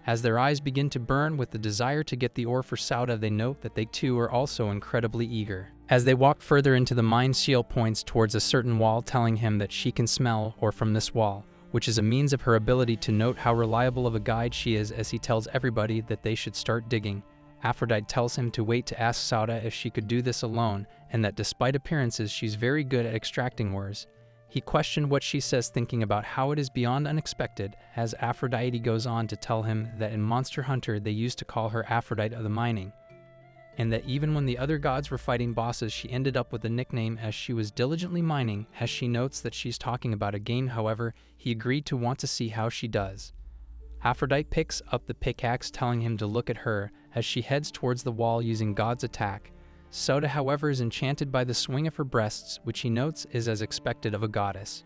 A: As their eyes begin to burn with the desire to get the ore for Sauda, they note that they too are also incredibly eager. As they walk further into the mine, Sheol points towards a certain wall, telling him that she can smell ore from this wall, which is a means of her ability to note how reliable of a guide she is, as he tells everybody that they should start digging. Aphrodite tells him to wait to ask Sauda if she could do this alone, and that despite appearances she's very good at extracting ores. He questioned what she says, thinking about how it is beyond unexpected, as Aphrodite goes on to tell him that in Monster Hunter they used to call her Aphrodite of the Mining, and that even when the other gods were fighting bosses she ended up with a nickname as she was diligently mining. As she notes that she's talking about a game, however, he agreed to want to see how she does. Aphrodite picks up the pickaxe, telling him to look at her as she heads towards the wall using God's attack. Sauda, however, is enchanted by the swing of her breasts, which he notes is as expected of a goddess.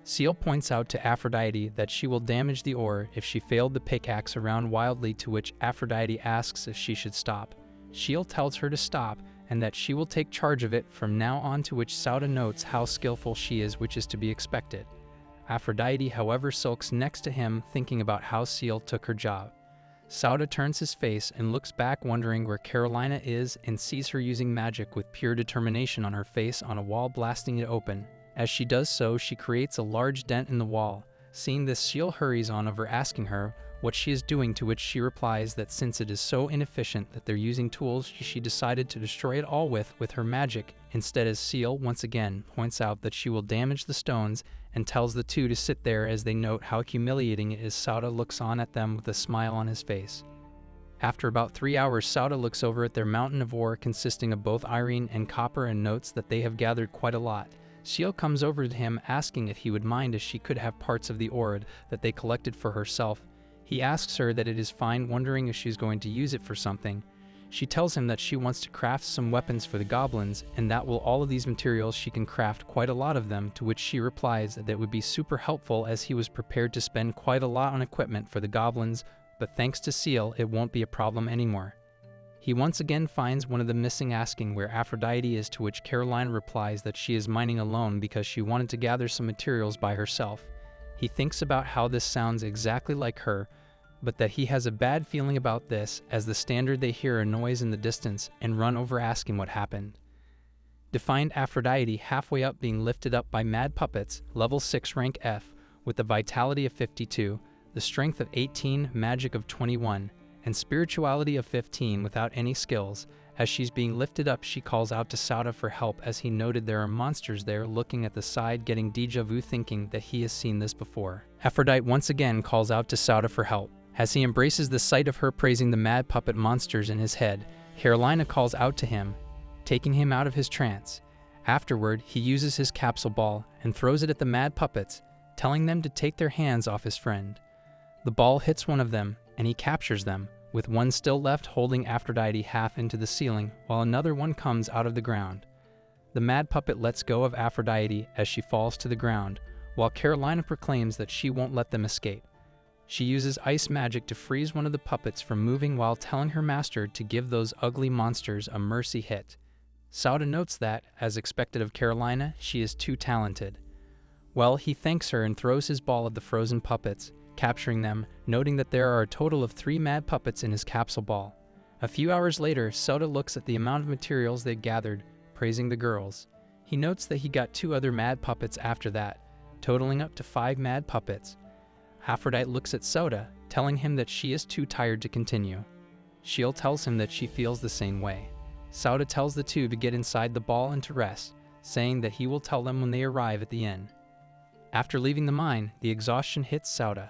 A: Seal points out to Aphrodite that she will damage the ore if she failed the pickaxe around wildly, to which Aphrodite asks if she should stop. Seal tells her to stop and that she will take charge of it from now on, to which Sauda notes how skillful she is, which is to be expected. Aphrodite, however, sulks next to him, thinking about how Seal took her job. Sauda turns his face and looks back, wondering where Carolina is, and sees her using magic with pure determination on her face on a wall, blasting it open. As she does so, she creates a large dent in the wall. Seeing this, Seal hurries on over, asking her what she is doing, to which she replies that since it is so inefficient that they're using tools she decided to destroy it all with her magic instead, as Seal once again points out that she will damage the stones and tells the two to sit there as they note how humiliating it is. Sauda looks on at them with a smile on his face. After about 3 hours, Sauda looks over at their mountain of ore consisting of both iron and copper and notes that they have gathered quite a lot. Seal comes over to him, asking if he would mind if she could have parts of the ore that they collected for herself. He asks her that it is fine, wondering if she's going to use it for something. She tells him that she wants to craft some weapons for the goblins, and that will all of these materials she can craft quite a lot of them, to which she replies that would be super helpful, as he was prepared to spend quite a lot on equipment for the goblins, but thanks to Seal it won't be a problem anymore. He once again finds one of the missing, asking where Aphrodite is, to which Carolina replies that she is mining alone because she wanted to gather some materials by herself. He thinks about how this sounds exactly like her, but that he has a bad feeling about this, as the standard they hear a noise in the distance and run over, asking what happened. To find Aphrodite halfway up, being lifted up by mad puppets, level 6 rank F, with the vitality of 52, the strength of 18, magic of 21, and spirituality of 15 without any skills. As she's being lifted up, she calls out to Sauda for help, as he noted there are monsters there. Looking at the side, getting deja vu, thinking that he has seen this before. Aphrodite once again calls out to Sauda for help. As he embraces the sight of her praising the mad puppet monsters in his head, Carolina calls out to him, taking him out of his trance. Afterward, he uses his capsule ball and throws it at the mad puppets, telling them to take their hands off his friend. The ball hits one of them, and he captures them, with one still left holding Aphrodite half into the ceiling, while another one comes out of the ground. The mad puppet lets go of Aphrodite as she falls to the ground, while Carolina proclaims that she won't let them escape. She uses ice magic to freeze one of the puppets from moving, while telling her master to give those ugly monsters a mercy hit. Sauda notes that, as expected of Carolina, she is too talented. Well, he thanks her and throws his ball at the frozen puppets, capturing them, noting that there are a total of 3 mad puppets in his capsule ball. A few hours later, Sauda looks at the amount of materials they gathered, praising the girls. He notes that he got 2 other mad puppets after that, totaling up to 5 mad puppets. Aphrodite looks at Sauda, telling him that she is too tired to continue. Shiel tells him that she feels the same way. Sauda tells the two to get inside the ball and to rest, saying that he will tell them when they arrive at the inn. After leaving the mine, the exhaustion hits Sauda.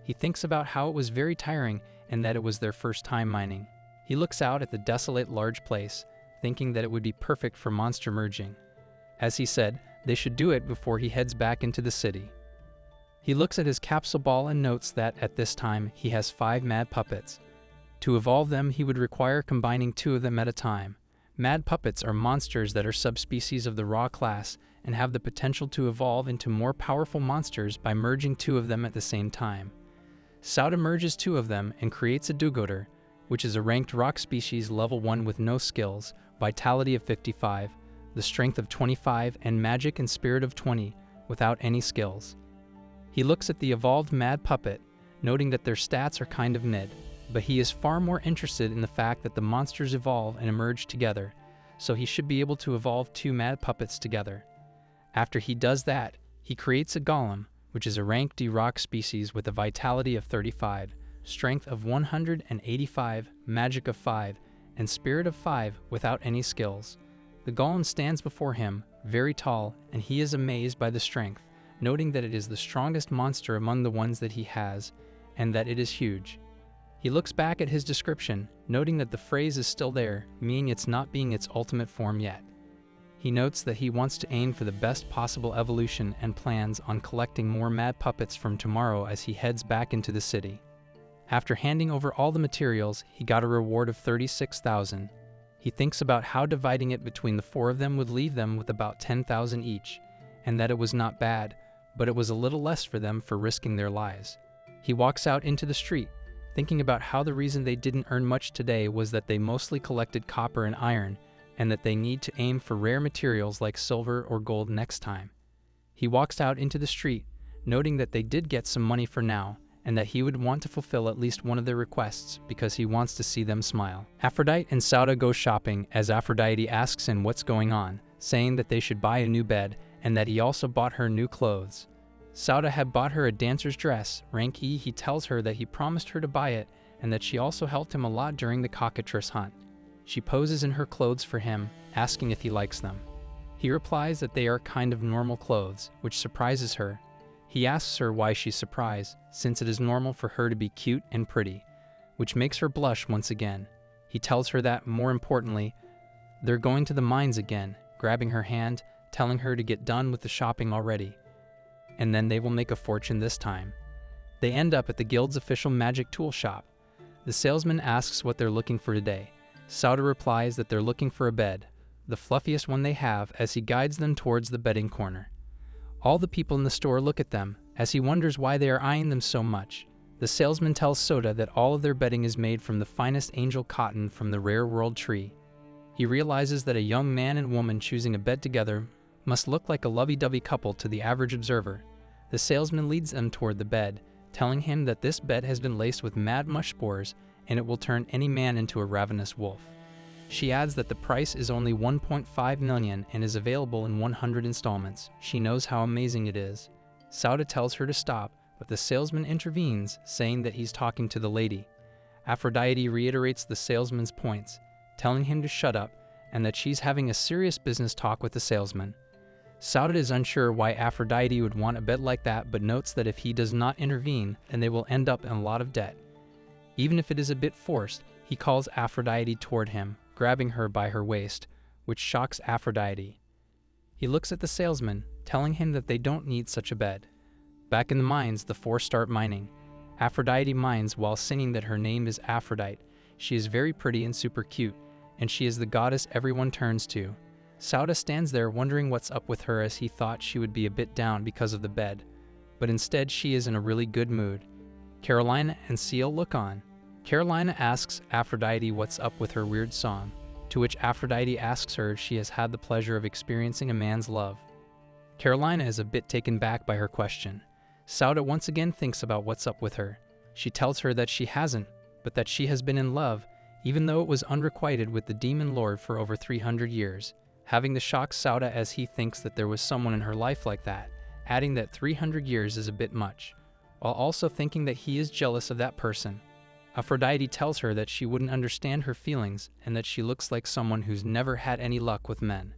A: He thinks about how it was very tiring and that it was their first time mining. He looks out at the desolate large place, thinking that it would be perfect for monster merging. As he said, they should do it before he heads back into the city. He looks at his capsule ball and notes that at this time he has 5 mad puppets. To evolve them, he would require combining 2 of them at a time. Mad puppets are monsters that are subspecies of the raw class and have the potential to evolve into more powerful monsters by merging 2 of them at the same time. Sauda merges 2 of them and creates a Dugoter, which is a ranked rock species level 1 with no skills, vitality of 55, the strength of 25, and magic and spirit of 20, without any skills. He looks at the evolved mad puppet, noting that their stats are kind of mid, but he is far more interested in the fact that the monsters evolve and emerge together, so he should be able to evolve 2 mad puppets together. After he does that, he creates a golem, which is a rank D rock species with a vitality of 35, strength of 185, magic of 5, and spirit of 5 without any skills. The golem stands before him, very tall, and he is amazed by the strength, noting that it is the strongest monster among the ones that he has, and that it is huge. He looks back at his description, noting that the phrase is still there, meaning it's not being its ultimate form yet. He notes that he wants to aim for the best possible evolution and plans on collecting more mad puppets from tomorrow as he heads back into the city. After handing over all the materials, he got a reward of 36,000. He thinks about how dividing it between the 4 of them would leave them with about 10,000 each, and that it was not bad, but it was a little less for them for risking their lives. He walks out into the street, thinking about how the reason they didn't earn much today was that they mostly collected copper and iron, and that they need to aim for rare materials like silver or gold next time. He walks out into the street, noting that they did get some money for now, and that he would want to fulfill at least one of their requests because he wants to see them smile. Aphrodite and Sauda go shopping as Aphrodite asks him what's going on, saying that they should buy a new bed and that he also bought her new clothes. Sauda had bought her a dancer's dress. Rank E, he tells her that he promised her to buy it and that she also helped him a lot during the cockatrice hunt. She poses in her clothes for him, asking if he likes them. He replies that they are kind of normal clothes, which surprises her. He asks her why she's surprised, since it is normal for her to be cute and pretty, which makes her blush once again. He tells her that, more importantly, they're going to the mines again, grabbing her hand, telling her to get done with the shopping already, and then they will make a fortune this time. They end up at the guild's official magic tool shop. The salesman asks what they're looking for today. Sauda replies that they're looking for a bed, the fluffiest one they have, as he guides them towards the bedding corner. All the people in the store look at them, as he wonders why they are eyeing them so much. The salesman tells Sauda that all of their bedding is made from the finest angel cotton from the rare world tree. He realizes that a young man and woman choosing a bed together must look like a lovey-dovey couple to the average observer. The salesman leads them toward the bed, telling him that this bed has been laced with mad mush spores and it will turn any man into a ravenous wolf. She adds that the price is only 1.5 million and is available in 100 installments. She knows how amazing it is. Sauda tells her to stop, but the salesman intervenes, saying that he's talking to the lady. Aphrodite reiterates the salesman's points, telling him to shut up and that she's having a serious business talk with the salesman. Sauda is unsure why Aphrodite would want a bed like that, but notes that if he does not intervene, then they will end up in a lot of debt. Even if it is a bit forced, he calls Aphrodite toward him, grabbing her by her waist, which shocks Aphrodite. He looks at the salesman, telling him that they don't need such a bed. Back in the mines, the 4 start mining. Aphrodite mines while singing that her name is Aphrodite. She is very pretty and super cute, and she is the goddess everyone turns to. Sauda stands there wondering what's up with her, as he thought she would be a bit down because of the bed, but instead she is in a really good mood. Carolina and Seal look on. Carolina asks Aphrodite what's up with her weird song, to which Aphrodite asks her if she has had the pleasure of experiencing a man's love. Carolina is a bit taken back by her question. Sauda once again thinks about what's up with her. She tells her that she hasn't, but that she has been in love, even though it was unrequited with the demon lord for over 300 years, having to shock Sauda as he thinks that there was someone in her life like that, adding that 300 years is a bit much, while also thinking that he is jealous of that person. Aphrodite tells her that she wouldn't understand her feelings and that she looks like someone who's never had any luck with men.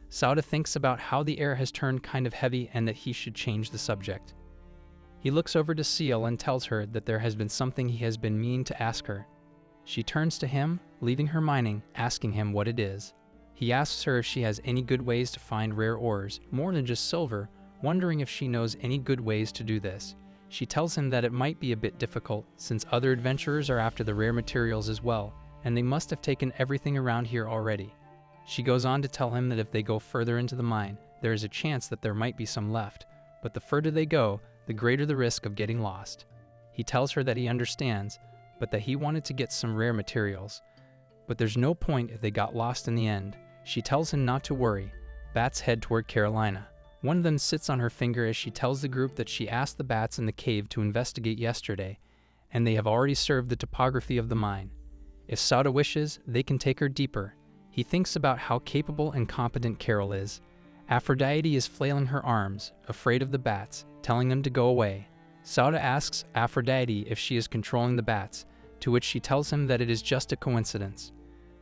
A: Sauda thinks about how the air has turned kind of heavy and that he should change the subject. He looks over to Seal and tells her that there has been something he has been meaning to ask her. She turns to him, leaving her mining, asking him what it is. He asks her if she has any good ways to find rare ores, more than just silver, wondering if she knows any good ways to do this. She tells him that it might be a bit difficult, since other adventurers are after the rare materials as well, and they must have taken everything around here already. She goes on to tell him that if they go further into the mine, there is a chance that there might be some left, but the further they go, the greater the risk of getting lost. He tells her that he understands, but that he wanted to get some rare materials. But there's no point if they got lost in the end. She tells him not to worry. Bats head toward Carolina. One of them sits on her finger as she tells the group that she asked the bats in the cave to investigate yesterday, and they have already served the topography of the mine. If Sauda wishes, they can take her deeper. He thinks about how capable and competent Carol is. Aphrodite is flailing her arms, afraid of the bats, telling them to go away. Sauda asks Aphrodite if she is controlling the bats, to which she tells him that it is just a coincidence.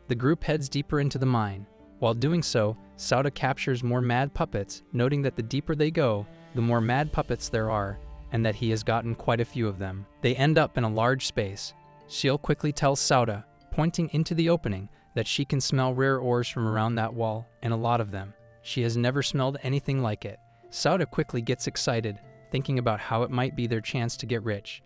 A: The group heads deeper into the mine. While doing so, Sauda captures more mad puppets, noting that the deeper they go, the more mad puppets there are, and that he has gotten quite a few of them. They end up in a large space. Ciel quickly tells Sauda, pointing into the opening, that she can smell rare ores from around that wall, and a lot of them. She has never smelled anything like it. Sauda quickly gets excited, thinking about how it might be their chance to get rich.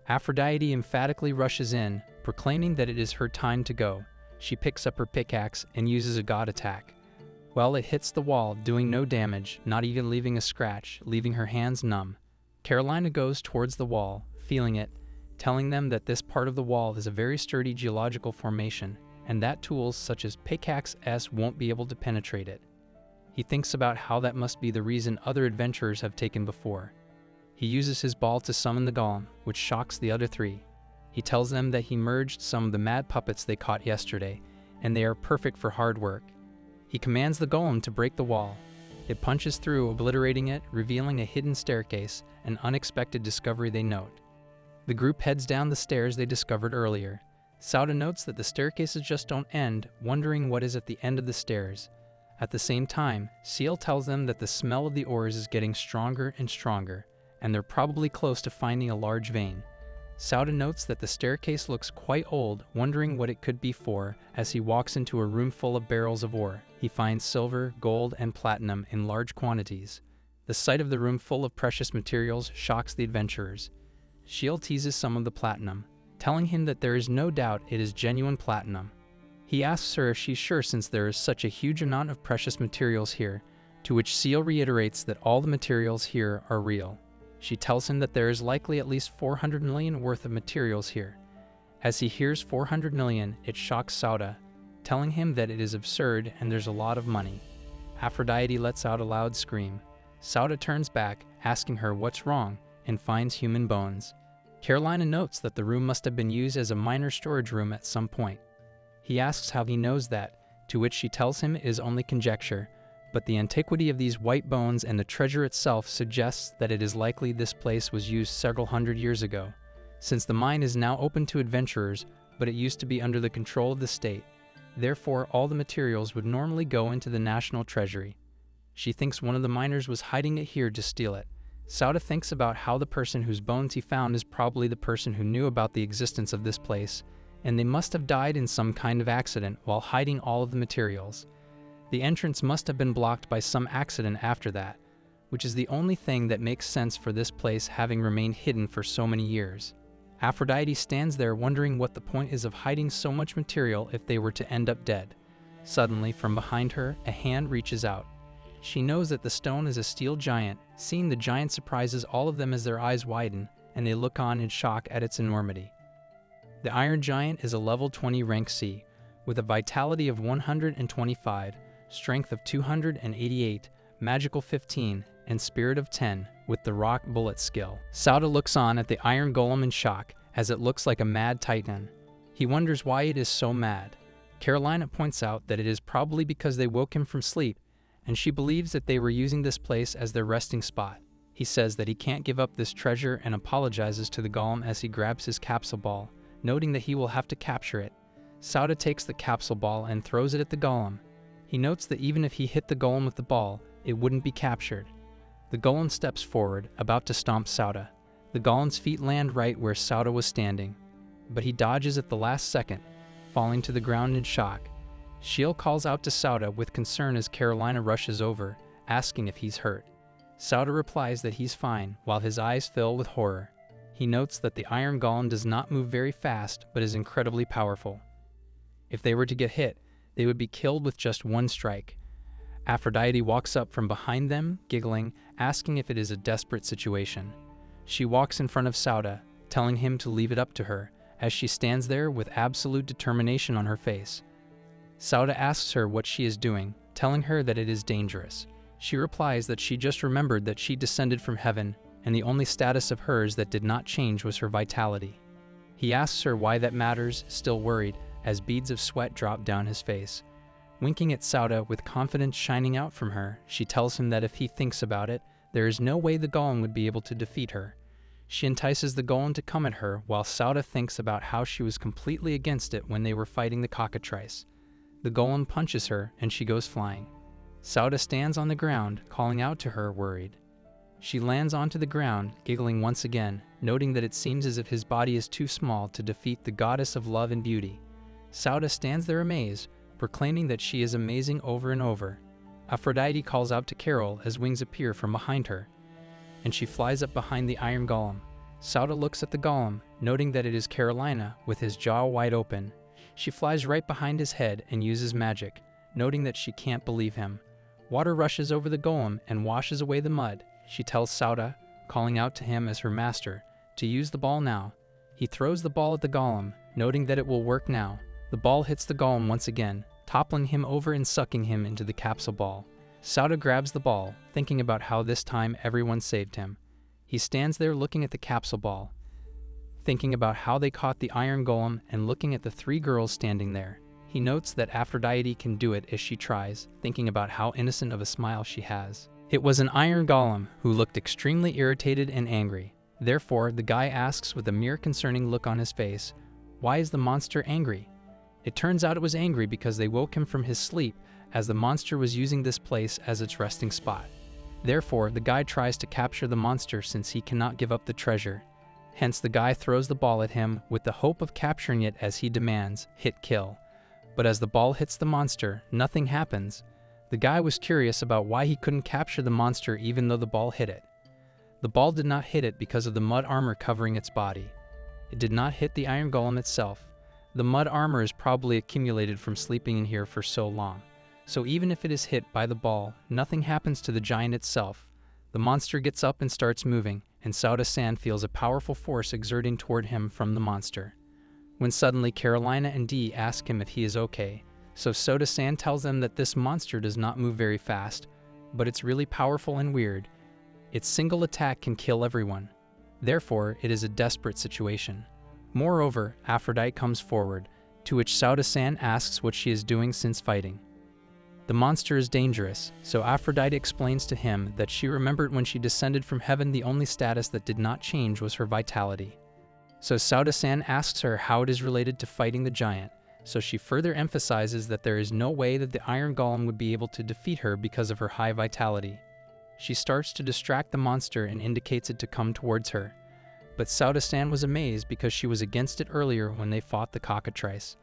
A: Aphrodite emphatically rushes in, proclaiming that it is her time to go. She picks up her pickaxe and uses a god attack. Well, it hits the wall, doing no damage, not even leaving a scratch, leaving her hands numb. Carolina goes towards the wall, feeling it, telling them that this part of the wall is a very sturdy geological formation, and that tools such as pickaxe won't be able to penetrate it. He thinks about how that must be the reason other adventurers have taken before. He uses his ball to summon the golem, which shocks the other three. He tells them that he merged some of the mad puppets they caught yesterday, and they are perfect for hard work. He commands the golem to break the wall. It punches through, obliterating it, revealing a hidden staircase, an unexpected discovery they note. The group heads down the stairs they discovered earlier. Sauda notes that the staircases just don't end, wondering what is at the end of the stairs. At the same time, Ciel tells them that the smell of the ores is getting stronger and stronger, and they're probably close to finding a large vein. Sauda notes that the staircase looks quite old, wondering what it could be for, as he walks into a room full of barrels of ore. He finds silver, gold, and platinum in large quantities. The sight of the room full of precious materials shocks the adventurers. Ciel teases some of the platinum, telling him that there is no doubt it is genuine platinum. He asks her if she's sure since there is such a huge amount of precious materials here, to which Ciel reiterates that all the materials here are real. She tells him that there is likely at least 400 million worth of materials here. As he hears 400 million, it shocks Sauda, telling him that it is absurd and there's a lot of money. Aphrodite lets out a loud scream. Sauda turns back, asking her what's wrong, and finds human bones. Carolina notes that the room must have been used as a minor storage room at some point. He asks how he knows that, to which she tells him it is only conjecture, but the antiquity of these white bones and the treasure itself suggests that it is likely this place was used several hundred years ago. Since the mine is now open to adventurers, but it used to be under the control of the state, therefore all the materials would normally go into the national treasury. She thinks one of the miners was hiding it here to steal it. Sauda thinks about how the person whose bones he found is probably the person who knew about the existence of this place, and they must have died in some kind of accident while hiding all of the materials. The entrance must have been blocked by some accident after that, which is the only thing that makes sense for this place having remained hidden for so many years. Aphrodite stands there wondering what the point is of hiding so much material if they were to end up dead. Suddenly, from behind her, a hand reaches out. She knows that the stone is a steel giant. Seeing the giant surprises all of them as their eyes widen, and they look on in shock at its enormity. The iron giant is a level 20 rank C, with a vitality of 125, strength of 288, magical 15, and spirit of 10, with the rock bullet skill. Sauda looks on at the iron golem in shock, as it looks like a mad titan. He wonders why it is so mad. Carolina points out that it is probably because they woke him from sleep, and she believes that they were using this place as their resting spot. He says that he can't give up this treasure and apologizes to the golem as he grabs his capsule ball, noting that he will have to capture it. Sauda takes the capsule ball and throws it at the golem. He notes that even if he hit the golem with the ball, it wouldn't be captured. The golem steps forward, about to stomp Sauda. The golem's feet land right where Sauda was standing, but he dodges at the last second, falling to the ground in shock. Ciel calls out to Sauda with concern as Carolina rushes over, asking if he's hurt. Sauda replies that he's fine, while his eyes fill with horror. He notes that the iron golem does not move very fast, but is incredibly powerful. If they were to get hit, they would be killed with just one strike. Aphrodite walks up from behind them, giggling, asking if it is a desperate situation. She walks in front of Sauda, telling him to leave it up to her, as she stands there with absolute determination on her face. Sauda asks her what she is doing, telling her that it is dangerous. She replies that she just remembered that she descended from heaven, and the only status of hers that did not change was her vitality. He asks her why that matters, still worried, as beads of sweat drop down his face. Winking at Sauda with confidence shining out from her, she tells him that if he thinks about it, there is no way the golem would be able to defeat her. She entices the golem to come at her while Sauda thinks about how she was completely against it when they were fighting the cockatrice. The golem punches her and she goes flying. Sauda stands on the ground, calling out to her, worried. She lands onto the ground, giggling once again, noting that it seems as if his body is too small to defeat the goddess of love and beauty. Sauda stands there amazed, proclaiming that she is amazing over and over. Aphrodite calls out to Carol as wings appear from behind her, and she flies up behind the iron golem. Sauda looks at the golem, noting that it is Carolina with his jaw wide open. She flies right behind his head and uses magic, noting that she can't believe him. Water rushes over the golem and washes away the mud. She tells Sauda, calling out to him as her master, to use the ball now. He throws the ball at the golem, noting that it will work now. The ball hits the golem once again, toppling him over and sucking him into the capsule ball. Sauda grabs the ball, thinking about how this time everyone saved him. He stands there looking at the capsule ball, thinking about how they caught the iron golem and looking at the three girls standing there. He notes that Aphrodite can do it if she tries, thinking about how innocent of a smile she has. It was an iron golem who looked extremely irritated and angry. Therefore, the guy asks with a mere concerning look on his face, "Why is the monster angry?" It turns out it was angry because they woke him from his sleep, as the monster was using this place as its resting spot. Therefore, the guy tries to capture the monster since he cannot give up the treasure. Hence, the guy throws the ball at him with the hope of capturing it as he demands, "Hit kill." But as the ball hits the monster, nothing happens. The guy was curious about why he couldn't capture the monster even though the ball hit it. The ball did not hit it because of the mud armor covering its body. It did not hit the iron golem itself. The mud armor is probably accumulated from sleeping in here for so long. So even if it is hit by the ball, nothing happens to the giant itself. The monster gets up and starts moving, and Sauda-san feels a powerful force exerting toward him from the monster. When suddenly Carolina and Dee ask him if he is okay, so Soda-san tells them that this monster does not move very fast, but it's really powerful and weird. Its single attack can kill everyone. Therefore, it is a desperate situation. Moreover, Aphrodite comes forward, to which Sauda-san asks what she is doing since fighting. The monster is dangerous, so Aphrodite explains to him that she remembered when she descended from heaven the only status that did not change was her vitality. So Sauda-san asks her how it is related to fighting the giant, so she further emphasizes that there is no way that the iron golem would be able to defeat her because of her high vitality. She starts to distract the monster and indicates it to come towards her. But Sauda-san was amazed because she was against it earlier when they fought the cockatrice.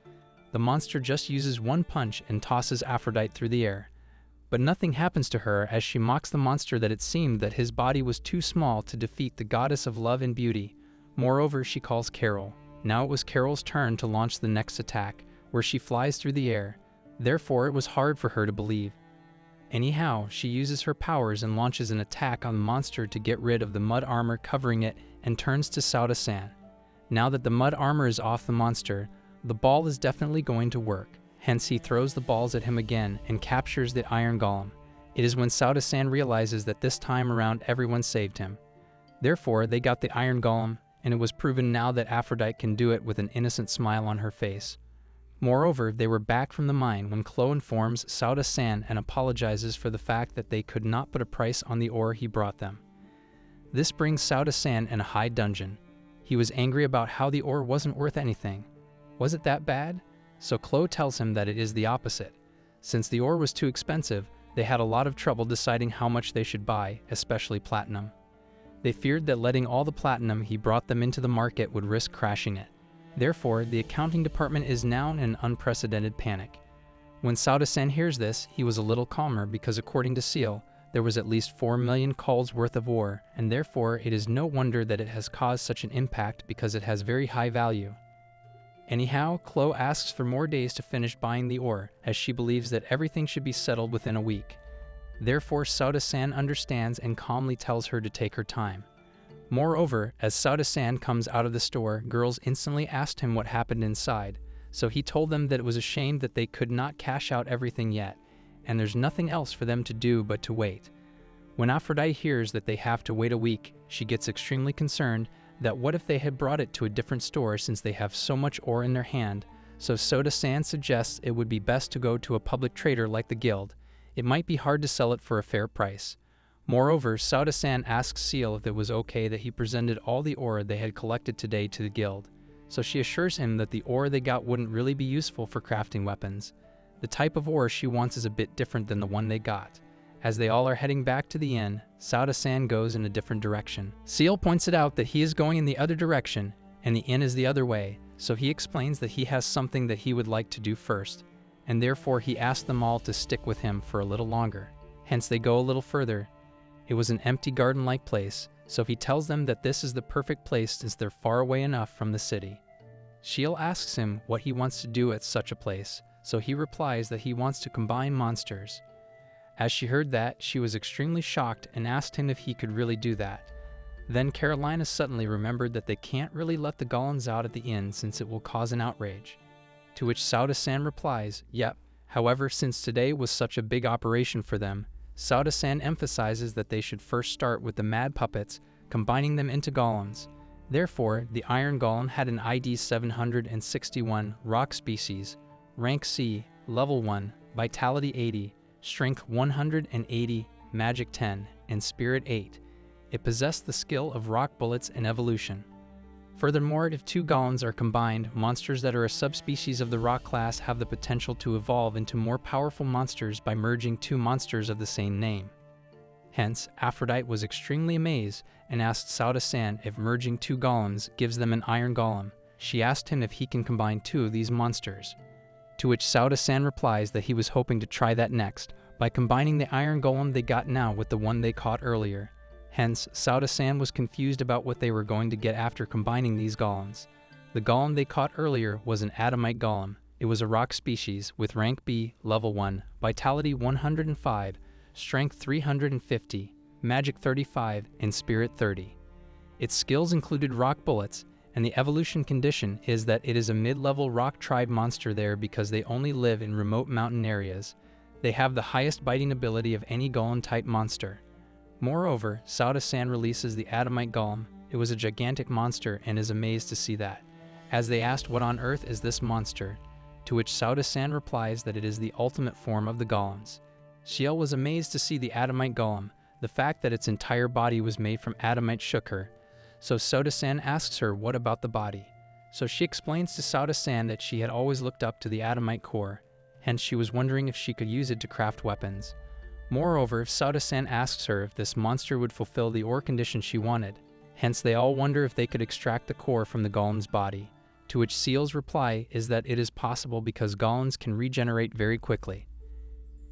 A: The monster just uses one punch and tosses Aphrodite through the air. But nothing happens to her as she mocks the monster that it seemed that his body was too small to defeat the goddess of love and beauty. Moreover, she calls Carol. Now it was Carol's turn to launch the next attack, where she flies through the air. Therefore, it was hard for her to believe. Anyhow, she uses her powers and launches an attack on the monster to get rid of the mud armor covering it and turns to Sauda-san. Now that the mud armor is off the monster, the ball is definitely going to work. Hence, he throws the balls at him again and captures the iron golem. It is when Sauda-san realizes that this time around everyone saved him. Therefore, they got the iron golem, and it was proven now that Aphrodite can do it with an innocent smile on her face. Moreover, they were back from the mine when Chloe informs Sauda-san and apologizes for the fact that they could not put a price on the ore he brought them. This brings Sauda-san in a high dungeon. He was angry about how the ore wasn't worth anything. Was it that bad? So Chloe tells him that it is the opposite. Since the ore was too expensive, they had a lot of trouble deciding how much they should buy, especially platinum. They feared that letting all the platinum he brought them into the market would risk crashing it. Therefore, the accounting department is now in an unprecedented panic. When Sauda-san hears this, he was a little calmer because according to Seal, there was at least 4 million calls worth of ore, and therefore it is no wonder that it has caused such an impact because it has very high value. Anyhow, Chloe asks for more days to finish buying the ore, as she believes that everything should be settled within a week. Therefore, Sauda-san understands and calmly tells her to take her time. Moreover, as Sauda-san comes out of the store, girls instantly asked him what happened inside, so he told them that it was a shame that they could not cash out everything yet, and there's nothing else for them to do but to wait. When Aphrodite hears that they have to wait a week, she gets extremely concerned that what if they had brought it to a different store since they have so much ore in their hand, so Sauda-san suggests it would be best to go to a public trader like the guild. It might be hard to sell it for a fair price. Moreover, Sauda-san asks Seal if it was okay that he presented all the ore they had collected today to the guild, so she assures him that the ore they got wouldn't really be useful for crafting weapons. The type of ore she wants is a bit different than the one they got. As they all are heading back to the inn, Sauda-san goes in a different direction. Seal points it out that he is going in the other direction, and the inn is the other way, so he explains that he has something that he would like to do first, and therefore he asks them all to stick with him for a little longer. Hence they go a little further. It was an empty garden-like place, so he tells them that this is the perfect place since they're far away enough from the city. Shiel asks him what he wants to do at such a place, so he replies that he wants to combine monsters. As she heard that, she was extremely shocked and asked him if he could really do that. Then Carolina suddenly remembered that they can't really let the golems out at the inn since it will cause an outrage. To which Sauda-san replies, yep. However, since today was such a big operation for them, Sauda-san emphasizes that they should first start with the mad puppets, combining them into golems. Therefore, the Iron Golem had an ID 761 rock species, rank C, level 1, vitality 80, strength 180, magic 10, and spirit 8. It possessed the skill of rock bullets and evolution. Furthermore, if two golems are combined, monsters that are a subspecies of the rock class have the potential to evolve into more powerful monsters by merging two monsters of the same name. Hence, Aphrodite was extremely amazed and asked Sauda-san if merging two golems gives them an Iron Golem. She asked him if he can combine two of these monsters. To which Sauda-san replies that he was hoping to try that next, by combining the Iron Golem they got now with the one they caught earlier. Hence, Sauda-san was confused about what they were going to get after combining these golems. The golem they caught earlier was an Adamite Golem. It was a rock species with rank B, level 1, vitality 105, strength 350, magic 35, and spirit 30. Its skills included rock bullets, and the evolution condition is that it is a mid-level rock tribe monster there because they only live in remote mountain areas. They have the highest biting ability of any golem-type monster. Moreover, Sauda-san releases the Adamite Golem. It was a gigantic monster and is amazed to see that. As they asked what on earth is this monster, to which Sauda-san replies that it is the ultimate form of the golems. Shiel was amazed to see the Adamite Golem. The fact that its entire body was made from Adamite shook her. So Sauda-san asks her what about the body. So she explains to Sauda-san that she had always looked up to the Adamite core, hence she was wondering if she could use it to craft weapons. Moreover, Sauda-san asks her if this monster would fulfill the ore condition she wanted. Hence they all wonder if they could extract the core from the golem's body. To which Seal's reply is that it is possible because golems can regenerate very quickly.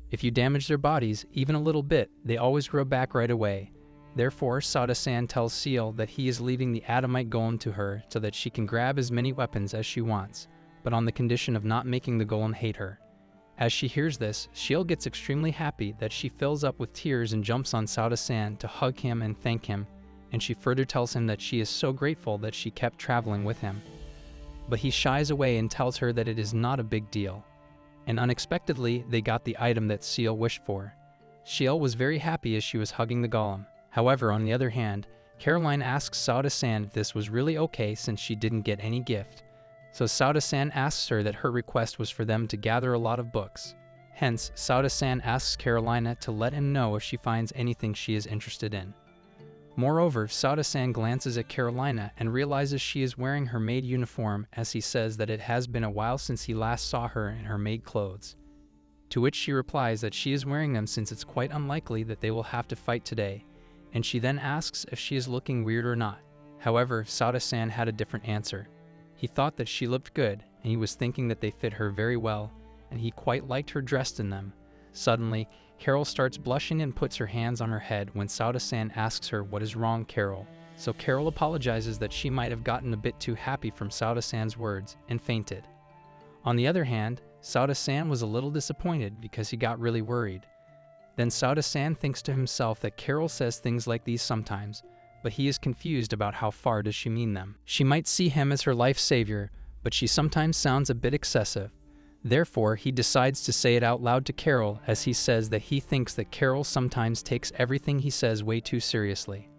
A: If you damage their bodies even a little bit, they always grow back right away. Therefore, Sauda-san tells Seal that he is leaving the Adamite Golem to her so that she can grab as many weapons as she wants, but on the condition of not making the golem hate her. As she hears this, Shiel gets extremely happy that she fills up with tears and jumps on Sauda-san to hug him and thank him, and she further tells him that she is so grateful that she kept traveling with him. But he shies away and tells her that it is not a big deal. And unexpectedly, they got the item that Seal wished for. Shiel was very happy as she was hugging the golem. However, on the other hand, Caroline asks Sauda-san if this was really okay since she didn't get any gift. So Sauda-san asks her that her request was for them to gather a lot of books. Hence, Sauda-san asks Carolina to let him know if she finds anything she is interested in. Moreover, Sauda-san glances at Carolina and realizes she is wearing her maid uniform as he says that it has been a while since he last saw her in her maid clothes. To which she replies that she is wearing them since it's quite unlikely that they will have to fight today, and she then asks if she is looking weird or not. However, Sauda-san had a different answer. He thought that she looked good, and he was thinking that they fit her very well, and he quite liked her dressed in them. Suddenly, Carol starts blushing and puts her hands on her head when Sauda-san asks her what is wrong, Carol. So Carol apologizes that she might have gotten a bit too happy from Sauda-san's words and fainted. On the other hand, Sauda-san was a little disappointed because he got really worried. Then Sauda-san thinks to himself that Carol says things like these sometimes, but he is confused about how far does she mean them. She might see him as her life savior, but she sometimes sounds a bit excessive. Therefore, he decides to say it out loud to Carol as he says that he thinks that Carol sometimes takes everything he says way too seriously.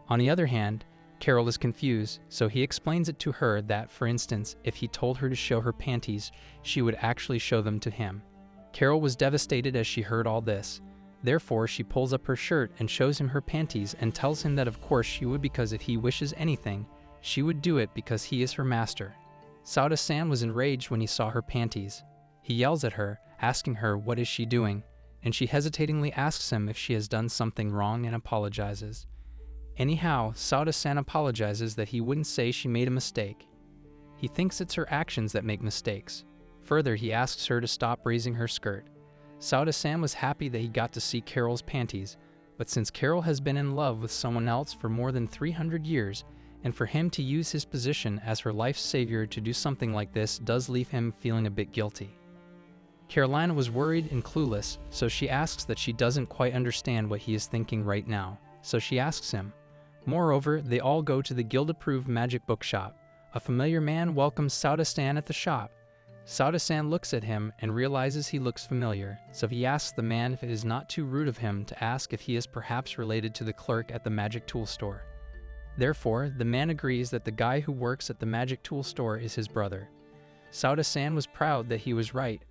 A: On the other hand, Carol is confused, so he explains it to her that, for instance, if he told her to show her panties, she would actually show them to him. Carol was devastated as she heard all this. Therefore, she pulls up her shirt and shows him her panties and tells him that of course she would, because if he wishes anything, she would do it because he is her master. Sauda-san was enraged when he saw her panties. He yells at her, asking her what is she doing, and she hesitatingly asks him if she has done something wrong and apologizes. Anyhow, Sauda-san apologizes that he wouldn't say she made a mistake. He thinks it's her actions that make mistakes. Further, he asks her to stop raising her skirt. Sauda-san was happy that he got to see Carol's panties, but since Carol has been in love with someone else for more than 300 years, and for him to use his position as her life's savior to do something like this does leave him feeling a bit guilty. Carolina was worried and clueless, so she asks that she doesn't quite understand what he is thinking right now, so she asks him. Moreover, they all go to the guild-approved magic bookshop. A familiar man welcomes Sauda-san at the shop. Sauda-san looks at him and realizes he looks familiar, so he asks the man if it is not too rude of him to ask if he is perhaps related to the clerk at the magic tool store. Therefore, the man agrees that the guy who works at the magic tool store is his brother. Sauda-san was proud that he was right,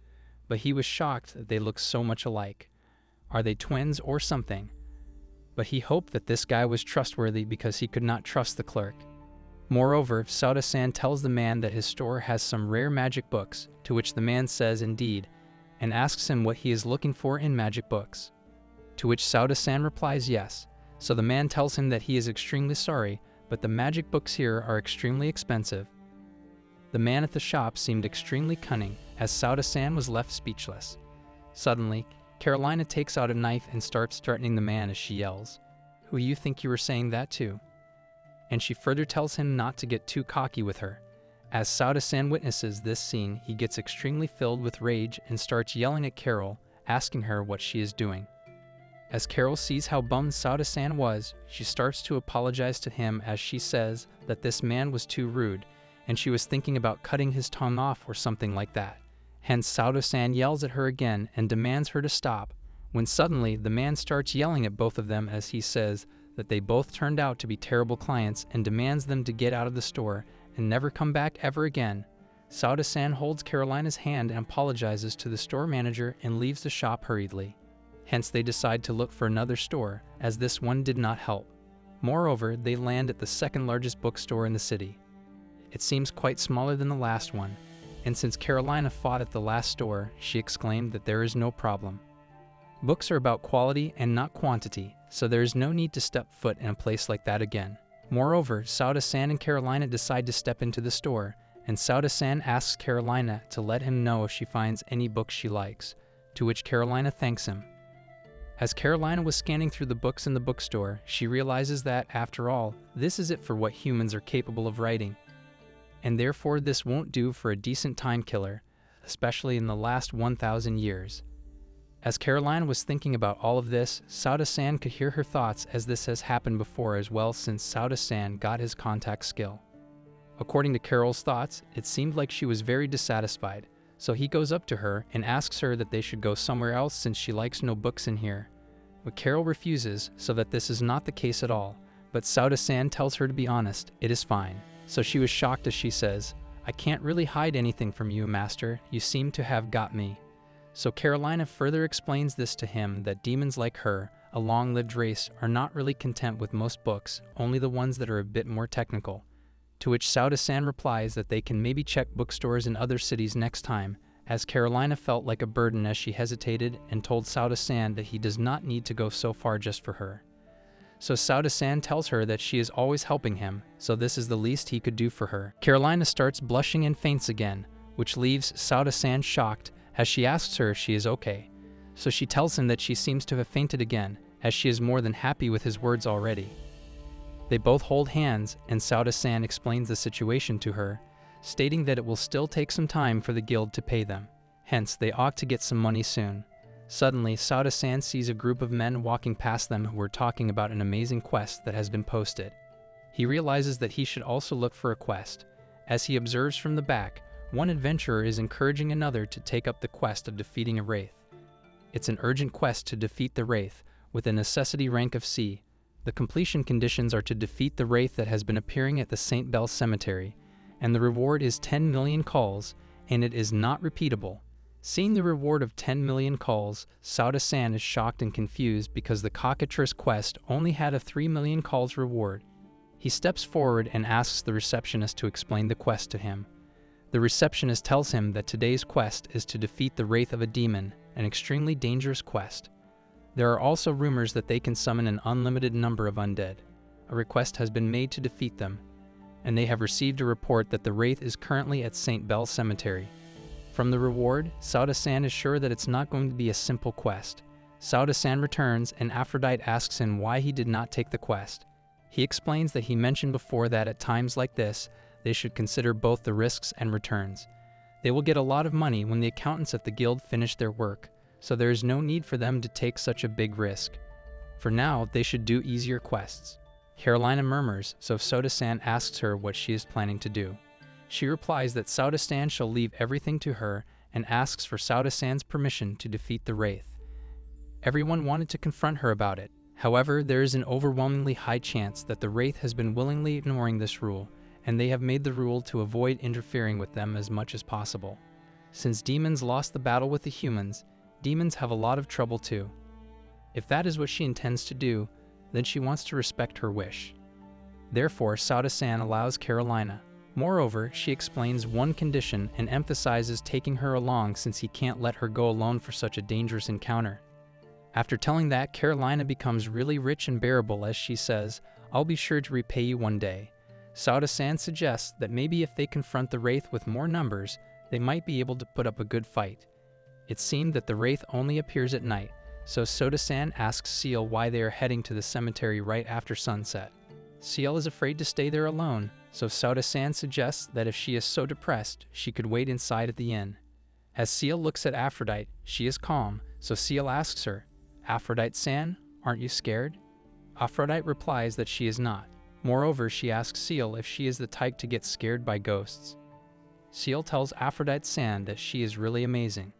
A: but he was shocked that they looked so much alike. Are they twins or something? But he hoped that this guy was trustworthy because he could not trust the clerk. Moreover, Sauda-san tells the man that his store has some rare magic books, to which the man says indeed, and asks him what he is looking for in magic books. To which Sauda-san replies yes, so the man tells him that he is extremely sorry, but the magic books here are extremely expensive. The man at the shop seemed extremely cunning, as Sauda-san was left speechless. Suddenly, Carolina takes out a knife and starts threatening the man as she yells, "Who you think you were saying that to?" And she further tells him not to get too cocky with her. As Sauda-san witnesses this scene, he gets extremely filled with rage and starts yelling at Carol, asking her what she is doing. As Carol sees how bummed Sauda-san was, she starts to apologize to him as she says that this man was too rude, and she was thinking about cutting his tongue off or something like that. Hence Sauda-san yells at her again and demands her to stop, when suddenly the man starts yelling at both of them as he says that they both turned out to be terrible clients and demands them to get out of the store and never come back ever again. Sauda-san holds Carolina's hand and apologizes to the store manager and leaves the shop hurriedly. Hence they decide to look for another store, as this one did not help. Moreover, they land at the second largest bookstore in the city. It seems quite smaller than the last one, and since Carolina fought at the last store, she exclaimed that there is no problem. Books are about quality and not quantity, so there is no need to step foot in a place like that again. Moreover, Sauda-san and Carolina decide to step into the store, and Sauda-san asks Carolina to let him know if she finds any books she likes, to which Carolina thanks him. As Carolina was scanning through the books in the bookstore, she realizes that, after all, this is it for what humans are capable of writing. And therefore this won't do for a decent time killer, especially in the last 1,000 years. As Carolina was thinking about all of this, Sauda-san could hear her thoughts, as this has happened before as well since Sauda-san got his contact skill. According to Carol's thoughts, it seemed like she was very dissatisfied, so he goes up to her and asks her that they should go somewhere else since she likes no books in here. But Carol refuses, so that this is not the case at all, but Sauda-san tells her to be honest, it is fine. So she was shocked as she says, "I can't really hide anything from you, master, you seem to have got me." So Carolina further explains this to him, that demons like her, a long-lived race, are not really content with most books, only the ones that are a bit more technical. To which Sauda-san replies that they can maybe check bookstores in other cities next time, as Carolina felt like a burden as she hesitated and told Sauda-san that he does not need to go so far just for her. So Sauda-san tells her that she is always helping him, so this is the least he could do for her. Carolina starts blushing and faints again, which leaves Sauda-san shocked, as she asks her if she is okay. So she tells him that she seems to have fainted again, as she is more than happy with his words already. They both hold hands, and Sauda-san explains the situation to her, stating that it will still take some time for the guild to pay them. Hence, they ought to get some money soon. Suddenly, Sauda-san sees a group of men walking past them who are talking about an amazing quest that has been posted. He realizes that he should also look for a quest. As he observes from the back, one adventurer is encouraging another to take up the quest of defeating a wraith. It's an urgent quest to defeat the wraith, with a necessity rank of C. The completion conditions are to defeat the wraith that has been appearing at the St. Bell Cemetery, and the reward is 10 million calls, and it is not repeatable. Seeing the reward of 10 million calls, Sauda-san is shocked and confused because the cockatrice quest only had a 3 million calls reward. He steps forward and asks the receptionist to explain the quest to him. The receptionist tells him that today's quest is to defeat the wraith of a demon, an extremely dangerous quest. There are also rumors that they can summon an unlimited number of undead. A request has been made to defeat them, and they have received a report that the wraith is currently at St. Bell Cemetery. From the reward, Sauda-san is sure that it's not going to be a simple quest. Sauda-san returns, and Aphrodite asks him why he did not take the quest. He explains that he mentioned before that at times like this, they should consider both the risks and returns. They will get a lot of money when the accountants at the guild finish their work, so there is no need for them to take such a big risk. For now, they should do easier quests. Carolina murmurs, so Sauda-san asks her what she is planning to do. She replies that Sauda-san shall leave everything to her and asks for Sauda-san's permission to defeat the wraith. Everyone wanted to confront her about it. However, there is an overwhelmingly high chance that the wraith has been willingly ignoring this rule, and they have made the rule to avoid interfering with them as much as possible. Since demons lost the battle with the humans, demons have a lot of trouble too. If that is what she intends to do, then she wants to respect her wish. Therefore, Sauda-san allows Carolina. Moreover, she explains one condition and emphasizes taking her along since he can't let her go alone for such a dangerous encounter. After telling that, Carolina becomes really rich and bearable as she says, "I'll be sure to repay you one day." Sauda-san suggests that maybe if they confront the wraith with more numbers, they might be able to put up a good fight. It seemed that the wraith only appears at night, so Sauda-san asks Seal why they are heading to the cemetery right after sunset. Seal is afraid to stay there alone, so Sauda-san suggests that if she is so depressed, she could wait inside at the inn. As Seal looks at Aphrodite, she is calm, so Seal asks her, "Aphrodite-san, aren't you scared?" Aphrodite replies that she is not. Moreover, she asks Seal if she is the type to get scared by ghosts. Seal tells Aphrodite-san that she is really amazing.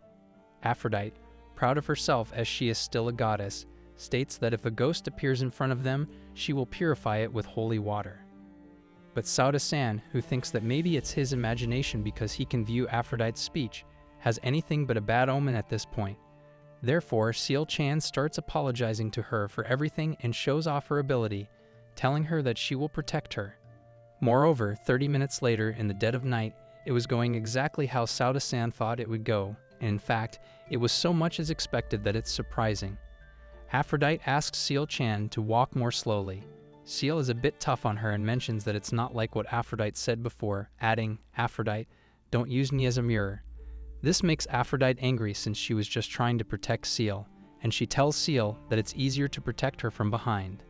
A: Aphrodite, proud of herself as she is still a goddess, states that if a ghost appears in front of them, she will purify it with holy water. But Sauda-san, who thinks that maybe it's his imagination because he can view Aphrodite's speech, has anything but a bad omen at this point. Therefore, Seal-chan starts apologizing to her for everything and shows off her ability, telling her that she will protect her. Moreover, 30 minutes later, in the dead of night, it was going exactly how Sauda-san thought it would go, and in fact, it was so much as expected that it's surprising. Aphrodite asks Seal-chan to walk more slowly. Seal is a bit tough on her and mentions that it's not like what Aphrodite said before, adding, "Aphrodite, don't use me as a mirror." This makes Aphrodite angry since she was just trying to protect Seal, and she tells Seal that it's easier to protect her from behind.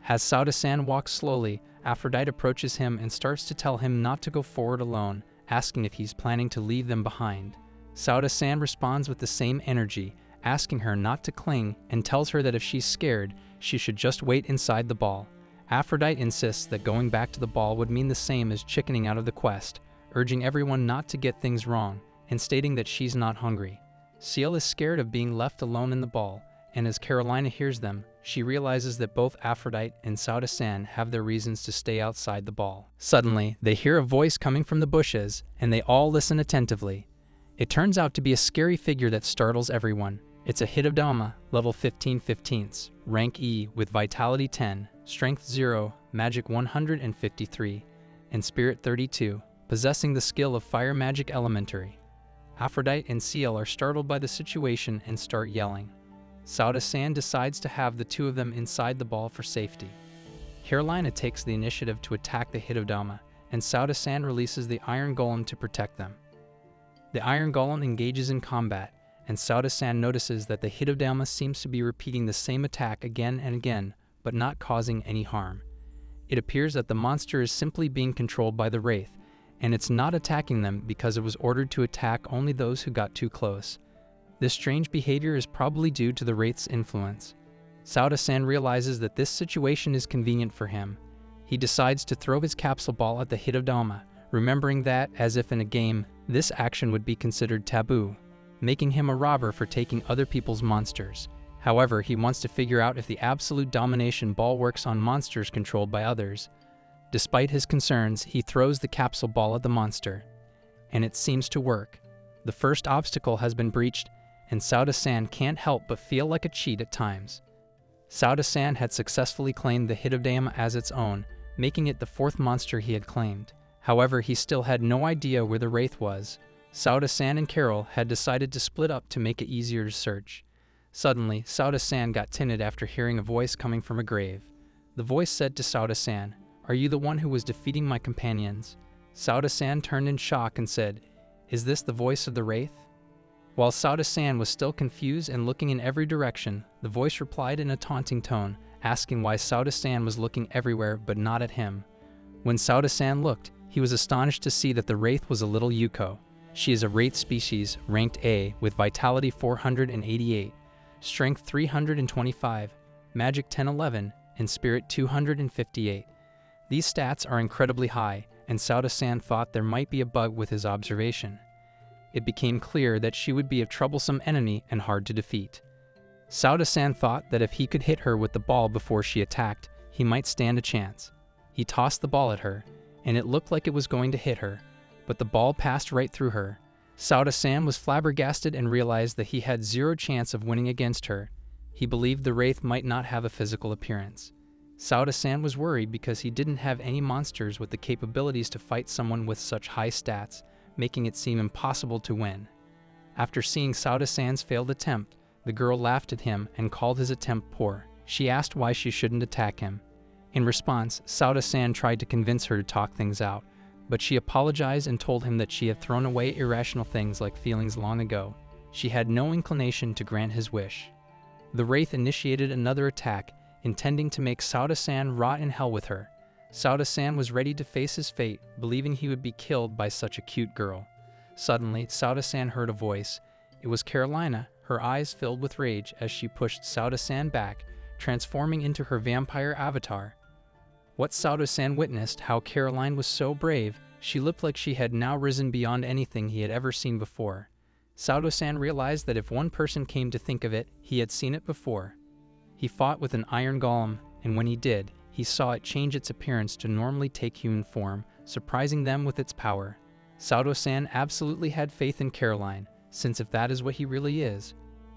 A: As Sauda-san walks slowly, Aphrodite approaches him and starts to tell him not to go forward alone, asking if he's planning to leave them behind. Sauda-san responds with the same energy, asking her not to cling, and tells her that if she's scared, she should just wait inside the ball. Aphrodite insists that going back to the ball would mean the same as chickening out of the quest, urging everyone not to get things wrong, and stating that she's not hungry. Seal is scared of being left alone in the ball, and as Carolina hears them, she realizes that both Aphrodite and Sauda-san have their reasons to stay outside the ball. Suddenly, they hear a voice coming from the bushes, and they all listen attentively. It turns out to be a scary figure that startles everyone. It's a Hidodama, level 15/15, rank E with Vitality 10, Strength 0, Magic 153, and Spirit 32, possessing the skill of Fire Magic Elementary. Aphrodite and Seal are startled by the situation and start yelling. Sauda-san decides to have the two of them inside the ball for safety. Carolina takes the initiative to attack the Hidodama, and Sauda-san releases the Iron Golem to protect them. The Iron Golem engages in combat, and Sauda-san notices that the Hidodama seems to be repeating the same attack again and again, but not causing any harm. It appears that the monster is simply being controlled by the Wraith, and it's not attacking them because it was ordered to attack only those who got too close. This strange behavior is probably due to the Wraith's influence. Sauda-san realizes that this situation is convenient for him. He decides to throw his capsule ball at the Hidodama, remembering that, as if in a game, this action would be considered taboo, making him a robber for taking other people's monsters. However, he wants to figure out if the absolute domination ball works on monsters controlled by others. Despite his concerns, he throws the capsule ball at the monster, and it seems to work. The first obstacle has been breached, and Sauda-san can't help but feel like a cheat at times. Sauda-san had successfully claimed the Hidodama as its own, making it the fourth monster he had claimed. However, he still had no idea where the wraith was. Sauda-san and Carol had decided to split up to make it easier to search. Suddenly, Sauda-san got timid after hearing a voice coming from a grave. The voice said to Sauda-san, "Are you the one who was defeating my companions?" Sauda-san turned in shock and said, "Is this the voice of the wraith?" While Sauda-san was still confused and looking in every direction, the voice replied in a taunting tone, asking why Sauda-san was looking everywhere but not at him. When Sauda-san looked, he was astonished to see that the wraith was a little Yuko. She is a wraith species, ranked A, with vitality 488, strength 325, magic 1011, and spirit 258. These stats are incredibly high, and Sauda-san thought there might be a bug with his observation. It became clear that she would be a troublesome enemy and hard to defeat. Sauda-san thought that if he could hit her with the ball before she attacked, he might stand a chance. He tossed the ball at her, and it looked like it was going to hit her, but the ball passed right through her. Sauda-san was flabbergasted and realized that he had zero chance of winning against her. He believed the wraith might not have a physical appearance. Sauda-san was worried because he didn't have any monsters with the capabilities to fight someone with such high stats, making it seem impossible to win. After seeing Sauda-san's failed attempt, the girl laughed at him and called his attempt poor. She asked why she shouldn't attack him. In response, Sauda-san tried to convince her to talk things out, but she apologized and told him that she had thrown away irrational things like feelings long ago. She had no inclination to grant his wish. The wraith initiated another attack, intending to make Sauda-san rot in hell with her. Sauda-san was ready to face his fate, believing he would be killed by such a cute girl. Suddenly, Sauda-san heard a voice. It was Carolina, her eyes filled with rage as she pushed Sauda-san back, transforming into her vampire avatar. What Sauda-san witnessed, how Caroline was so brave, she looked like she had now risen beyond anything he had ever seen before. Sauda-san realized that if one person came to think of it, he had seen it before. He fought with an iron golem, and when he did, he saw it change its appearance to normally take human form, surprising them with its power. Sauda-san absolutely had faith in Caroline, since if that is what he really is.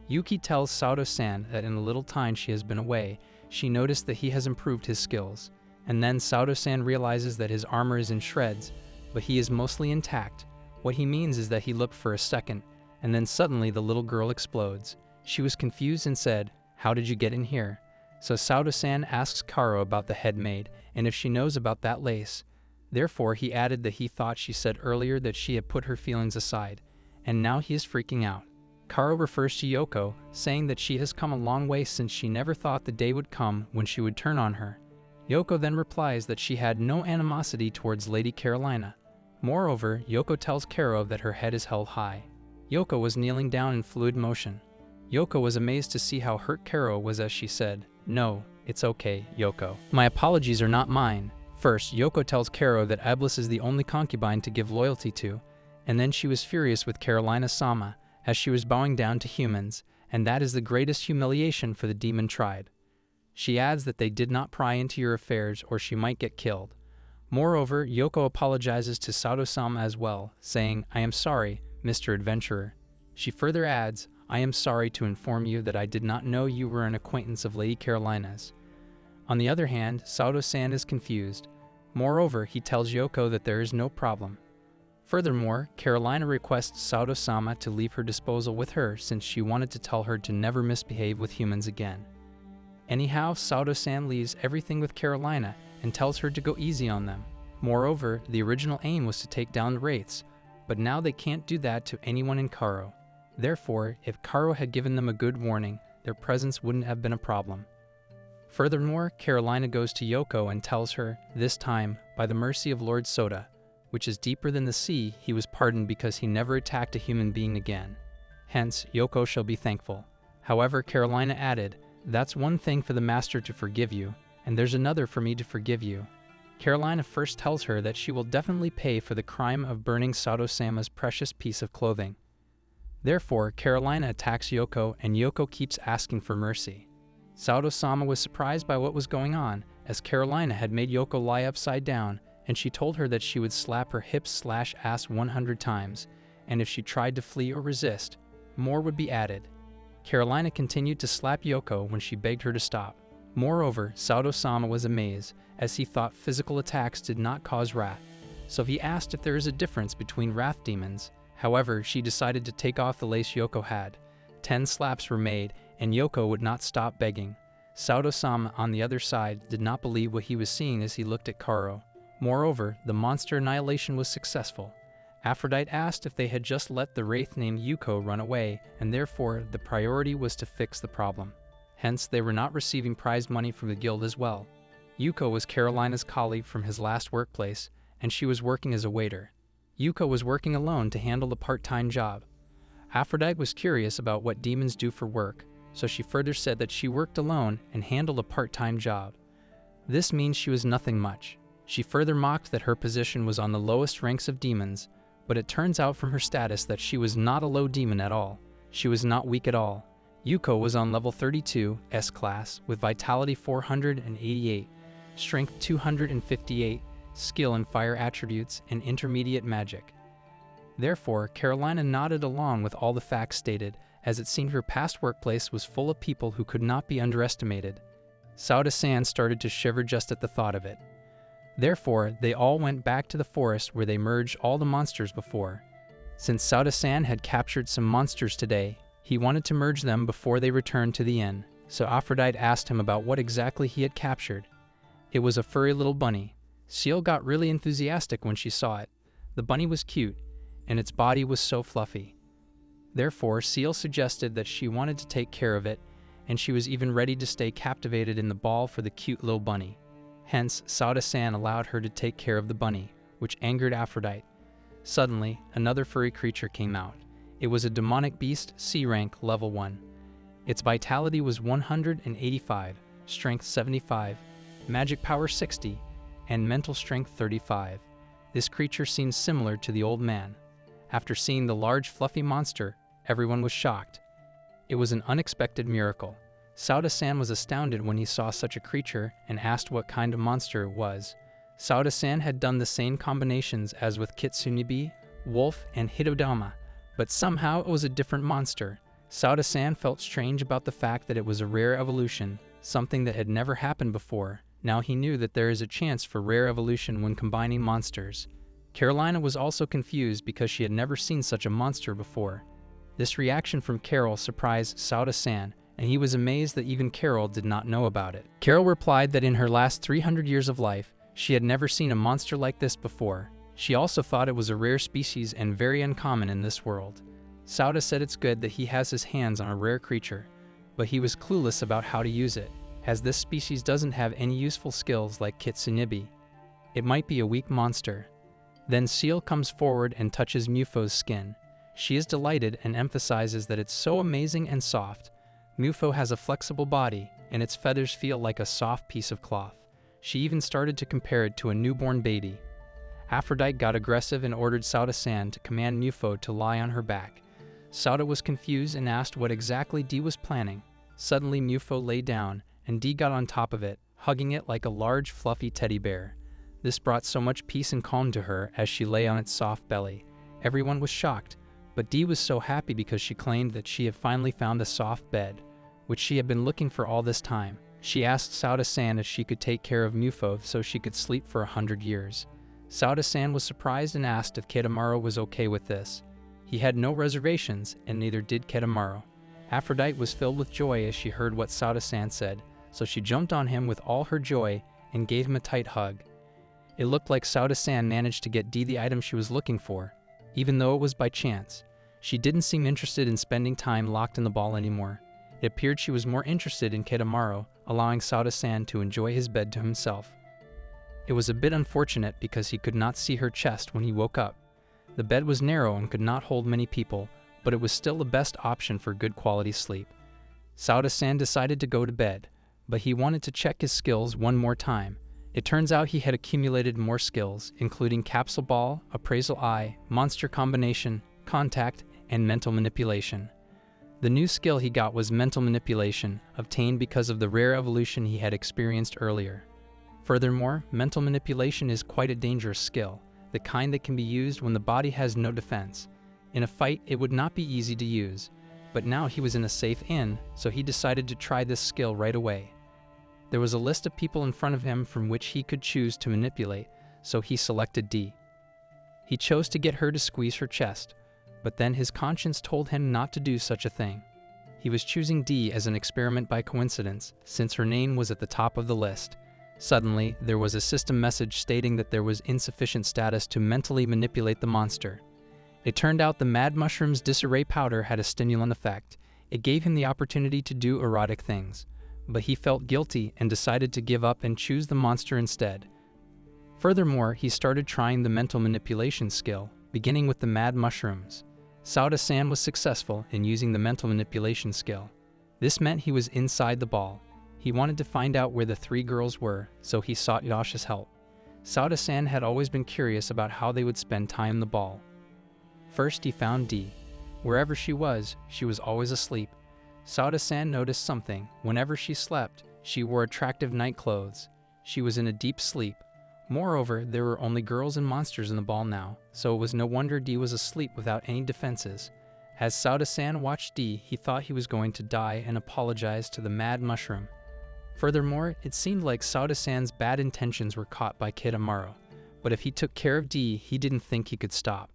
A: Yuki tells Sauda-san that in the little time she has been away, she noticed that he has improved his skills. And then Sauda-san realizes that his armor is in shreds, but he is mostly intact. What he means is that he looked for a second, and then suddenly the little girl explodes. She was confused and said, "How did you get in here?" So Sauda-san asks Karo about the head maid, and if she knows about that lace. Therefore, he added that he thought she said earlier that she had put her feelings aside, and now he is freaking out. Karo refers to Yoko, saying that she has come a long way since she never thought the day would come when she would turn on her. Yoko then replies that she had no animosity towards Lady Carolina. Moreover, Yoko tells Karo that her head is held high. Yoko was kneeling down in fluid motion. Yoko was amazed to see how hurt Karo was as she said, "No, it's okay, Yoko. My apologies are not mine." First, Yoko tells Karo that Iblis is the only concubine to give loyalty to, and then she was furious with Carolina-sama, as she was bowing down to humans, and that is the greatest humiliation for the demon tribe. She adds that they did not pry into your affairs or she might get killed. Moreover, Yoko apologizes to Sauda-sama as well, saying, "I am sorry, Mr. Adventurer." She further adds, "I am sorry to inform you that I did not know you were an acquaintance of Lady Carolina's." On the other hand, Sauda-san is confused. Moreover, he tells Yoko that there is no problem. Furthermore, Carolina requests Sauda-sama to leave her disposal with her since she wanted to tell her to never misbehave with humans again. Anyhow, Sauda-san leaves everything with Carolina and tells her to go easy on them. Moreover, the original aim was to take down the wraiths, but now they can't do that to anyone in Karo. Therefore, if Karo had given them a good warning, their presence wouldn't have been a problem. Furthermore, Carolina goes to Yoko and tells her, this time, by the mercy of Lord Soda, which is deeper than the sea, he was pardoned because he never attacked a human being again. Hence, Yoko shall be thankful. However, Carolina added, "That's one thing for the master to forgive you, and there's another for me to forgive you." Carolina first tells her that she will definitely pay for the crime of burning Sauda-sama's precious piece of clothing. Therefore, Carolina attacks Yoko, and Yoko keeps asking for mercy. Sauda-sama was surprised by what was going on, as Carolina had made Yoko lie upside down, and she told her that she would slap her hips/ass 100 times, and if she tried to flee or resist, more would be added. Carolina continued to slap Yoko when she begged her to stop. Moreover, Sauto-sama was amazed, as he thought physical attacks did not cause wrath. So he asked if there is a difference between wrath demons. However, she decided to take off the lace Yoko had. 10 slaps were made, and Yoko would not stop begging. Sauto-sama, on the other side, did not believe what he was seeing as he looked at Karo. Moreover, the monster annihilation was successful. Aphrodite asked if they had just let the wraith named Yuko run away, and therefore the priority was to fix the problem. Hence, they were not receiving prize money from the guild as well. Yuko was Carolina's colleague from his last workplace, and she was working as a waiter. Yuko was working alone to handle a part-time job. Aphrodite was curious about what demons do for work, so she further said that she worked alone and handled a part-time job. This means she was nothing much. She further mocked that her position was on the lowest ranks of demons, but it turns out from her status that she was not a low demon at all. She was not weak at all. Yuko was on level 32, S-Class, with Vitality 488, Strength 258, Skill and Fire attributes, and Intermediate Magic. Therefore, Carolina nodded along with all the facts stated, as it seemed her past workplace was full of people who could not be underestimated. Sauto-san started to shiver just at the thought of it. Therefore, they all went back to the forest where they merged all the monsters before. Since Sauto-san had captured some monsters today, he wanted to merge them before they returned to the inn, so Aphrodite asked him about what exactly he had captured. It was a furry little bunny. Seal got really enthusiastic when she saw it. The bunny was cute, and its body was so fluffy. Therefore, Seal suggested that she wanted to take care of it, and she was even ready to stay captivated in the ball for the cute little bunny. Hence, Sauto-san allowed her to take care of the bunny, which angered Aphrodite. Suddenly, another furry creature came out. It was a demonic beast, C rank, level 1. Its vitality was 185, strength 75, magic power 60, and mental strength 35. This creature seemed similar to the old man. After seeing the large fluffy monster, everyone was shocked. It was an unexpected miracle. Sauto-san was astounded when he saw such a creature and asked what kind of monster it was. Sauto-san had done the same combinations as with Kitsunibi, Wolf, and Hitodama, but somehow it was a different monster. Sauto-san felt strange about the fact that it was a rare evolution, something that had never happened before. Now he knew that there is a chance for rare evolution when combining monsters. Carolina was also confused because she had never seen such a monster before. This reaction from Carol surprised Sauto-san, and he was amazed that even Carol did not know about it. Carol replied that in her last 300 years of life, she had never seen a monster like this before. She also thought it was a rare species and very uncommon in this world. Sauto said it's good that he has his hands on a rare creature, but he was clueless about how to use it, as this species doesn't have any useful skills like Kitsunibi. It might be a weak monster. Then Seal comes forward and touches Mufo's skin. She is delighted and emphasizes that it's so amazing and soft. Mufo has a flexible body, and its feathers feel like a soft piece of cloth. She even started to compare it to a newborn baby. Aphrodite got aggressive and ordered Sauto-san to command Mufo to lie on her back. Sauto was confused and asked what exactly D was planning. Suddenly Mufo lay down, and D got on top of it, hugging it like a large fluffy teddy bear. This brought so much peace and calm to her as she lay on its soft belly. Everyone was shocked, but D was so happy because she claimed that she had finally found a soft bed, which she had been looking for all this time. She asked Sauto-san if she could take care of Mufo so she could sleep for 100 years. Sauto-san was surprised and asked if Kitamaru was okay with this. He had no reservations, and neither did Kitamaru. Aphrodite was filled with joy as she heard what Sauto-san said, so she jumped on him with all her joy and gave him a tight hug. It looked like Sauto-san managed to get D the item she was looking for, even though it was by chance. She didn't seem interested in spending time locked in the ball anymore. It appeared she was more interested in Kitamaru, allowing Sauto-san to enjoy his bed to himself. It was a bit unfortunate because he could not see her chest when he woke up. The bed was narrow and could not hold many people, but it was still the best option for good quality sleep. Sauto-san decided to go to bed, but he wanted to check his skills one more time. It turns out he had accumulated more skills, including Capsule Ball, Appraisal Eye, Monster Combination, Contact, and Mental Manipulation. The new skill he got was Mental Manipulation, obtained because of the rare evolution he had experienced earlier. Furthermore, Mental Manipulation is quite a dangerous skill, the kind that can be used when the body has no defense. In a fight, it would not be easy to use, but now he was in a safe inn, so he decided to try this skill right away. There was a list of people in front of him from which he could choose to manipulate, so he selected D. He chose to get her to squeeze her chest, but then his conscience told him not to do such a thing. He was choosing D as an experiment by coincidence, since her name was at the top of the list. Suddenly, there was a system message stating that there was insufficient status to mentally manipulate the monster. It turned out the Mad Mushroom's disarray powder had a stimulant effect. It gave him the opportunity to do erotic things, but he felt guilty and decided to give up and choose the monster instead. Furthermore, he started trying the mental manipulation skill, beginning with the Mad Mushrooms. Sauda-san was successful in using the mental manipulation skill. This meant he was inside the ball. He wanted to find out where the 3 girls were, so he sought Yasha's help. Sauda-san had always been curious about how they would spend time in the ball. First, he found D. Wherever she was always asleep. Sauda-san noticed something. Whenever she slept, she wore attractive night clothes. She was in a deep sleep. Moreover, there were only girls and monsters in the ball now, so it was no wonder D was asleep without any defenses. As Sauda-san watched D, he thought he was going to die and apologized to the Mad Mushroom. Furthermore, it seemed like Sauda-san's bad intentions were caught by Kid Amaro, but if he took care of D, he didn't think he could stop.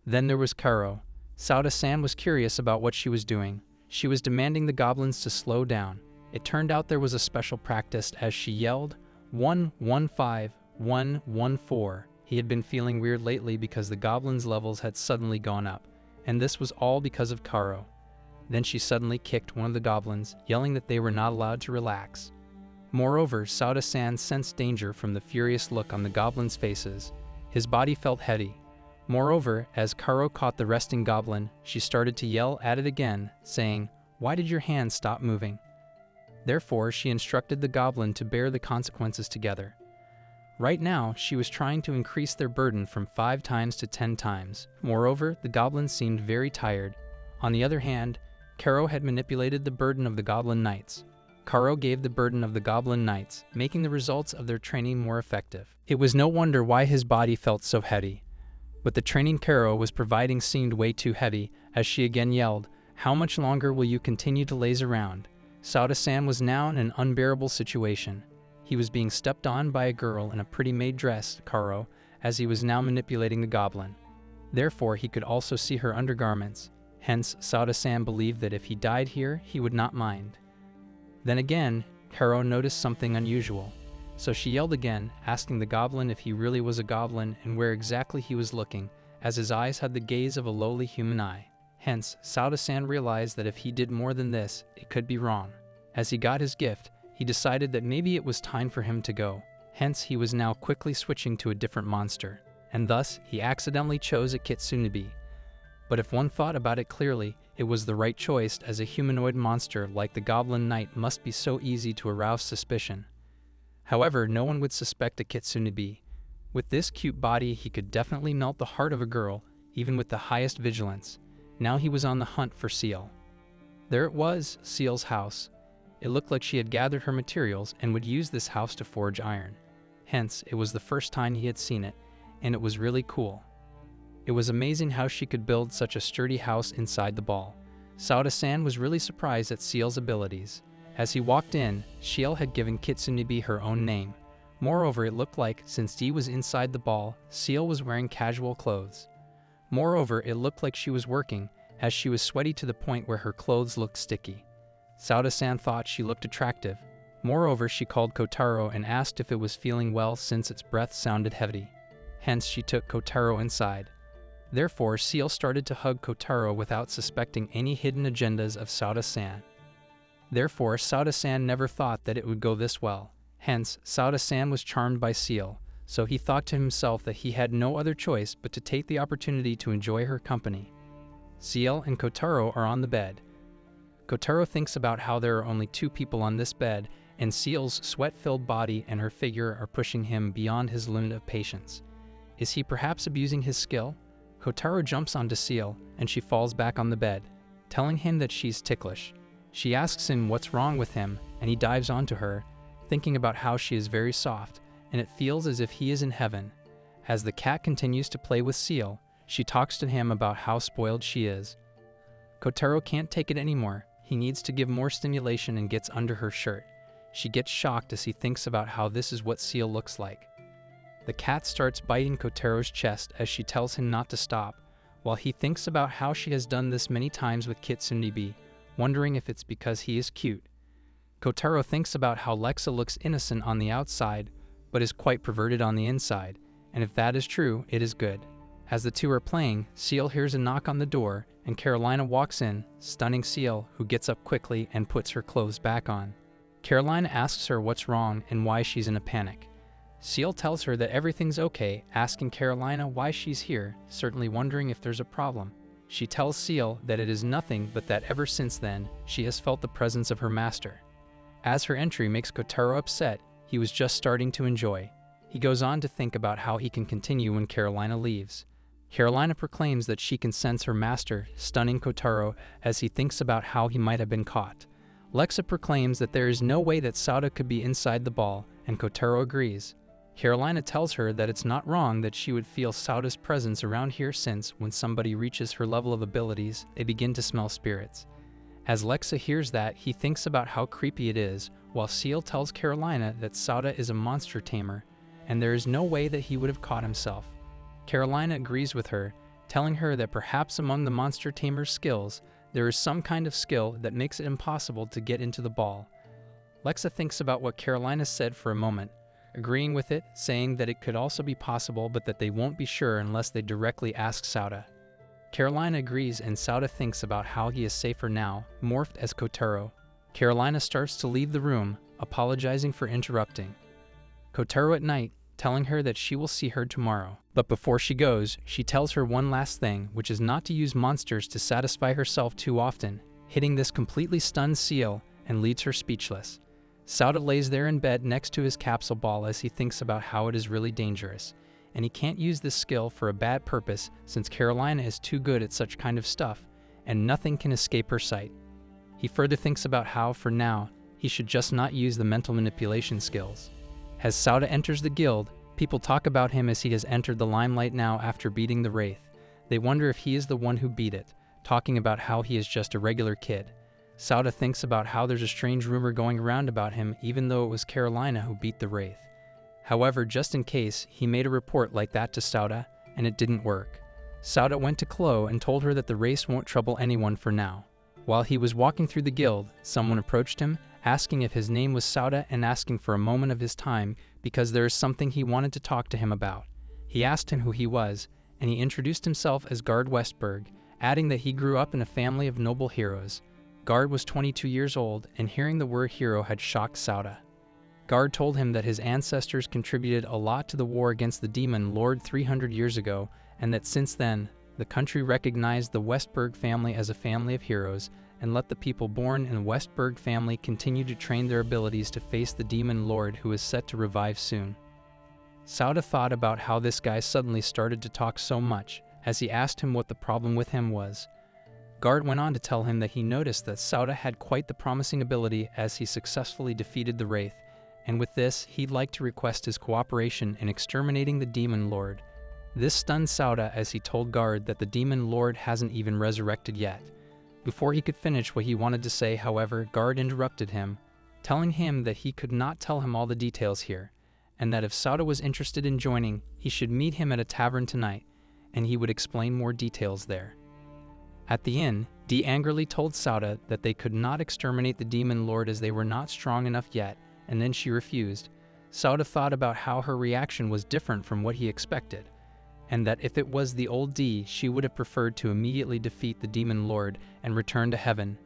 A: Then there was Karo. Sauda-san was curious about what she was doing. She was demanding the goblins to slow down. It turned out there was a special practice as she yelled, 115. 114. He had been feeling weird lately because the goblins' levels had suddenly gone up, and this was all because of Karo. Then she suddenly kicked one of the goblins, yelling that they were not allowed to relax. Moreover, Sauda-san sensed danger from the furious look on the goblins' faces. His body felt heavy. Moreover, as Karo caught the resting goblin, she started to yell at it again, saying, "Why did your hands stop moving?" Therefore, she instructed the goblin to bear the consequences together. Right now, she was trying to increase their burden from 5 times to 10 times. Moreover, the goblins seemed very tired. On the other hand, Karo had manipulated the burden of the goblin knights. Karo gave the burden of the goblin knights, making the results of their training more effective. It was no wonder why his body felt so heavy. But the training Karo was providing seemed way too heavy, as she again yelled, "How much longer will you continue to laze around?" Sauda-san was now in an unbearable situation. He was being stepped on by a girl in a pretty maid dress, Karo, as he was now manipulating the goblin. Therefore, he could also see her undergarments. Hence, Sauda-san believed that if he died here, he would not mind. Then again, Karo noticed something unusual. So she yelled again, asking the goblin if he really was a goblin and where exactly he was looking, as his eyes had the gaze of a lowly human eye. Hence, Sauda-san realized that if he did more than this, it could be wrong. As he got his gift, he decided that maybe it was time for him to go. Hence, he was now quickly switching to a different monster, and thus he accidentally chose a Kitsunebi. But if one thought about it clearly, it was the right choice, as a humanoid monster like the Goblin Knight must be so easy to arouse suspicion. However, no one would suspect a Kitsunebi. With this cute body, he could definitely melt the heart of a girl, even with the highest vigilance. Now he was on the hunt for Seal. There it was, Seal's house. It looked like she had gathered her materials and would use this house to forge iron. Hence, it was the first time he had seen it, and it was really cool. It was amazing how she could build such a sturdy house inside the ball. Sauda-san was really surprised at Seal's abilities. As he walked in, Seal had given Kitsunebi her own name. Moreover, it looked like, since D was inside the ball, Seal was wearing casual clothes. Moreover, it looked like she was working, as she was sweaty to the point where her clothes looked sticky. Sauda-san thought she looked attractive. Moreover, she called Kotaro and asked if it was feeling well since its breath sounded heavy. Hence, she took Kotaro inside. Therefore, Seal started to hug Kotaro without suspecting any hidden agendas of Sauda-san. Therefore, Sauda-san never thought that it would go this well. Hence, Sauda-san was charmed by Seal, so he thought to himself that he had no other choice but to take the opportunity to enjoy her company. Seal and Kotaro are on the bed. Kotaro thinks about how there are only 2 people on this bed, and Seal's sweat-filled body and her figure are pushing him beyond his limit of patience. Is he perhaps abusing his skill? Kotaro jumps onto Seal, and she falls back on the bed, telling him that she's ticklish. She asks him what's wrong with him, and he dives onto her, thinking about how she is very soft, and it feels as if he is in heaven. As the cat continues to play with Seal, She talks to him about how spoiled she is. Kotaro can't take it anymore. He needs to give more stimulation and gets under her shirt. She gets shocked as he thinks about how this is what Seal looks like. The cat starts biting Kotaro's chest as she tells him not to stop, while he thinks about how she has done this many times with Kitsune, wondering if it's because he is cute. Kotaro thinks about how Lexa looks innocent on the outside, but is quite perverted on the inside, and if that is true, it is good. As the two are playing, Seal hears a knock on the door, and Carolina walks in, stunning Seal, who gets up quickly and puts her clothes back on. Carolina asks her what's wrong and why she's in a panic. Seal tells her that everything's okay, asking Carolina why she's here, certainly wondering if there's a problem. She tells Seal that it is nothing, but that ever since then, she has felt the presence of her master. As her entry makes Kotaro upset, he was just starting to enjoy. He goes on to think about how he can continue when Carolina leaves. Carolina proclaims that she can sense her master, stunning Kotaro as he thinks about how he might have been caught. Lexa proclaims that there is no way that Sauda could be inside the ball, and Kotaro agrees. Carolina tells her that it's not wrong that she would feel Sauda's presence around here since, when somebody reaches her level of abilities, they begin to smell spirits. As Lexa hears that, he thinks about how creepy it is, while Seal tells Carolina that Sauda is a monster tamer, and there is no way that he would have caught himself. Carolina agrees with her, telling her that perhaps among the monster tamer's skills, there is some kind of skill that makes it impossible to get into the ball. Lexa thinks about what Carolina said for a moment, agreeing with it, saying that it could also be possible but that they won't be sure unless they directly ask Sauda. Carolina agrees and Sauda thinks about how he is safer now, morphed as Kotaro. Carolina starts to leave the room, apologizing for interrupting. Kotaro at night, telling her that she will see her tomorrow. But before she goes, she tells her one last thing, which is not to use monsters to satisfy herself too often, hitting this completely stunned Seal and leaves her speechless. Sauda lays there in bed next to his capsule ball as he thinks about how it is really dangerous, and he can't use this skill for a bad purpose since Carolina is too good at such kind of stuff, and nothing can escape her sight. He further thinks about how, for now, he should just not use the mental manipulation skills. As Sauda enters the guild, people talk about him as he has entered the limelight now after beating the Wraith. They wonder if he is the one who beat it, talking about how he is just a regular kid. Sauda thinks about how there's a strange rumor going around about him even though it was Carolina who beat the Wraith. However, just in case, he made a report like that to Sauda, and it didn't work. Sauda went to Chloe and told her that the race won't trouble anyone for now. While he was walking through the guild, someone approached him, asking if his name was Sauda and asking for a moment of his time because there is something he wanted to talk to him about. He asked him who he was, and he introduced himself as Guard Westberg, adding that he grew up in a family of noble heroes. Guard was 22 years old, and hearing the word hero had shocked Sauda. Guard told him that his ancestors contributed a lot to the war against the demon Lord 300 years ago, and that since then, the country recognized the Westberg family as a family of heroes, and let the people born in the Westberg family continue to train their abilities to face the demon lord who is set to revive soon. Sauda thought about how this guy suddenly started to talk so much, as he asked him what the problem with him was. Guard went on to tell him that he noticed that Sauda had quite the promising ability as he successfully defeated the Wraith, and with this, he'd like to request his cooperation in exterminating the demon lord. This stunned Sauda as he told Guard that the demon lord hasn't even resurrected yet. Before he could finish what he wanted to say, however, Guard interrupted him, telling him that he could not tell him all the details here, and that if Sauda was interested in joining, he should meet him at a tavern tonight, and he would explain more details there. At the inn, Dee angrily told Sauda that they could not exterminate the demon lord as they were not strong enough yet, and then she refused. Sauda thought about how her reaction was different from what he expected, and that if it was the old Dee, she would have preferred to immediately defeat the demon lord and return to heaven,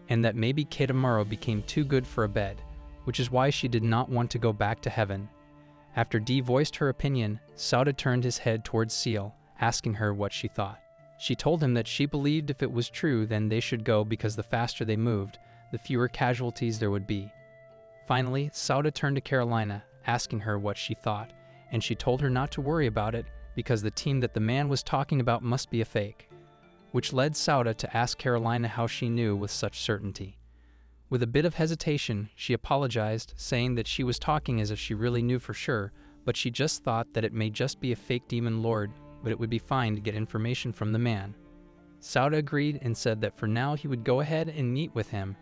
A: and that maybe Ketamaro became too good for a bed, which is why she did not want to go back to heaven. After Dee voiced her opinion, Sauda turned his head towards Seal, asking her what she thought. She told him that she believed if it was true then they should go because the faster they moved, the fewer casualties there would be. Finally, Sauda turned to Carolina, asking her what she thought, and she told her not to worry about it because the team that the man was talking about must be a fake, which led Sauda to ask Carolina how she knew with such certainty. With a bit of hesitation, she apologized, saying that she was talking as if she really knew for sure, but she just thought that it may just be a fake demon lord, but it would be fine to get information from the man. Sauda agreed and said that for now he would go ahead and meet with him,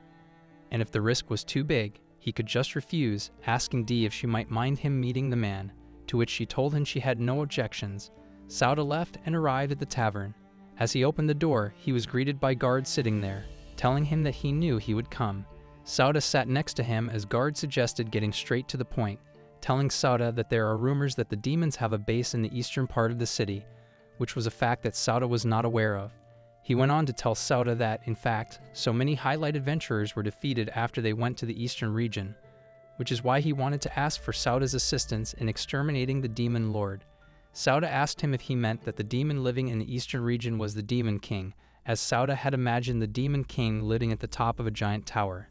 A: and if the risk was too big, he could just refuse, asking Dee if she might mind him meeting the man, to which she told him she had no objections. Sauda left and arrived at the tavern. As he opened the door, he was greeted by guards sitting there, telling him that he knew he would come. Sauda sat next to him as guard suggested getting straight to the point, telling Sauda that there are rumors that the demons have a base in the eastern part of the city, which was a fact that Sauda was not aware of. He went on to tell Sauda that, in fact, so many highlight adventurers were defeated after they went to the eastern region, which is why he wanted to ask for Sauda's assistance in exterminating the demon lord. Sauda asked him if he meant that the demon living in the eastern region was the Demon King, as Sauda had imagined the Demon King living at the top of a giant tower.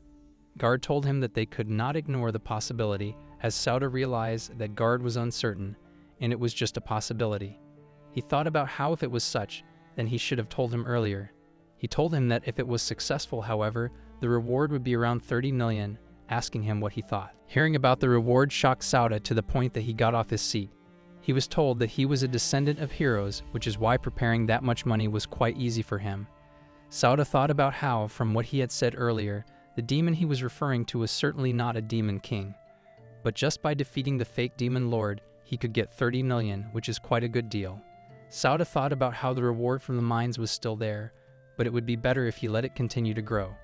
A: Guard told him that they could not ignore the possibility, as Sauda realized that Guard was uncertain, and it was just a possibility. He thought about how if it was such, then he should have told him earlier. He told him that if it was successful, however, the reward would be around 30 million, asking him what he thought. Hearing about the reward shocked Sauda to the point that he got off his seat. He was told that he was a descendant of heroes, which is why preparing that much money was quite easy for him. Sauda thought about how, from what he had said earlier, the demon he was referring to was certainly not a demon king. But just by defeating the fake demon lord, he could get 30 million, which is quite a good deal. Sauda thought about how the reward from the mines was still there, but it would be better if he let it continue to grow.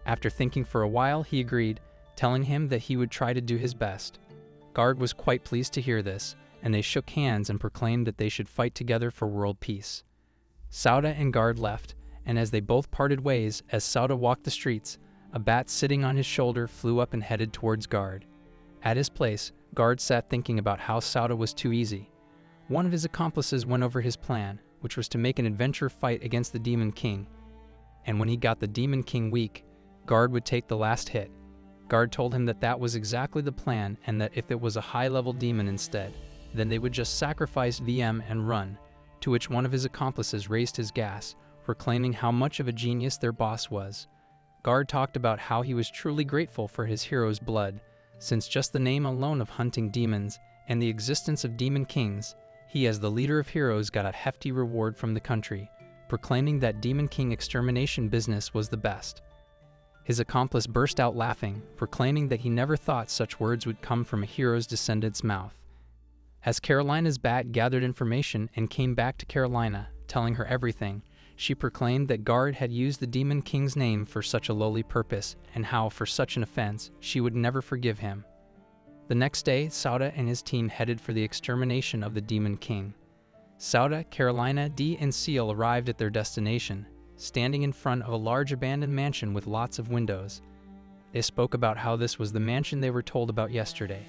A: After thinking for a while, he agreed, telling him that he would try to do his best. Guard was quite pleased to hear this, and they shook hands and proclaimed that they should fight together for world peace. Sauda and Guard left, and as they both parted ways, as Sauda walked the streets, a bat sitting on his shoulder flew up and headed towards Guard. At his place, Guard sat thinking about how Sauda was too easy. One of his accomplices went over his plan, which was to make an adventure fight against the Demon King, and when he got the Demon King weak, Guard would take the last hit. Guard told him that that was exactly the plan, and that if it was a high-level demon instead, then they would just sacrifice VM and run, to which one of his accomplices raised his gas, proclaiming how much of a genius their boss was. Guard talked about how he was truly grateful for his hero's blood, since just the name alone of hunting demons and the existence of demon kings, he as the leader of heroes got a hefty reward from the country, proclaiming that Demon King extermination business was the best. His accomplice burst out laughing, proclaiming that he never thought such words would come from a hero's descendant's mouth. As Carolina's bat gathered information and came back to Carolina, telling her everything, she proclaimed that Guard had used the Demon King's name for such a lowly purpose, and how, for such an offense, she would never forgive him. The next day, Sauda and his team headed for the extermination of the Demon King. Sauda, Carolina, Dee, and Seal arrived at their destination, standing in front of a large abandoned mansion with lots of windows. They spoke about how this was the mansion they were told about yesterday.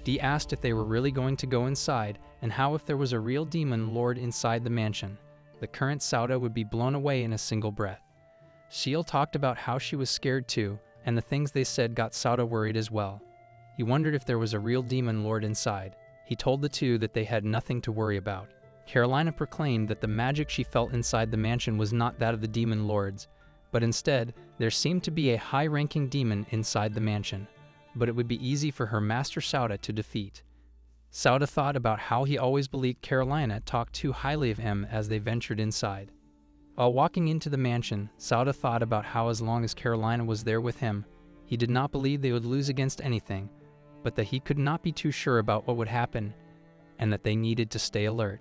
A: Dee asked if they were really going to go inside, and how if there was a real demon lord inside the mansion, the current Sauda would be blown away in a single breath. Seal talked about how she was scared too, and the things they said got Sauda worried as well. He wondered if there was a real demon lord inside. He told the two that they had nothing to worry about. Carolina proclaimed that the magic she felt inside the mansion was not that of the demon lords, but instead, there seemed to be a high-ranking demon inside the mansion, but it would be easy for her master Sauda to defeat. Sauda thought about how he always believed Carolina talked too highly of him as they ventured inside. While walking into the mansion, Sauda thought about how as long as Carolina was there with him, he did not believe they would lose against anything, but that he could not be too sure about what would happen, and that they needed to stay alert.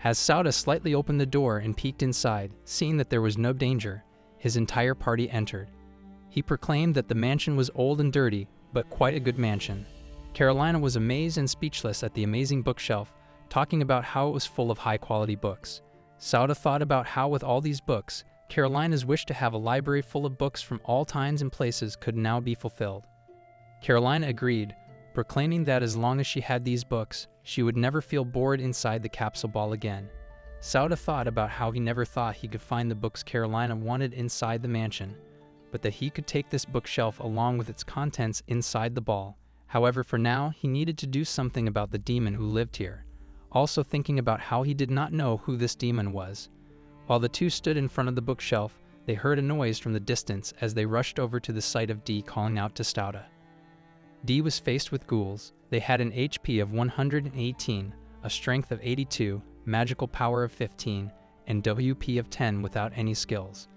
A: As Sauda slightly opened the door and peeked inside, seeing that there was no danger, his entire party entered. He proclaimed that the mansion was old and dirty, but quite a good mansion. Carolina was amazed and speechless at the amazing bookshelf, talking about how it was full of high-quality books. Sauda thought about how with all these books, Carolina's wish to have a library full of books from all times and places could now be fulfilled. Carolina agreed, proclaiming that as long as she had these books, she would never feel bored inside the capsule ball again. Sauda thought about how he never thought he could find the books Carolina wanted inside the mansion, but that he could take this bookshelf along with its contents inside the ball. However, for now, he needed to do something about the demon who lived here, also thinking about how he did not know who this demon was. While the two stood in front of the bookshelf, they heard a noise from the distance as they rushed over to the sight of Dee calling out to Sauda. Dee was faced with ghouls. They had an HP of 118, a strength of 82, magical power of 15, and WP of 10 without any skills.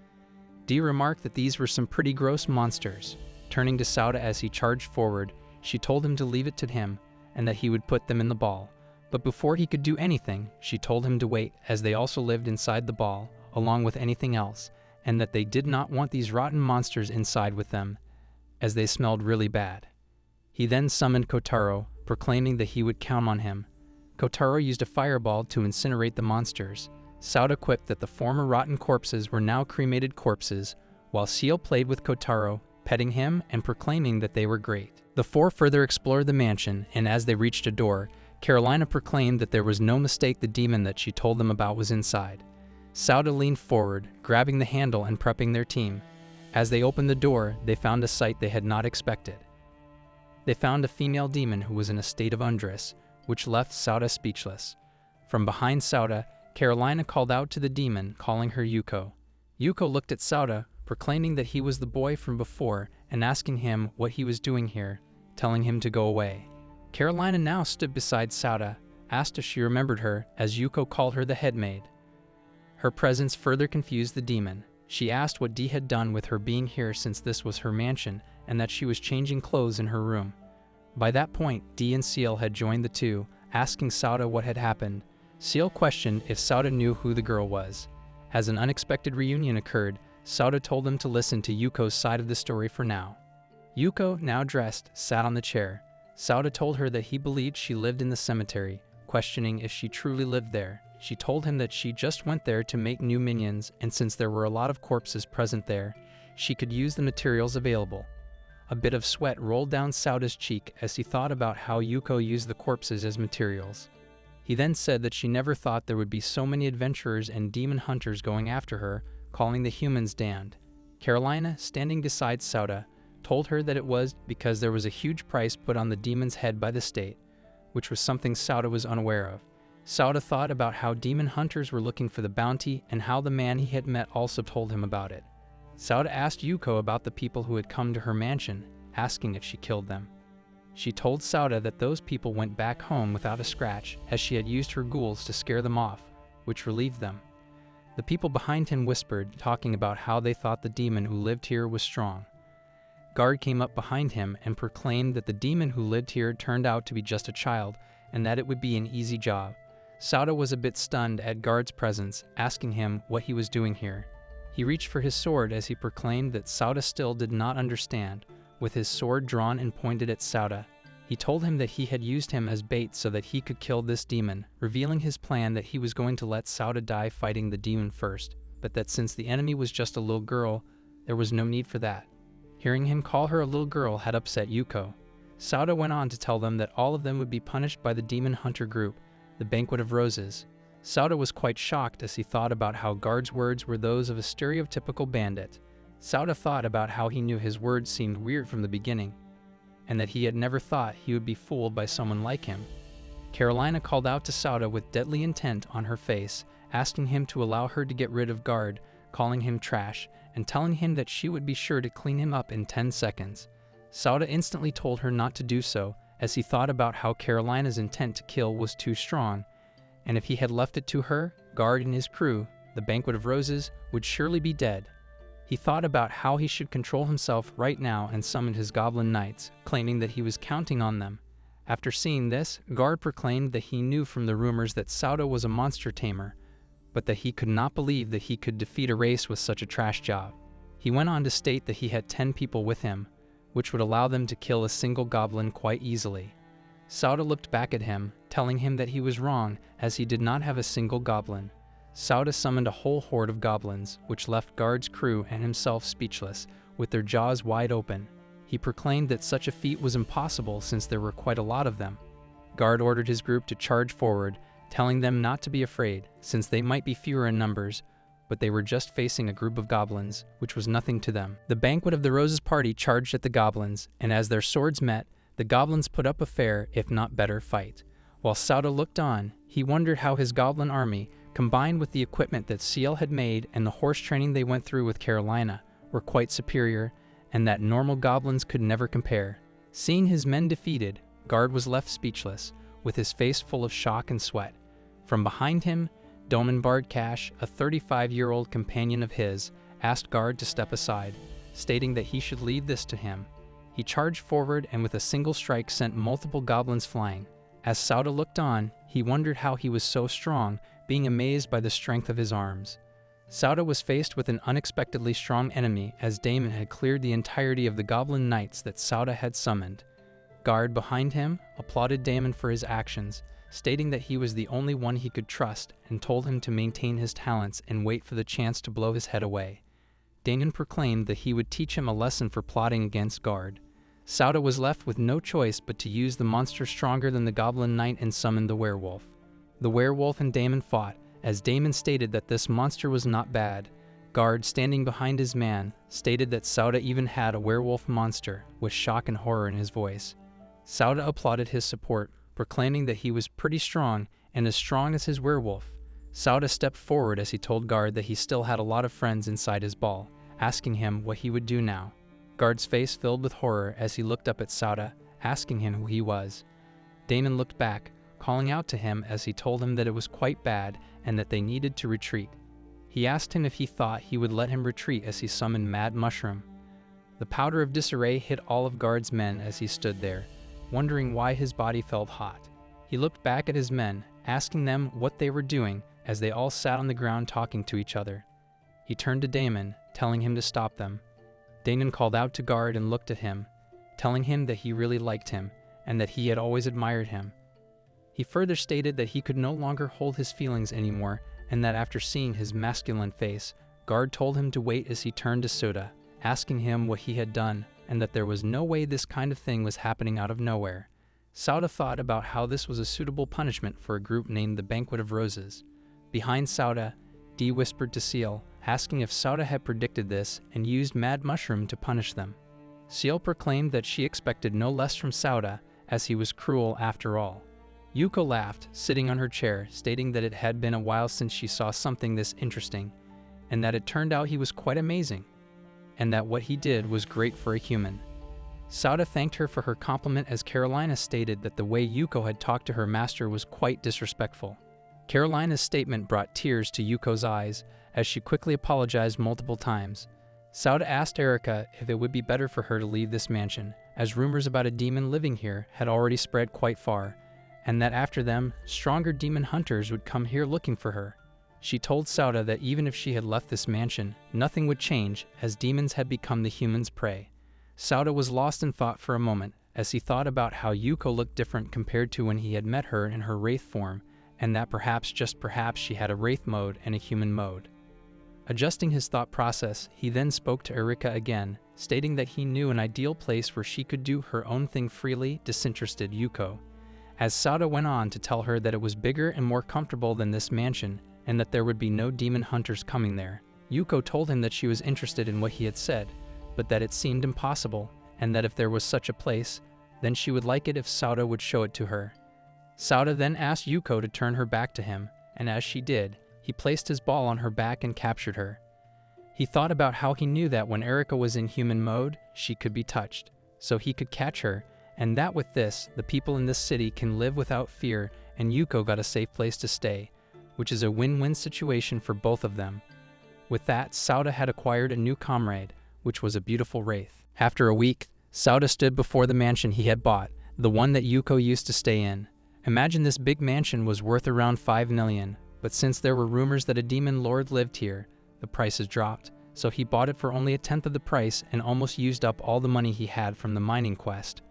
A: Dee remarked that these were some pretty gross monsters. Turning to Sauda as he charged forward, she told him to leave it to him and that he would put them in the ball. But before he could do anything, she told him to wait, as they also lived inside the ball, along with anything else, and that they did not want these rotten monsters inside with them, as they smelled really bad. He then summoned Kotaro, proclaiming that he would count on him. Kotaro used a fireball to incinerate the monsters. Sauda quipped that the former rotten corpses were now cremated corpses, while Seal played with Kotaro, petting him and proclaiming that they were great. The four further explored the mansion, and as they reached a door, Carolina proclaimed that there was no mistake, the demon that she told them about was inside. Sauda leaned forward, grabbing the handle and prepping their team. As they opened the door, they found a sight they had not expected. They found a female demon who was in a state of undress, which left Sauda speechless. From behind Sauda, Carolina called out to the demon, calling her Yuko. Yuko looked at Sauda, proclaiming that he was the boy from before and asking him what he was doing here, telling him to go away. Carolina now stood beside Sauda, asked if she remembered her, as Yuko called her the head maid. Her presence further confused the demon. She asked what Dee had done with her being here, since this was her mansion and that she was changing clothes in her room. By that point, Dee and Seal had joined the two, asking Sauda what had happened. Seal questioned if Sauda knew who the girl was. As an unexpected reunion occurred, Sauda told them to listen to Yuko's side of the story for now. Yuko, now dressed, sat on the chair. Sauda told her that he believed she lived in the cemetery, questioning if she truly lived there. She told him that she just went there to make new minions, and since there were a lot of corpses present there, she could use the materials available. A bit of sweat rolled down Sauda's cheek as he thought about how Yuko used the corpses as materials. He then said that she never thought there would be so many adventurers and demon hunters going after her, calling the humans damned. Carolina, standing beside Sauda, told her that it was because there was a huge price put on the demon's head by the state, which was something Sauda was unaware of. Sauda thought about how demon hunters were looking for the bounty and how the man he had met also told him about it. Sauda asked Yuko about the people who had come to her mansion, asking if she killed them. She told Sauda that those people went back home without a scratch, as she had used her ghouls to scare them off, which relieved them. The people behind him whispered, talking about how they thought the demon who lived here was strong. Guard came up behind him and proclaimed that the demon who lived here turned out to be just a child, and that it would be an easy job. Sauda was a bit stunned at Guard's presence, asking him what he was doing here. He reached for his sword as he proclaimed that Sauda still did not understand. With his sword drawn and pointed at Sauda, he told him that he had used him as bait so that he could kill this demon, revealing his plan that he was going to let Sauda die fighting the demon first, but that since the enemy was just a little girl, there was no need for that. Hearing him call her a little girl had upset Yuko. Sauda went on to tell them that all of them would be punished by the demon hunter group, the Banquet of Roses. Sauda was quite shocked as he thought about how Guard's words were those of a stereotypical bandit. Sauda thought about how he knew his words seemed weird from the beginning, and that he had never thought he would be fooled by someone like him. Carolina called out to Sauda with deadly intent on her face, asking him to allow her to get rid of Guard, calling him trash, and telling him that she would be sure to clean him up in 10 seconds. Sauda instantly told her not to do so, as he thought about how Carolina's intent to kill was too strong, and if he had left it to her, Guard and his crew, the Banquet of Roses, would surely be dead. He thought about how he should control himself right now and summoned his goblin knights, claiming that he was counting on them. After seeing this, Guard proclaimed that he knew from the rumors that Sauda was a monster tamer, but that he could not believe that he could defeat a race with such a trash job. He went on to state that he had 10 people with him, which would allow them to kill a single goblin quite easily. Sauda looked back at him, telling him that he was wrong, as he did not have a single goblin. Sauda summoned a whole horde of goblins, which left Guard's crew and himself speechless, with their jaws wide open. He proclaimed that such a feat was impossible since there were quite a lot of them. Guard ordered his group to charge forward, telling them not to be afraid, since they might be fewer in numbers, but they were just facing a group of goblins, which was nothing to them. The Banquet of the Roses party charged at the goblins, and as their swords met, the goblins put up a fair, if not better, fight. While Sauda looked on, he wondered how his goblin army, combined with the equipment that Seal had made and the horse training they went through with Carolina, were quite superior, and that normal goblins could never compare. Seeing his men defeated, Guard was left speechless, with his face full of shock and sweat. From behind him, Doman Bardcash, a 35-year-old companion of his, asked Guard to step aside, stating that he should leave this to him. He charged forward and with a single strike sent multiple goblins flying. As Sauda looked on, he wondered how he was so strong, being amazed by the strength of his arms. Sauda was faced with an unexpectedly strong enemy as Damon had cleared the entirety of the goblin knights that Sauda had summoned. Guard behind him applauded Damon for his actions, stating that he was the only one he could trust and told him to maintain his talents and wait for the chance to blow his head away. Damon proclaimed that he would teach him a lesson for plotting against Guard. Sauda was left with no choice but to use the monster stronger than the goblin knight and summon the werewolf. The werewolf and Damon fought, as Damon stated that this monster was not bad. Guard, standing behind his man, stated that Sauda even had a werewolf monster, with shock and horror in his voice. Sauda applauded his support, proclaiming that he was pretty strong and as strong as his werewolf. Sauda stepped forward as he told Guard that he still had a lot of friends inside his ball, asking him what he would do now. Guard's face filled with horror as he looked up at Sauda, asking him who he was. Damon looked back, calling out to him as he told him that it was quite bad and that they needed to retreat. He asked him if he thought he would let him retreat as he summoned Mad Mushroom. The powder of disarray hit all of Guard's men as he stood there, wondering why his body felt hot. He looked back at his men, asking them what they were doing as they all sat on the ground talking to each other. He turned to Damon, telling him to stop them. Damon called out to Guard and looked at him, telling him that he really liked him and that he had always admired him. He further stated that he could no longer hold his feelings anymore and that after seeing his masculine face, Guard told him to wait as he turned to Sauda, asking him what he had done and that there was no way this kind of thing was happening out of nowhere. Sauda thought about how this was a suitable punishment for a group named the Banquet of Roses. Behind Sauda, Dee whispered to Seal, asking if Sauda had predicted this and used Mad Mushroom to punish them. Seal proclaimed that she expected no less from Sauda, as he was cruel after all. Yuko laughed, sitting on her chair, stating that it had been a while since she saw something this interesting, and that it turned out he was quite amazing, and that what he did was great for a human. Sauda thanked her for her compliment as Carolina stated that the way Yuko had talked to her master was quite disrespectful. Carolina's statement brought tears to Yuko's eyes as she quickly apologized multiple times. Sauda asked Erika if it would be better for her to leave this mansion, as rumors about a demon living here had already spread quite far, and that after them, stronger demon hunters would come here looking for her. She told Sauda that even if she had left this mansion, nothing would change, as demons had become the humans' prey. Sauda was lost in thought for a moment, as he thought about how Yuko looked different compared to when he had met her in her wraith form, and that perhaps, just perhaps, she had a wraith mode and a human mode. Adjusting his thought process, he then spoke to Erika again, stating that he knew an ideal place where she could do her own thing freely, disinterested Yuko. As Sauda went on to tell her that it was bigger and more comfortable than this mansion, and that there would be no demon hunters coming there. Yuko told him that she was interested in what he had said, but that it seemed impossible, and that if there was such a place, then she would like it if Sauda would show it to her. Sauda then asked Yuko to turn her back to him, and as she did, he placed his ball on her back and captured her. He thought about how he knew that when Erika was in human mode, she could be touched, so he could catch her, and that with this, the people in this city can live without fear, and Yuko got a safe place to stay, which is a win-win situation for both of them. With that, Sauda had acquired a new comrade, which was a beautiful wraith. After a week, Sauda stood before the mansion he had bought, the one that Yuko used to stay in. Imagine this big mansion was worth around 5 million, but since there were rumors that a demon lord lived here, the prices dropped, so he bought it for only a tenth of the price and almost used up all the money he had from the mining quest.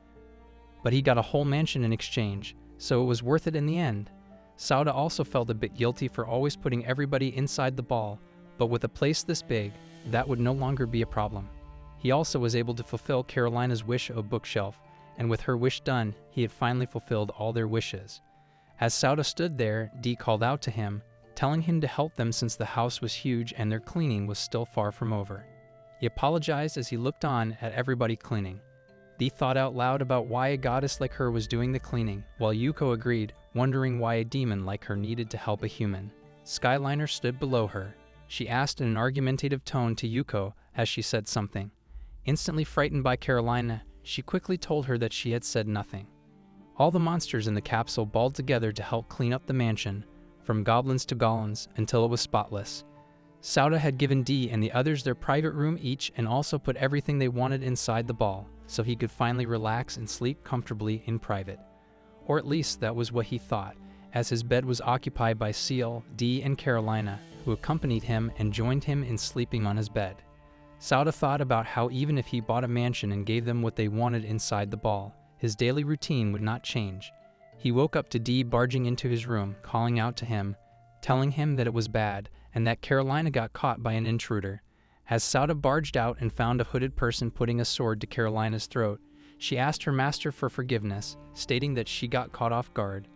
A: But he got a whole mansion in exchange, so it was worth it in the end. Sauda also felt a bit guilty for always putting everybody inside the ball, but with a place this big, that would no longer be a problem. He also was able to fulfill Carolina's wish of a bookshelf, and with her wish done, he had finally fulfilled all their wishes. As Sauda stood there, Dee called out to him, telling him to help them since the house was huge and their cleaning was still far from over. He apologized as he looked on at everybody cleaning. Dee thought out loud about why a goddess like her was doing the cleaning, while Yuko agreed, wondering why a demon like her needed to help a human. Skyliner stood below her. She asked in an argumentative tone to Yuko as she said something. Instantly frightened by Carolina, she quickly told her that she had said nothing. All the monsters in the capsule balled together to help clean up the mansion, from goblins to golems, until it was spotless. Sauda had given D and the others their private room each and also put everything they wanted inside the ball, so he could finally relax and sleep comfortably in private. Or at least that was what he thought, as his bed was occupied by Seal, D, and Carolina, who accompanied him and joined him in sleeping on his bed. Sauda thought about how even if he bought a mansion and gave them what they wanted inside the ball, his daily routine would not change. He woke up to D barging into his room, calling out to him, telling him that it was bad, and that Carolina got caught by an intruder. As Sauda barged out and found a hooded person putting a sword to Carolina's throat, she asked her master for forgiveness, stating that she got caught off guard.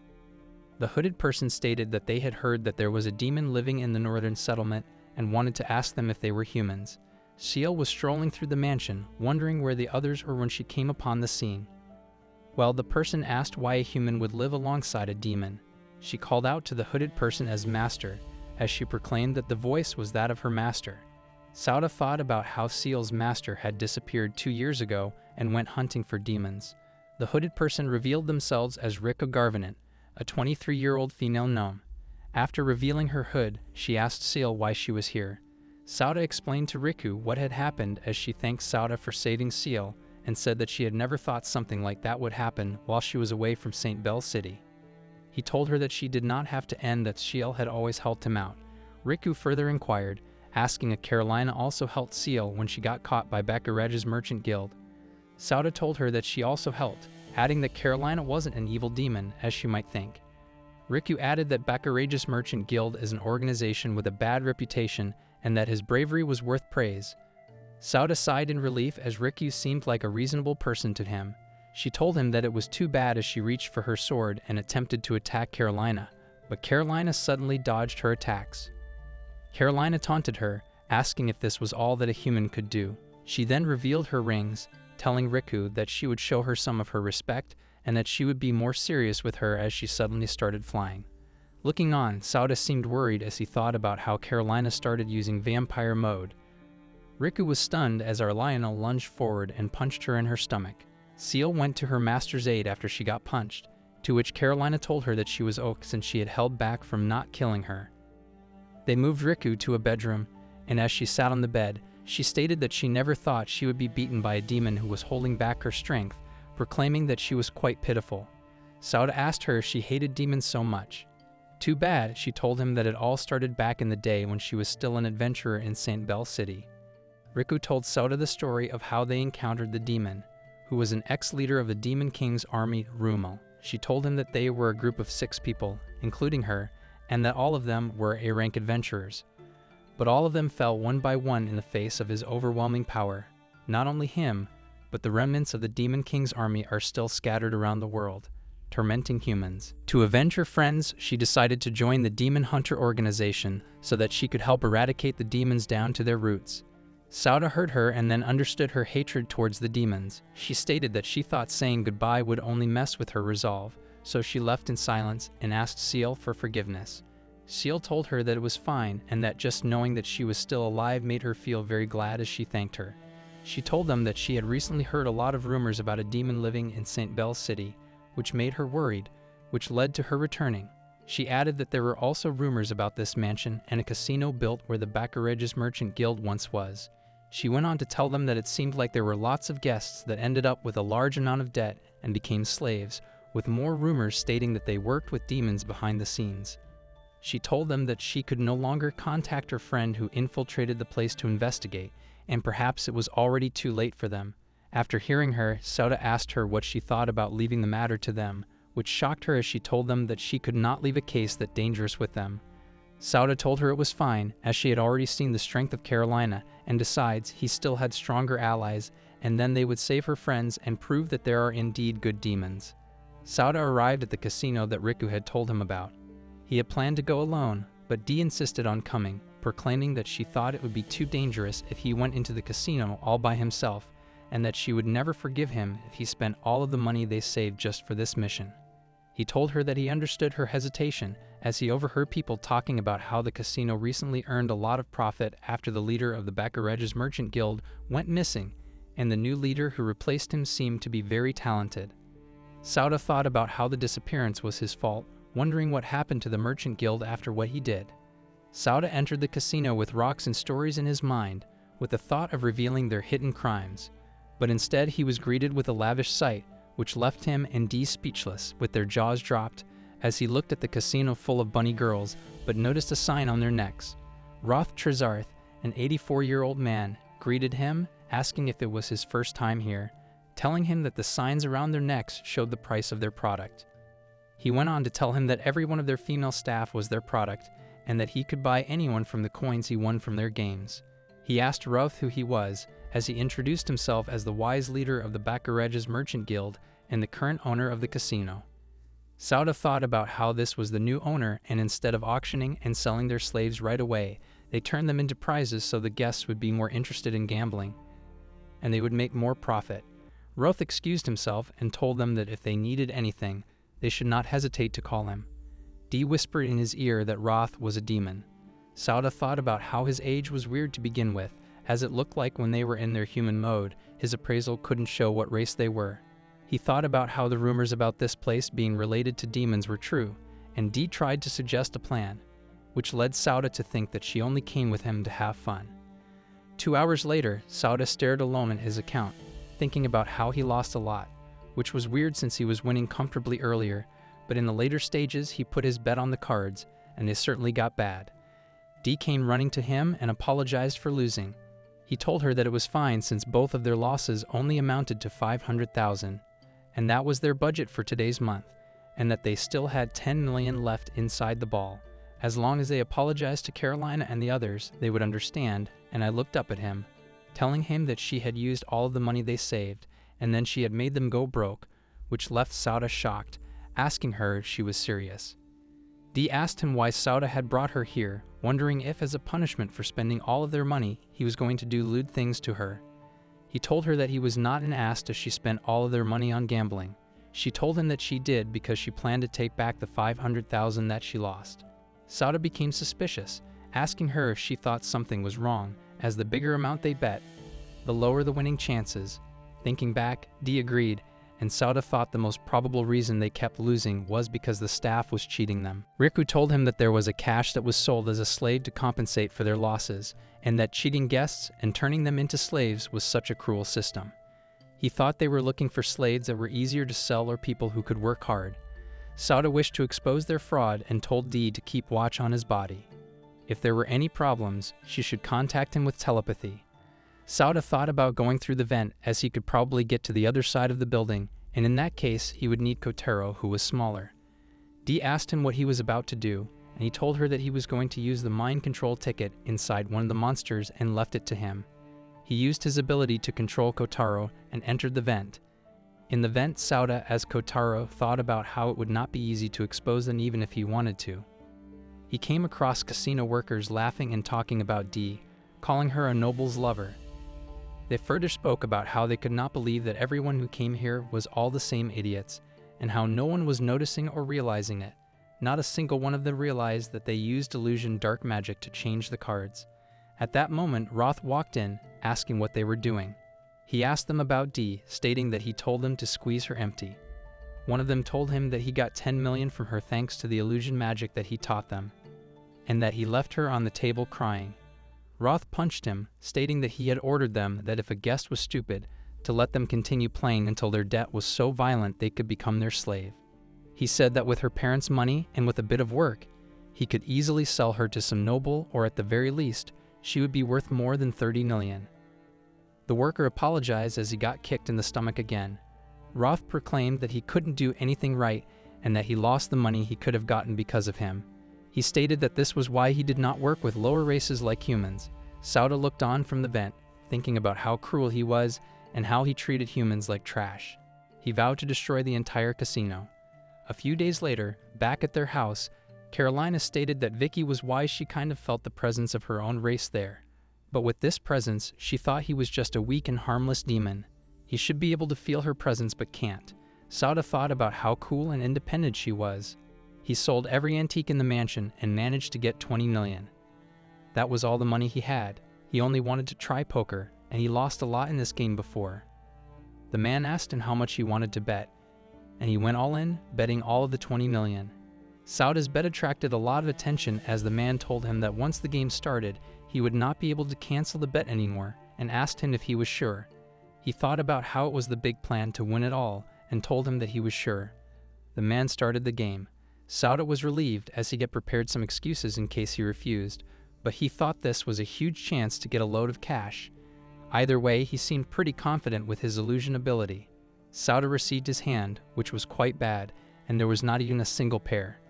A: The hooded person stated that they had heard that there was a demon living in the northern settlement and wanted to ask them if they were humans. Seal was strolling through the mansion, wondering where the others were when she came upon the scene. Well, the person asked why a human would live alongside a demon. She called out to the hooded person as master, as she proclaimed that the voice was that of her master. Sauda thought about how Seal's master had disappeared 2 years ago and went hunting for demons. The hooded person revealed themselves as Riku Garvanant, a 23-year-old female gnome. After revealing her hood, she asked Seal why she was here. Sauda explained to Riku what had happened as she thanked Sauda for saving Seal and said that she had never thought something like that would happen while she was away from St. Bell City. He told her that she did not have to end, that Seal had always helped him out. Riku further inquired, asking if Carolina also helped Seal when she got caught by Baccarat's merchant guild. Sauda told her that she also helped, adding that Carolina wasn't an evil demon, as she might think. Riku added that Baccarat's merchant guild is an organization with a bad reputation and that his bravery was worth praise. Sauda sighed in relief as Riku seemed like a reasonable person to him. She told him that it was too bad as she reached for her sword and attempted to attack Carolina, but Carolina suddenly dodged her attacks. Carolina taunted her, asking if this was all that a human could do. She then revealed her rings, telling Riku that she would show her some of her respect and that she would be more serious with her as she suddenly started flying. Looking on, Sauda seemed worried as he thought about how Carolina started using vampire mode. Riku was stunned as our Lionel lunged forward and punched her in her stomach. Seal went to her master's aid after she got punched, to which Carolina told her that she was okay since she had held back from not killing her. They moved Riku to a bedroom, and as she sat on the bed, she stated that she never thought she would be beaten by a demon who was holding back her strength, proclaiming that she was quite pitiful. Sauda asked her if she hated demons so much. Too bad, she told him that it all started back in the day when she was still an adventurer in St. Bell City. Riku told Sauda the story of how they encountered the demon, who was an ex-leader of the Demon King's army, Rumal. She told him that they were a group of 6 people, including her, and that all of them were A-rank adventurers. But all of them fell one by one in the face of his overwhelming power. Not only him, but the remnants of the Demon King's army are still scattered around the world, tormenting humans. To avenge her friends, she decided to join the Demon Hunter organization so that she could help eradicate the demons down to their roots. Sauda heard her and then understood her hatred towards the demons. She stated that she thought saying goodbye would only mess with her resolve, so she left in silence and asked Seal for forgiveness. Seal told her that it was fine and that just knowing that she was still alive made her feel very glad as she thanked her. She told them that she had recently heard a lot of rumors about a demon living in St. Bell City, which made her worried, which led to her returning. She added that there were also rumors about this mansion and a casino built where the Baccarat's merchant guild once was. She went on to tell them that it seemed like there were lots of guests that ended up with a large amount of debt and became slaves, with more rumors stating that they worked with demons behind the scenes. She told them that she could no longer contact her friend who infiltrated the place to investigate, and perhaps it was already too late for them. After hearing her, Sauda asked her what she thought about leaving the matter to them, which shocked her as she told them that she could not leave a case that dangerous with them. Sauda told her it was fine, as she had already seen the strength of Carolina, and besides, he still had stronger allies, and then they would save her friends and prove that there are indeed good demons. Sauda arrived at the casino that Riku had told him about. He had planned to go alone, but Dee insisted on coming, proclaiming that she thought it would be too dangerous if he went into the casino all by himself, and that she would never forgive him if he spent all of the money they saved just for this mission. He told her that he understood her hesitation, as he overheard people talking about how the casino recently earned a lot of profit after the leader of the Baccarat's merchant guild went missing, and the new leader who replaced him seemed to be very talented. Sauda thought about how the disappearance was his fault, wondering what happened to the merchant guild after what he did. Sauda entered the casino with rocks and stories in his mind, with the thought of revealing their hidden crimes. But instead he was greeted with a lavish sight, which left him and Dee speechless, with their jaws dropped, as he looked at the casino full of bunny girls, but noticed a sign on their necks. Roth Trezarth, an 84-year-old man, greeted him, asking if it was his first time here, telling him that the signs around their necks showed the price of their product. He went on to tell him that every one of their female staff was their product, and that he could buy anyone from the coins he won from their games. He asked Roth who he was, as he introduced himself as the wise leader of the Baccarat's Merchant Guild and the current owner of the casino. Sauda thought about how this was the new owner, and instead of auctioning and selling their slaves right away, they turned them into prizes so the guests would be more interested in gambling, and they would make more profit. Roth excused himself and told them that if they needed anything, they should not hesitate to call him. Dee whispered in his ear that Roth was a demon. Sauda thought about how his age was weird to begin with, as it looked like when they were in their human mode, his appraisal couldn't show what race they were. He thought about how the rumors about this place being related to demons were true, and Dee tried to suggest a plan, which led Sauda to think that she only came with him to have fun. 2 hours later, Sauda stared alone at his account, thinking about how he lost a lot, which was weird since he was winning comfortably earlier, but in the later stages he put his bet on the cards, and they certainly got bad. Dee came running to him and apologized for losing. He told her that it was fine since both of their losses only amounted to 500,000, and that was their budget for today's month, and that they still had 10 million left inside the ball. As long as they apologized to Carolina and the others, they would understand, and I looked up at him, telling him that she had used all of the money they saved, and then she had made them go broke, which left Sauda shocked, asking her if she was serious. Dee asked him why Sauda had brought her here, wondering if as a punishment for spending all of their money, he was going to do lewd things to her. He told her that he was not an ass if she spent all of their money on gambling. She told him that she did because she planned to take back the 500,000 that she lost. Sauda became suspicious, asking her if she thought something was wrong, as the bigger amount they bet, the lower the winning chances. Thinking back, Dee agreed, and Sauda thought the most probable reason they kept losing was because the staff was cheating them. Riku told him that there was a cache that was sold as a slave to compensate for their losses, and that cheating guests and turning them into slaves was such a cruel system. He thought they were looking for slaves that were easier to sell or people who could work hard. Sauda wished to expose their fraud and told Dee to keep watch on his body. If there were any problems, she should contact him with telepathy. Sauda thought about going through the vent, as he could probably get to the other side of the building, and in that case he would need Kotaro, who was smaller. Dee asked him what he was about to do, and he told her that he was going to use the mind control ticket inside one of the monsters and left it to him. He used his ability to control Kotaro and entered the vent. In the vent, Sauda, as Kotaro, thought about how it would not be easy to expose them even if he wanted to. He came across casino workers laughing and talking about Dee, calling her a noble's lover. They further spoke about how they could not believe that everyone who came here was all the same idiots, and how no one was noticing or realizing it. Not a single one of them realized that they used illusion dark magic to change the cards. At that moment, Roth walked in, asking what they were doing. He asked them about Dee, stating that he told them to squeeze her empty. One of them told him that he got 10 million from her thanks to the illusion magic that he taught them, and that he left her on the table crying. Roth punched him, stating that he had ordered them that if a guest was stupid, to let them continue playing until their debt was so violent they could become their slave. He said that with her parents' money and with a bit of work, he could easily sell her to some noble, or at the very least, she would be worth more than 30 million. The worker apologized as he got kicked in the stomach again. Roth proclaimed that he couldn't do anything right and that he lost the money he could have gotten because of him. He stated that this was why he did not work with lower races like humans. Sauda looked on from the vent, thinking about how cruel he was and how he treated humans like trash. He vowed to destroy the entire casino. A few days later, back at their house, Carolina stated that Vicky was why she kind of felt the presence of her own race there. But with this presence, she thought he was just a weak and harmless demon. He should be able to feel her presence but can't. Sauda thought about how cool and independent she was. He sold every antique in the mansion and managed to get 20 million. That was all the money he had. He only wanted to try poker, and he lost a lot in this game before. The man asked him how much he wanted to bet. and he went all in, betting all of the 20 million. Sauda's bet attracted a lot of attention as the man told him that once the game started, he would not be able to cancel the bet anymore, and asked him if he was sure. He thought about how it was the big plan to win it all, and told him that he was sure. The man started the game. Sauda was relieved as he had prepared some excuses in case he refused, but he thought this was a huge chance to get a load of cash. Either way, he seemed pretty confident with his illusion ability. Sauda received his hand, which was quite bad, and there was not even a single pair.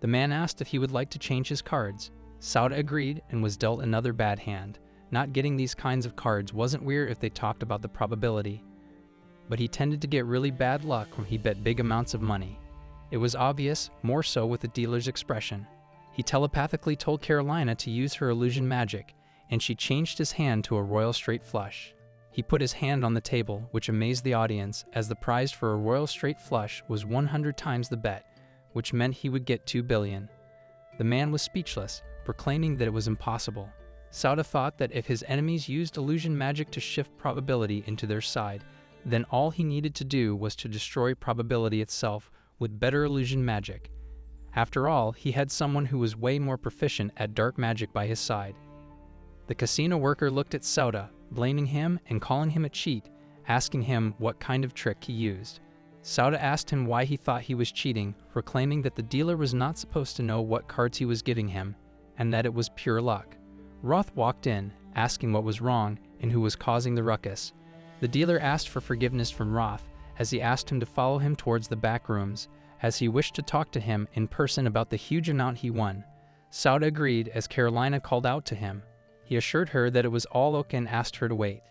A: The man asked if he would like to change his cards. Sauda agreed and was dealt another bad hand. Not getting these kinds of cards wasn't weird if they talked about the probability, but he tended to get really bad luck when he bet big amounts of money. It was obvious, more so with the dealer's expression. He telepathically told Carolina to use her illusion magic, and she changed his hand to a royal straight flush. He put his hand on the table, which amazed the audience, as the prize for a royal straight flush was 100 times the bet, which meant he would get 2 billion. The man was speechless, proclaiming that it was impossible. Sauda thought that if his enemies used illusion magic to shift probability into their side, then all he needed to do was to destroy probability itself with better illusion magic. After all, he had someone who was way more proficient at dark magic by his side. The casino worker looked at Sauda, blaming him and calling him a cheat, asking him what kind of trick he used. Sauda asked him why he thought he was cheating, proclaiming that the dealer was not supposed to know what cards he was giving him, and that it was pure luck. Roth walked in, asking what was wrong and who was causing the ruckus. The dealer asked for forgiveness from Roth, as he asked him to follow him towards the back rooms, as he wished to talk to him in person about the huge amount he won. Sauda agreed as Carolina called out to him. He assured her that it was all okay and asked her to wait.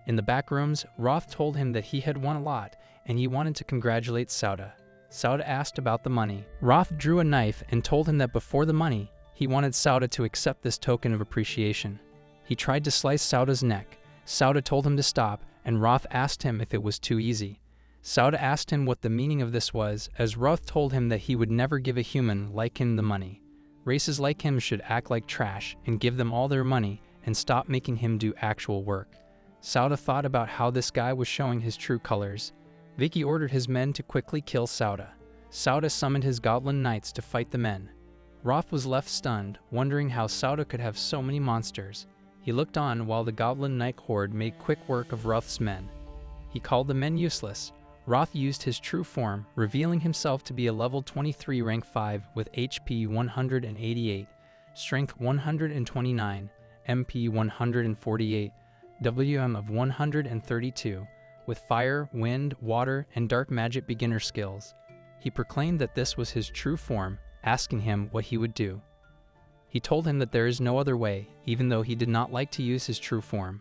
A: In the back rooms, Roth told him that he had won a lot, and he wanted to congratulate Sauda. Sauda asked about the money. Roth drew a knife and told him that before the money, he wanted Sauda to accept this token of appreciation. He tried to slice Sauda's neck. Sauda told him to stop, and Roth asked him if it was too easy. Sauda asked him what the meaning of this was, as Roth told him that he would never give a human like him the money. Races like him should act like trash and give them all their money and stop making him do actual work. Sauda thought about how this guy was showing his true colors. Vicky ordered his men to quickly kill Sauda. Sauda summoned his goblin knights to fight the men. Roth was left stunned, wondering how Sauda could have so many monsters. He looked on while the goblin knight horde made quick work of Roth's men. He called the men useless. Roth used his true form, revealing himself to be a level 23 rank 5 with HP 188, strength 129, MP 148, WM of 132, with fire, wind, water, and dark magic beginner skills. He proclaimed that this was his true form, asking him what he would do. He told him that there is no other way, even though he did not like to use his true form.